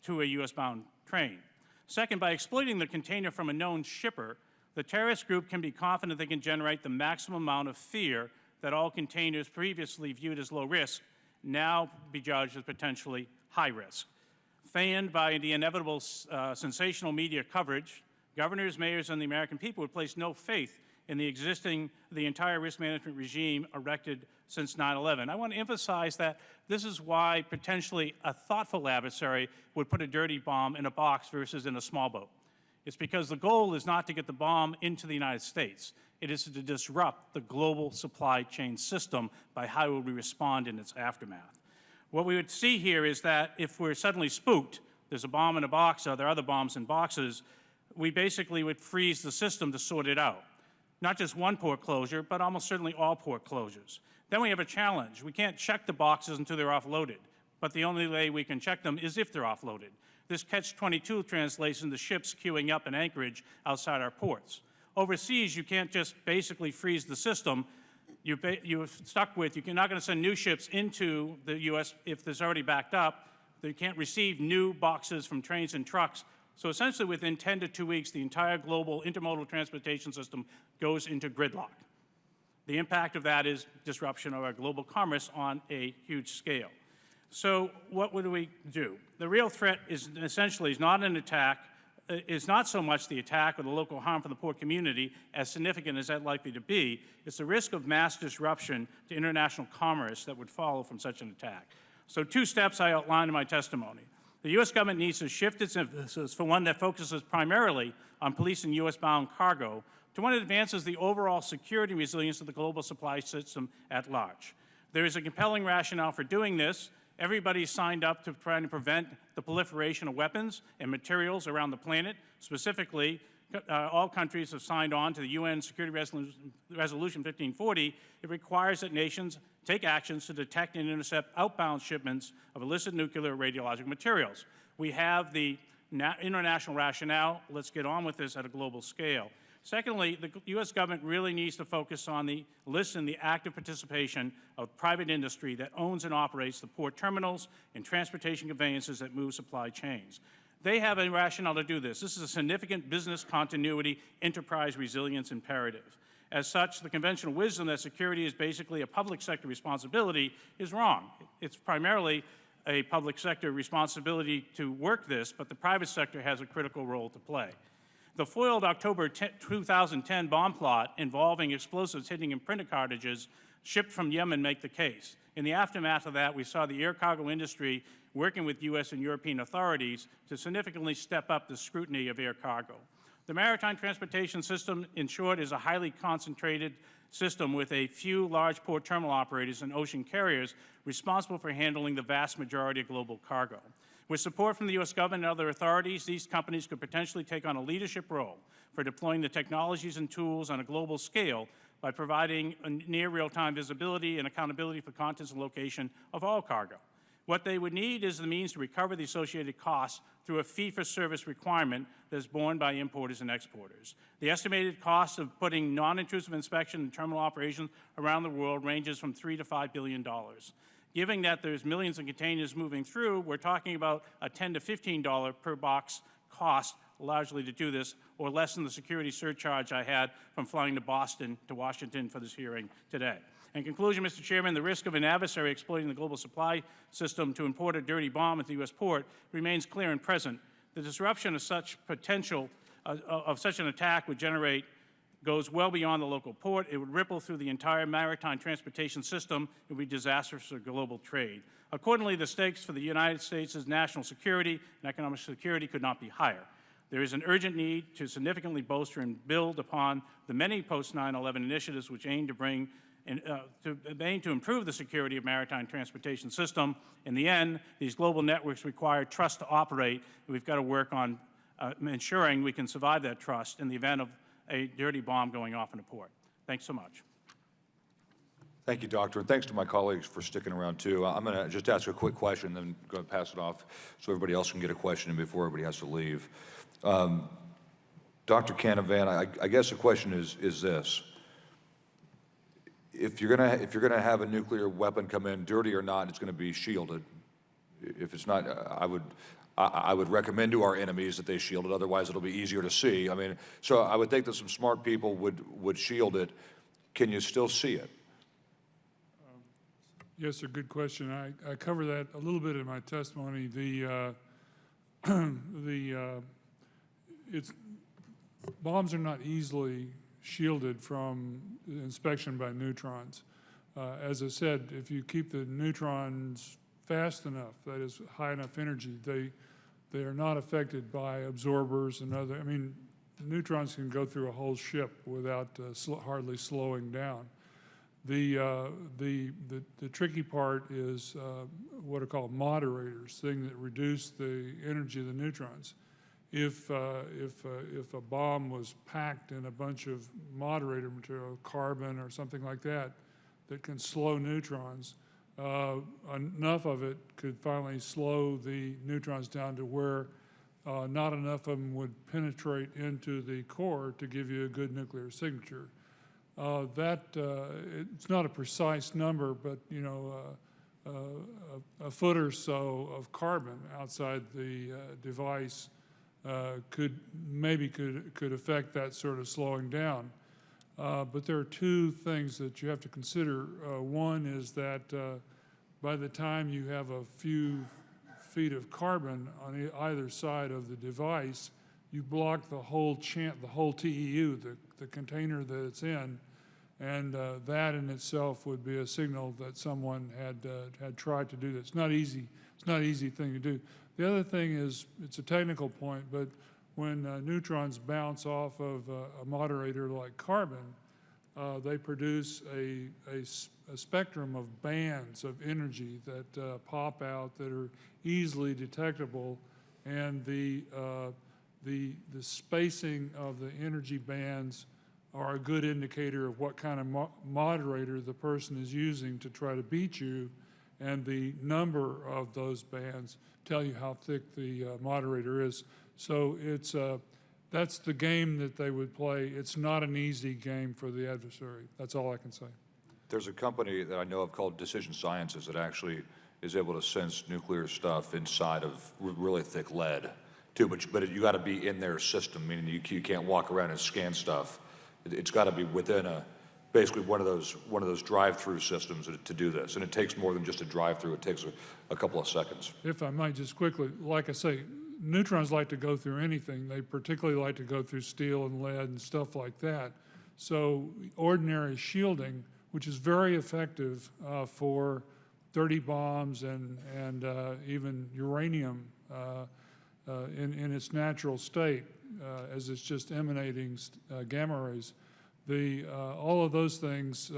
to a U.S.-bound train. Second, by exploiting the container from a known shipper, the terrorist group can be confident they can generate the maximum amount of fear that all containers previously viewed as low risk now be judged as potentially high risk. Fanned by the inevitable sensational media coverage, governors, mayors, and the American people would place no faith in the entire risk management regime erected since 9/11. I want to emphasize that this is why potentially a thoughtful adversary would put a dirty bomb in a box versus in a small boat. It's because the goal is not to get the bomb into the United States. It is to disrupt the global supply chain system by how we respond in its aftermath. What we would see here is that if we're suddenly spooked, there's a bomb in a box, or there are other bombs in boxes, we basically would freeze the system to sort it out. Not just one port closure, but almost certainly all port closures. Then we have a challenge. We can't check the boxes until they're offloaded, but the only way we can check them is if they're offloaded. This catch-22 translates into ships queuing up in Anchorage outside our ports. Overseas, you can't just basically freeze the system. You're stuck with, you're not going to send new ships into the U.S. if there's already backed up. They can't receive new boxes from trains and trucks. So essentially, within 10 to 2 weeks, the entire global intermodal transportation system goes into gridlock. The impact of that is disruption of our global commerce on a huge scale. So what would we do? The real threat is essentially not an attack, is not so much the attack or the local harm for the poor community, as significant as that likely to be. It's the risk of mass disruption to international commerce that would follow from such an attack. So 2 steps I outlined in my testimony. The U.S. government needs to shift its emphasis from one that focuses primarily on policing U.S.-bound cargo to one that advances the overall security and resilience of the global supply system at large. There is a compelling rationale for doing this. Everybody's signed up to try to prevent the proliferation of weapons and materials around the planet. Specifically, all countries have signed on to the UN Security Resolution 1540. It requires that nations take actions to detect and intercept outbound shipments of illicit nuclear radiological materials. We have the international rationale. Let's get on with this at a global scale. Secondly, the U.S. government really needs to focus on the active participation of private industry that owns and operates the port terminals and transportation conveyances that move supply chains. They have a rationale to do this. This is a significant business continuity, enterprise resilience imperative. As such, the conventional wisdom that security is basically a public sector responsibility is wrong. It's primarily a public sector responsibility to work this, but the private sector has a critical role to play. The foiled October 2010 bomb plot involving explosives hitting in printer cartridges shipped from Yemen make the case. In the aftermath of that, we saw the air cargo industry working with U.S. and European authorities to significantly step up the scrutiny of air cargo. The maritime transportation system, in short, is a highly concentrated system with a few large port terminal operators and ocean carriers responsible for handling the vast majority of global cargo. With support from the U.S. government and other authorities, these companies could potentially take on a leadership role for deploying the technologies and tools on a global scale by providing near real-time visibility and accountability for contents and location of all cargo. What they would need is the means to recover the associated costs through a fee-for-service requirement that is borne by importers and exporters. The estimated cost of putting non-intrusive inspection and terminal operations around the world ranges from $3 to $5 billion. Given that there's millions of containers moving through, we're talking about a $10 to $15 per box cost largely to do this, or less than the security surcharge I had from flying to Boston to Washington for this hearing today. In conclusion, Mr. Chairman, the risk of an adversary exploiting the global supply system to import a dirty bomb at the U.S. port remains clear and present. The disruption of such potential of such an attack would generate goes well beyond the local port. It would ripple through the entire maritime transportation system. It would be disastrous for global trade. Accordingly, the stakes for the United States' national security and economic security could not be higher. There is an urgent need to significantly bolster and build upon the many post-9/11 initiatives which aim to improve the security of maritime transportation system. In the end, these global networks require trust to operate, and we've got to work on ensuring we can survive that trust in the event of a dirty bomb going off in a port. Thanks so much. Thank you, Doctor, and thanks to my colleagues for sticking around, too. I'm going to just ask a quick question, then going to pass it off so everybody else can get a question in before everybody has to leave. Dr. Canavan, I guess the question is this. If you're gonna have a nuclear weapon come in, dirty or not, it's going to be shielded. If it's not, I would recommend to our enemies that they shield it. Otherwise, it'll be easier to see. I mean, so I would think that some smart people would shield it. Can you still see it? Yes, sir, good question. I cover that a little bit in my testimony. Bombs are not easily shielded from inspection by neutrons. As I said, if you keep the neutrons fast enough, that is high enough energy, they are not affected by absorbers and other. I mean, neutrons can go through a whole ship without hardly slowing down. The tricky part is what are called moderators, things that reduce the energy of the neutrons. If a bomb was packed in a bunch of moderator material, carbon or something like that, that can slow neutrons, enough of it could finally slow the neutrons down to where not enough of them would penetrate into the core to give you a good nuclear signature. It's not a precise number, but you know, a foot or so of carbon outside the device could affect that sort of slowing down. But there are two things that you have to consider. One is that by the time you have a few feet of carbon on either side of the device, you block the whole TEU, the container that it's in, and that in itself would be a signal that someone had tried to do this. It's not easy. It's not an easy thing to do. The other thing is, it's a technical point, but when neutrons bounce off of a moderator like carbon, they produce a spectrum of bands of energy that pop out that are easily detectable, and the spacing of the energy bands are a good indicator of what kind of moderator the person is using to try to beat you, and the number of those bands tell you how thick the moderator is. So it's that's the game that they would play. It's not an easy game for the adversary. That's all I can say. There's a company that I know of called Decision Sciences that actually is able to sense nuclear stuff inside of really thick lead, too. But you got to be in their system, meaning you can't walk around and scan stuff. It's got to be within basically one of those drive-through systems to do this, and it takes more than just a drive-through. It takes a couple of seconds. If I might just quickly, like I say, neutrons like to go through anything. They particularly like to go through steel and lead and stuff like that. So ordinary shielding, which is very effective for dirty bombs and even uranium in its natural state, as it's just emanating gamma rays. All of those things,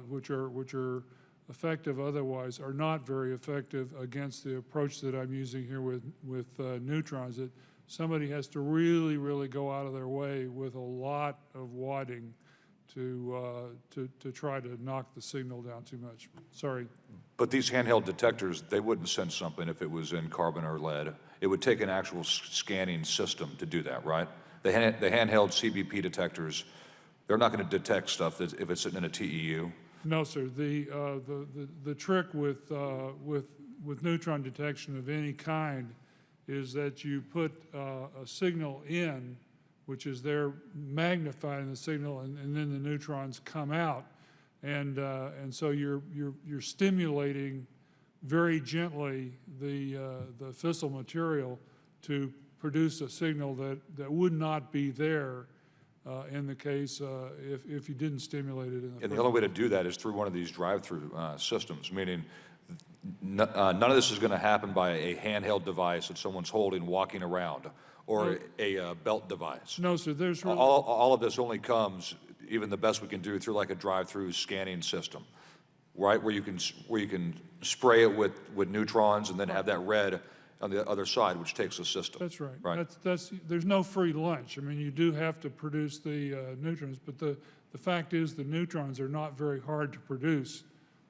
which are effective otherwise, are not very effective against the approach that I'm using here with neutrons. That somebody has to really, really go out of their way with a lot of wadding to try to knock the signal down too much. Sorry. But these handheld detectors, they wouldn't sense something if it was in carbon or lead. It would take an actual scanning system to do that, right? The handheld CBP detectors, they're not going to detect stuff if it's sitting in a TEU. No, sir. The trick with neutron detection of any kind is that you put a signal in, which is there magnifying the signal, and then the neutrons come out, and so you're stimulating very gently the fissile material to produce a signal that would not be there in the case if you didn't stimulate it. And the only way to do that is through one of these drive-through systems, meaning none of this is going to happen by a handheld device that someone's holding, walking around, or a belt device. No, sir. There's really all of this only comes, even the best we can do, through like a drive-through scanning system, right? Where you can spray it with neutrons and then have that red on the other side, which takes a system. That's right. Right. There's no free lunch. I mean, you do have to produce the neutrons, but the fact is the neutrons are not very hard to produce.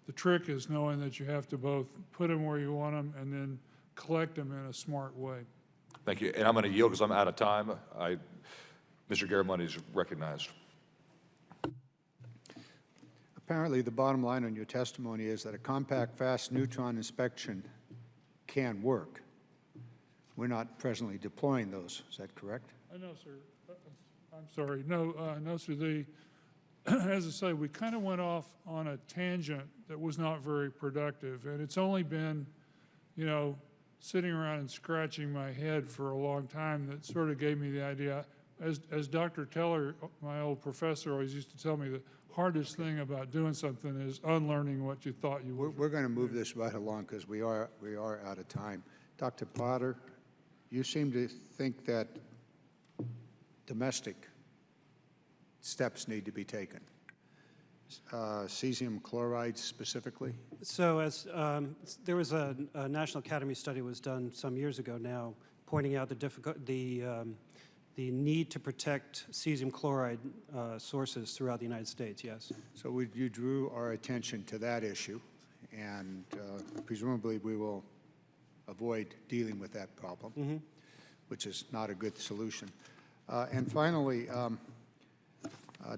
The trick is knowing that you have to both put them where you want them and then collect them in a smart way. Thank you. And I'm going to yield because I'm out of time. Mr. Garamendi is recognized. Apparently, the bottom line on your testimony is that a compact, fast neutron inspection can work. We're not presently deploying those. Is that correct? No, sir. I'm sorry. No, no, sir. As I say, we kind of went off on a tangent that was not very productive, and it's only been, sitting around and scratching my head for a long time that sort of gave me the idea. As Dr. Teller, my old professor, always used to tell me, the hardest thing about doing something is unlearning what you thought you would. We're going to move this right along because we are out of time. Dr. Potter, you seem to think that domestic steps need to be taken. Cesium chloride specifically? So as there was a National Academy study was done some years ago now, pointing out the need to protect cesium chloride sources throughout the United States, yes. So you drew our attention to that issue, and presumably we will avoid dealing with that problem, which is not a good solution. And finally,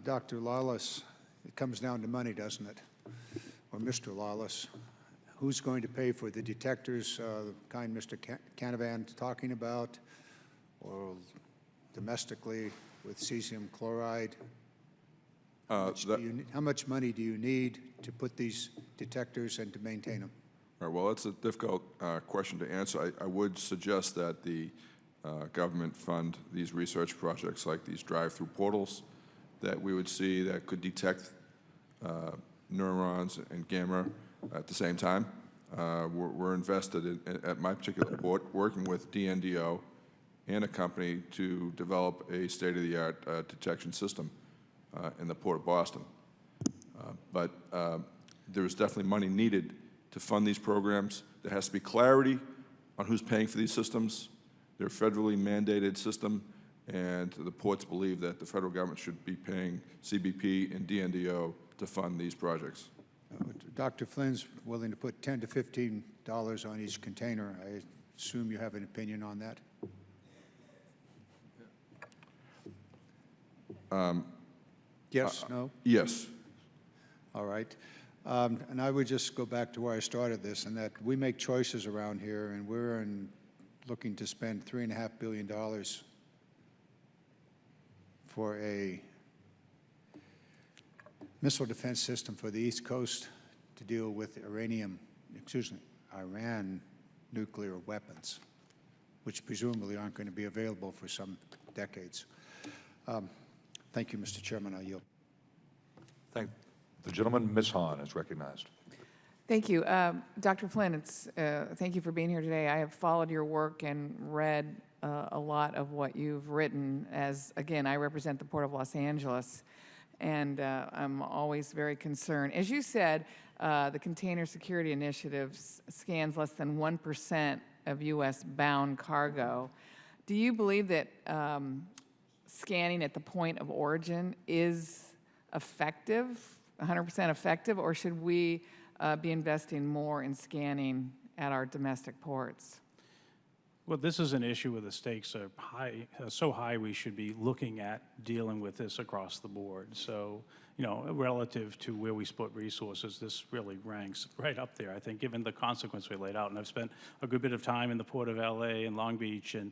Dr. Lawless, it comes down to money, doesn't it? Or Mr. Lawless, who's going to pay for the detectors, the kind Mr. Canavan's talking about, or domestically with cesium chloride? How much money do you need to put these detectors and to maintain them? All right, well, that's a difficult question to answer. I would suggest that the government fund these research projects like these drive-through portals that we would see that could detect neurons and gamma at the same time. We're invested at my particular port, working with DNDO and a company to develop a state-of-the-art detection system in the Port of Boston. But there is definitely money needed to fund these programs. There has to be clarity on who's paying for these systems. They're a federally mandated system, and the ports believe that the federal government should be paying CBP and DNDO to fund these projects. Dr. Flynn's willing to put $10 to $15 on each container. I assume you have an opinion on that? Yes, no? Yes. All right. And I would just go back to where I started this, and that we make choices around here, and we're looking to spend $3.5 billion for a missile defense system for the East Coast to deal with Iran nuclear weapons, which presumably aren't going to be available for some decades. Thank you, Mr. Chairman. I yield. Thank the gentleman. Ms. Hahn is recognized. Thank you. Dr. Flynn, thank you for being here today. I have followed your work and read a lot of what you've written as, again, I represent the Port of Los Angeles, and I'm always very concerned. As you said, the Container Security Initiative scans less than 1% of U.S.-bound cargo. Do you believe that scanning at the point of origin is effective, 100% effective, or should we be investing more in scanning at our domestic ports? Well, this is an issue where the stakes are high, so high we should be looking at dealing with this across the board. So, you know, relative to where we split resources, this really ranks right up there, I think, given the consequence we laid out. And I've spent a good bit of time in the Port of LA and Long Beach, and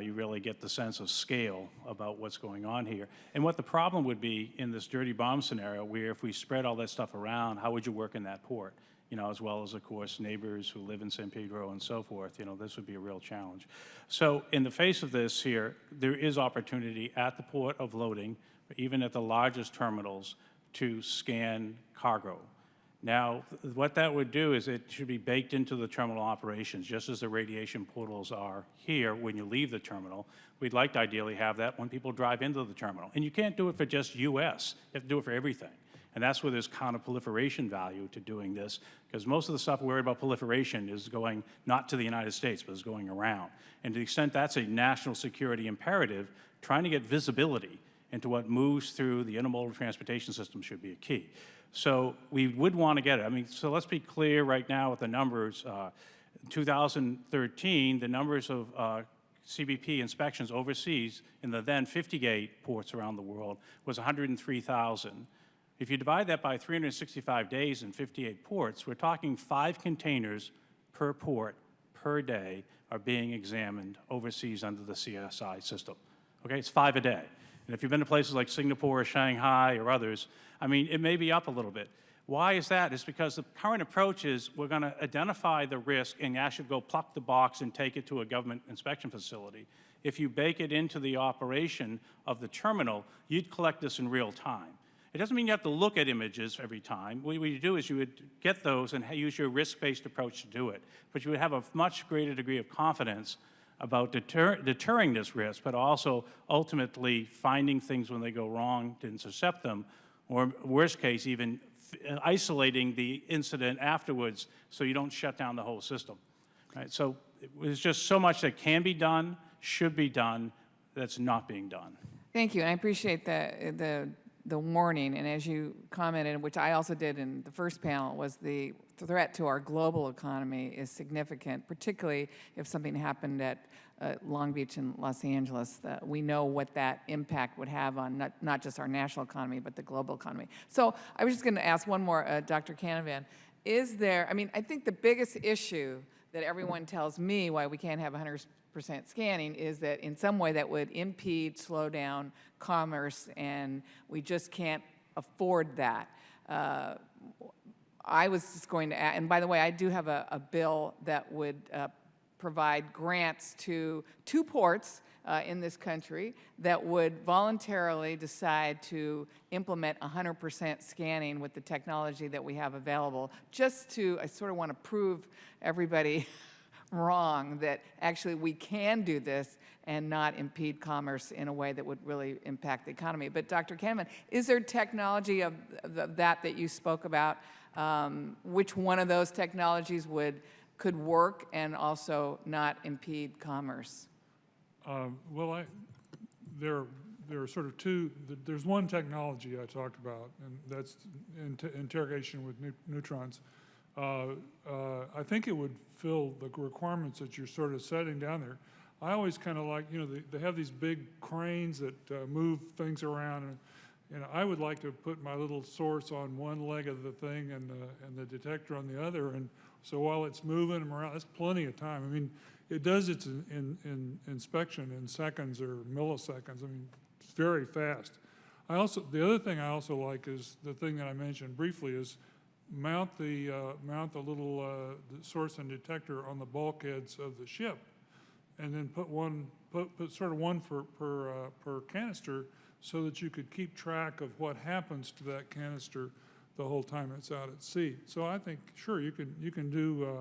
you really get the sense of scale about what's going on here. And what the problem would be in this dirty bomb scenario, where if we spread all that stuff around, how would you work in that port? You know, as well as, of course, neighbors who live in San Pedro and so forth. You know, this would be a real challenge. So in the face of this here, there is opportunity at the port of loading, even at the largest terminals, to scan cargo. Now, what that would do is it should be baked into the terminal operations, just as the radiation portals are here when you leave the terminal. We'd like to ideally have that when people drive into the terminal. And you can't do it for just U.S. You have to do it for everything. And that's where there's counter-proliferation value to doing this, because most of the stuff worried about proliferation is going not to the United States, but is going around. And to the extent that's a national security imperative, trying to get visibility into what moves through the intermodal transportation system should be a key. So we would want to get it. I mean, so let's be clear right now with the numbers. In 2013, the numbers of CBP inspections overseas in the then 58 ports around the world was 103,000. If you divide that by 365 days and 58 ports, we're talking 5 containers per port per day are being examined overseas under the CSI system. Okay, it's 5 a day. And if you've been to places like Singapore or Shanghai or others, I mean, it may be up a little bit. Why is that? It's because the current approach is we're going to identify the risk and actually go pluck the box and take it to a government inspection facility. If you bake it into the operation of the terminal, you'd collect this in real time. It doesn't mean you have to look at images every time. What you do is you would get those and use your risk-based approach to do it. But you would have a much greater degree of confidence about deterring this risk, but also ultimately finding things when they go wrong to intercept them, or worst case, even isolating the incident afterwards so you don't shut down the whole system. Right? So there's just so much that can be done, should be done, that's not being done. Thank you, and I appreciate the warning, and as you commented, which I also did in the first panel, was the threat to our global economy is significant, particularly if something happened at Long Beach and Los Angeles. We know what that impact would have on not just our national economy, but the global economy. So I was just going to ask one more, Dr. Canavan. Is there, I mean, I think the biggest issue that everyone tells me why we can't have 100% scanning is that in some way that would impede, slow down commerce, and we just can't afford that. I was just going to add, and by the way, I do have a bill that would provide grants to 2 ports in this country that would voluntarily decide to implement 100% scanning with the technology that we have available, just to, I sort of want to prove everybody wrong that actually we can do this and not impede commerce in a way that would really impact the economy. But Dr. Canavan, is there technology of that you spoke about? Which one of those technologies could work and also not impede commerce? Well, there are sort of 2. There's one technology I talked about, and that's interrogation with neutrons. I think it would fill the requirements that you're sort of setting down there. I always kind of like, they have these big cranes that move things around, and I would like to put my little source on one leg of the thing and the detector on the other, and so while it's moving them around, that's plenty of time. I mean, it does its inspection in seconds or milliseconds. I mean, it's very fast. The other thing I also like is the thing that I mentioned briefly is mount the little source and detector on the bulkheads of the ship, and then put sort of one per canister, so that you could keep track of what happens to that canister the whole time it's out at sea. So I think, sure, you could do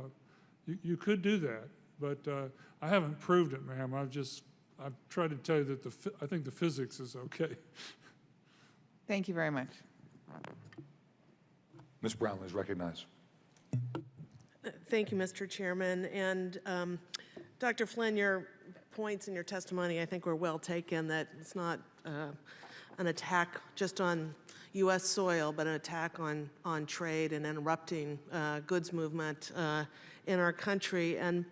that, but I haven't proved it, ma'am. I've tried to tell you that I think the physics is okay. Thank you very much. Ms. Brownlee is recognized. Thank you, Mr. Chairman. And Dr. Flynn, your points in your testimony, I think, were well taken, that it's not an attack just on U.S. soil, but an attack on trade and interrupting goods movement in our country. And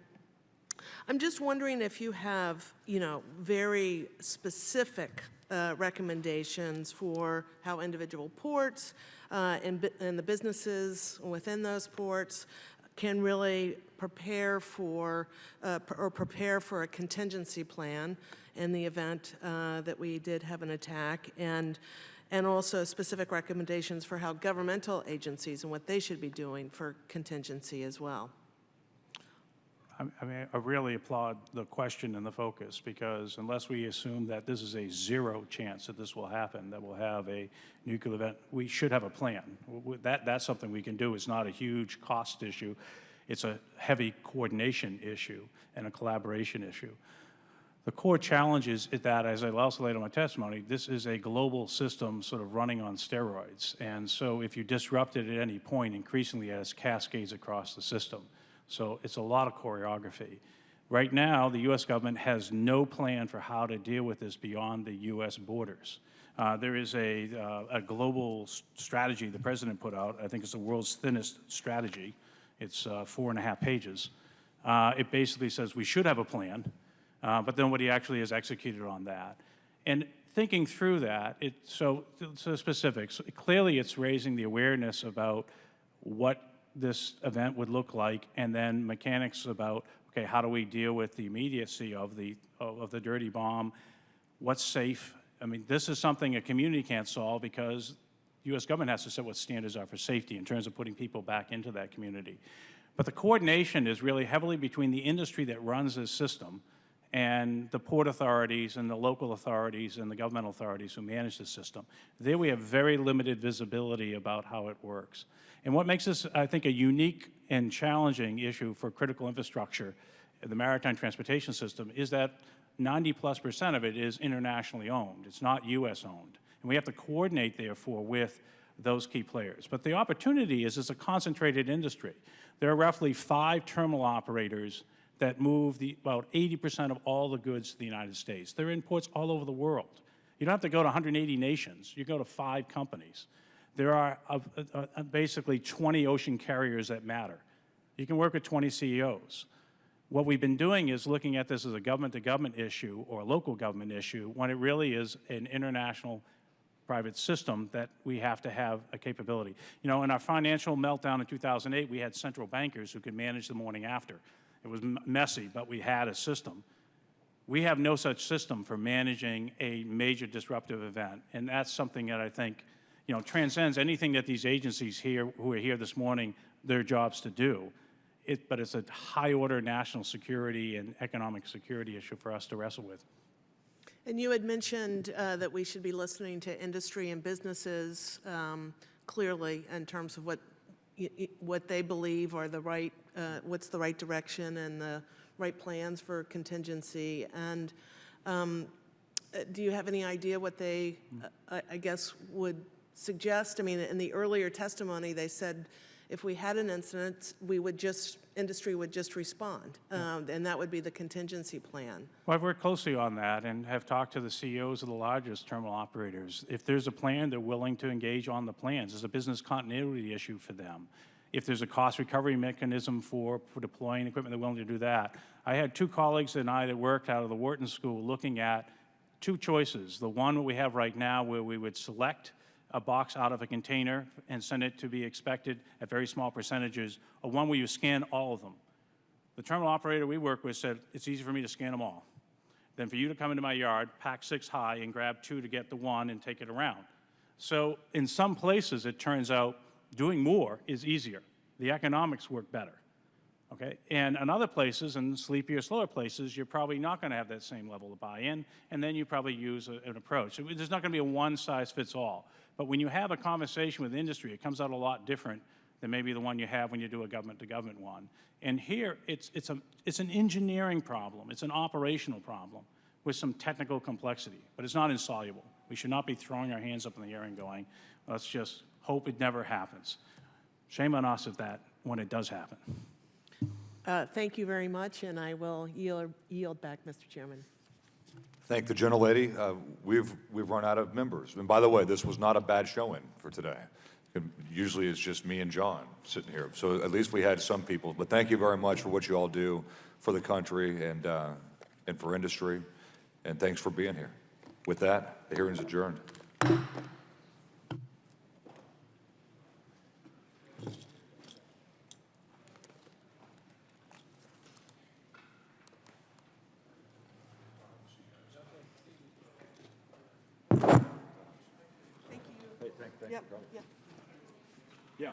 I'm just wondering if you have, very specific recommendations for how individual ports and the businesses within those ports can really prepare for a contingency plan in the event that we did have an attack, and also specific recommendations for how governmental agencies and what they should be doing for contingency as well. I mean, I really applaud the question and the focus, because unless we assume that this is a zero chance that this will happen, that we'll have a nuclear event, we should have a plan. That's something we can do. It's not a huge cost issue. It's a heavy coordination issue and a collaboration issue. The core challenge is that, as I also laid out in my testimony, this is a global system sort of running on steroids. And so if you disrupt it at any point, increasingly it has cascades across the system. So it's a lot of choreography. Right now, the U.S. government has no plan for how to deal with this beyond the U.S. borders. There is a global strategy the president put out. I think it's the world's thinnest strategy. It's 4.5 pages. It basically says we should have a plan, but then what he actually has executed on that. And thinking through that, so specifics, clearly it's raising the awareness about what this event would look like, and then mechanics about, okay, how do we deal with the immediacy of the dirty bomb? What's safe? I mean, this is something a community can't solve, because the U.S. government has to set what standards are for safety in terms of putting people back into that community. But the coordination is really heavily between the industry that runs this system and the port authorities and the local authorities and the governmental authorities who manage the system. There we have very limited visibility about how it works. And what makes this, I think, a unique and challenging issue for critical infrastructure, the maritime transportation system, is that 90+% of it is internationally owned. It's not U.S. owned. And we have to coordinate, therefore, with those key players. But the opportunity is it's a concentrated industry. There are roughly 5 terminal operators that move about 80% of all the goods to the United States. They're in ports all over the world. You don't have to go to 180 nations. You go to 5 companies. There are basically 20 ocean carriers that matter. You can work with 20 CEOs. What we've been doing is looking at this as a government-to-government issue or a local government issue, when it really is an international private system that we have to have a capability. In our financial meltdown in 2008, we had central bankers who could manage the morning after. It was messy, but we had a system. We have no such system for managing a major disruptive event, and that's something that I think transcends anything that these agencies here who are here this morning, their jobs to do. But it's a high-order national security and economic security issue for us to wrestle with. And you had mentioned that we should be listening to industry and businesses clearly in terms of what they believe are the right, what's the right direction and the right plans for contingency. And do you have any idea what they, I guess, would suggest? I mean, in the earlier testimony, they said if we had an incident, industry would just respond, and that would be the contingency plan. Well, I've worked closely on that and have talked to the CEOs of the largest terminal operators. If there's a plan, they're willing to engage on the plans. It's a business continuity issue for them. if there's a cost recovery mechanism for deploying equipment, they're willing to do that. I had two colleagues and I that worked out of the Wharton School looking at two choices. The one we have right now where we would select a box out of a container and send it to be expected at very small percentages, or one where you scan all of them. The terminal operator we work with said, it's easy for me to scan them all than for you to come into my yard, pack 6 high, and grab 2 to get the 1 and take it around. So in some places, it turns out doing more is easier. The economics work better. Okay? And in other places, in sleepier, slower places, you're probably not going to have that same level of buy-in, and then you probably use an approach. There's not going to be a one-size-fits-all. But when you have a conversation with industry, it comes out a lot different than maybe the one you have when you do a government-to-government one. And here, it's an engineering problem. It's an operational problem with some technical complexity, but it's not insoluble. We should not be throwing our hands up in the air and going, let's just hope it never happens. Shame on us when it does happen. Thank you very much, and I will yield back, Mr. Chairman. Thank the gentlelady. We've run out of members. And by the way, this was not a bad showing for today. Usually it's just me and John sitting here. So at least we had some people. But thank you very much for what you all do for the country and for industry. And thanks for being here. With that, the hearing is adjourned. Yep. Yeah.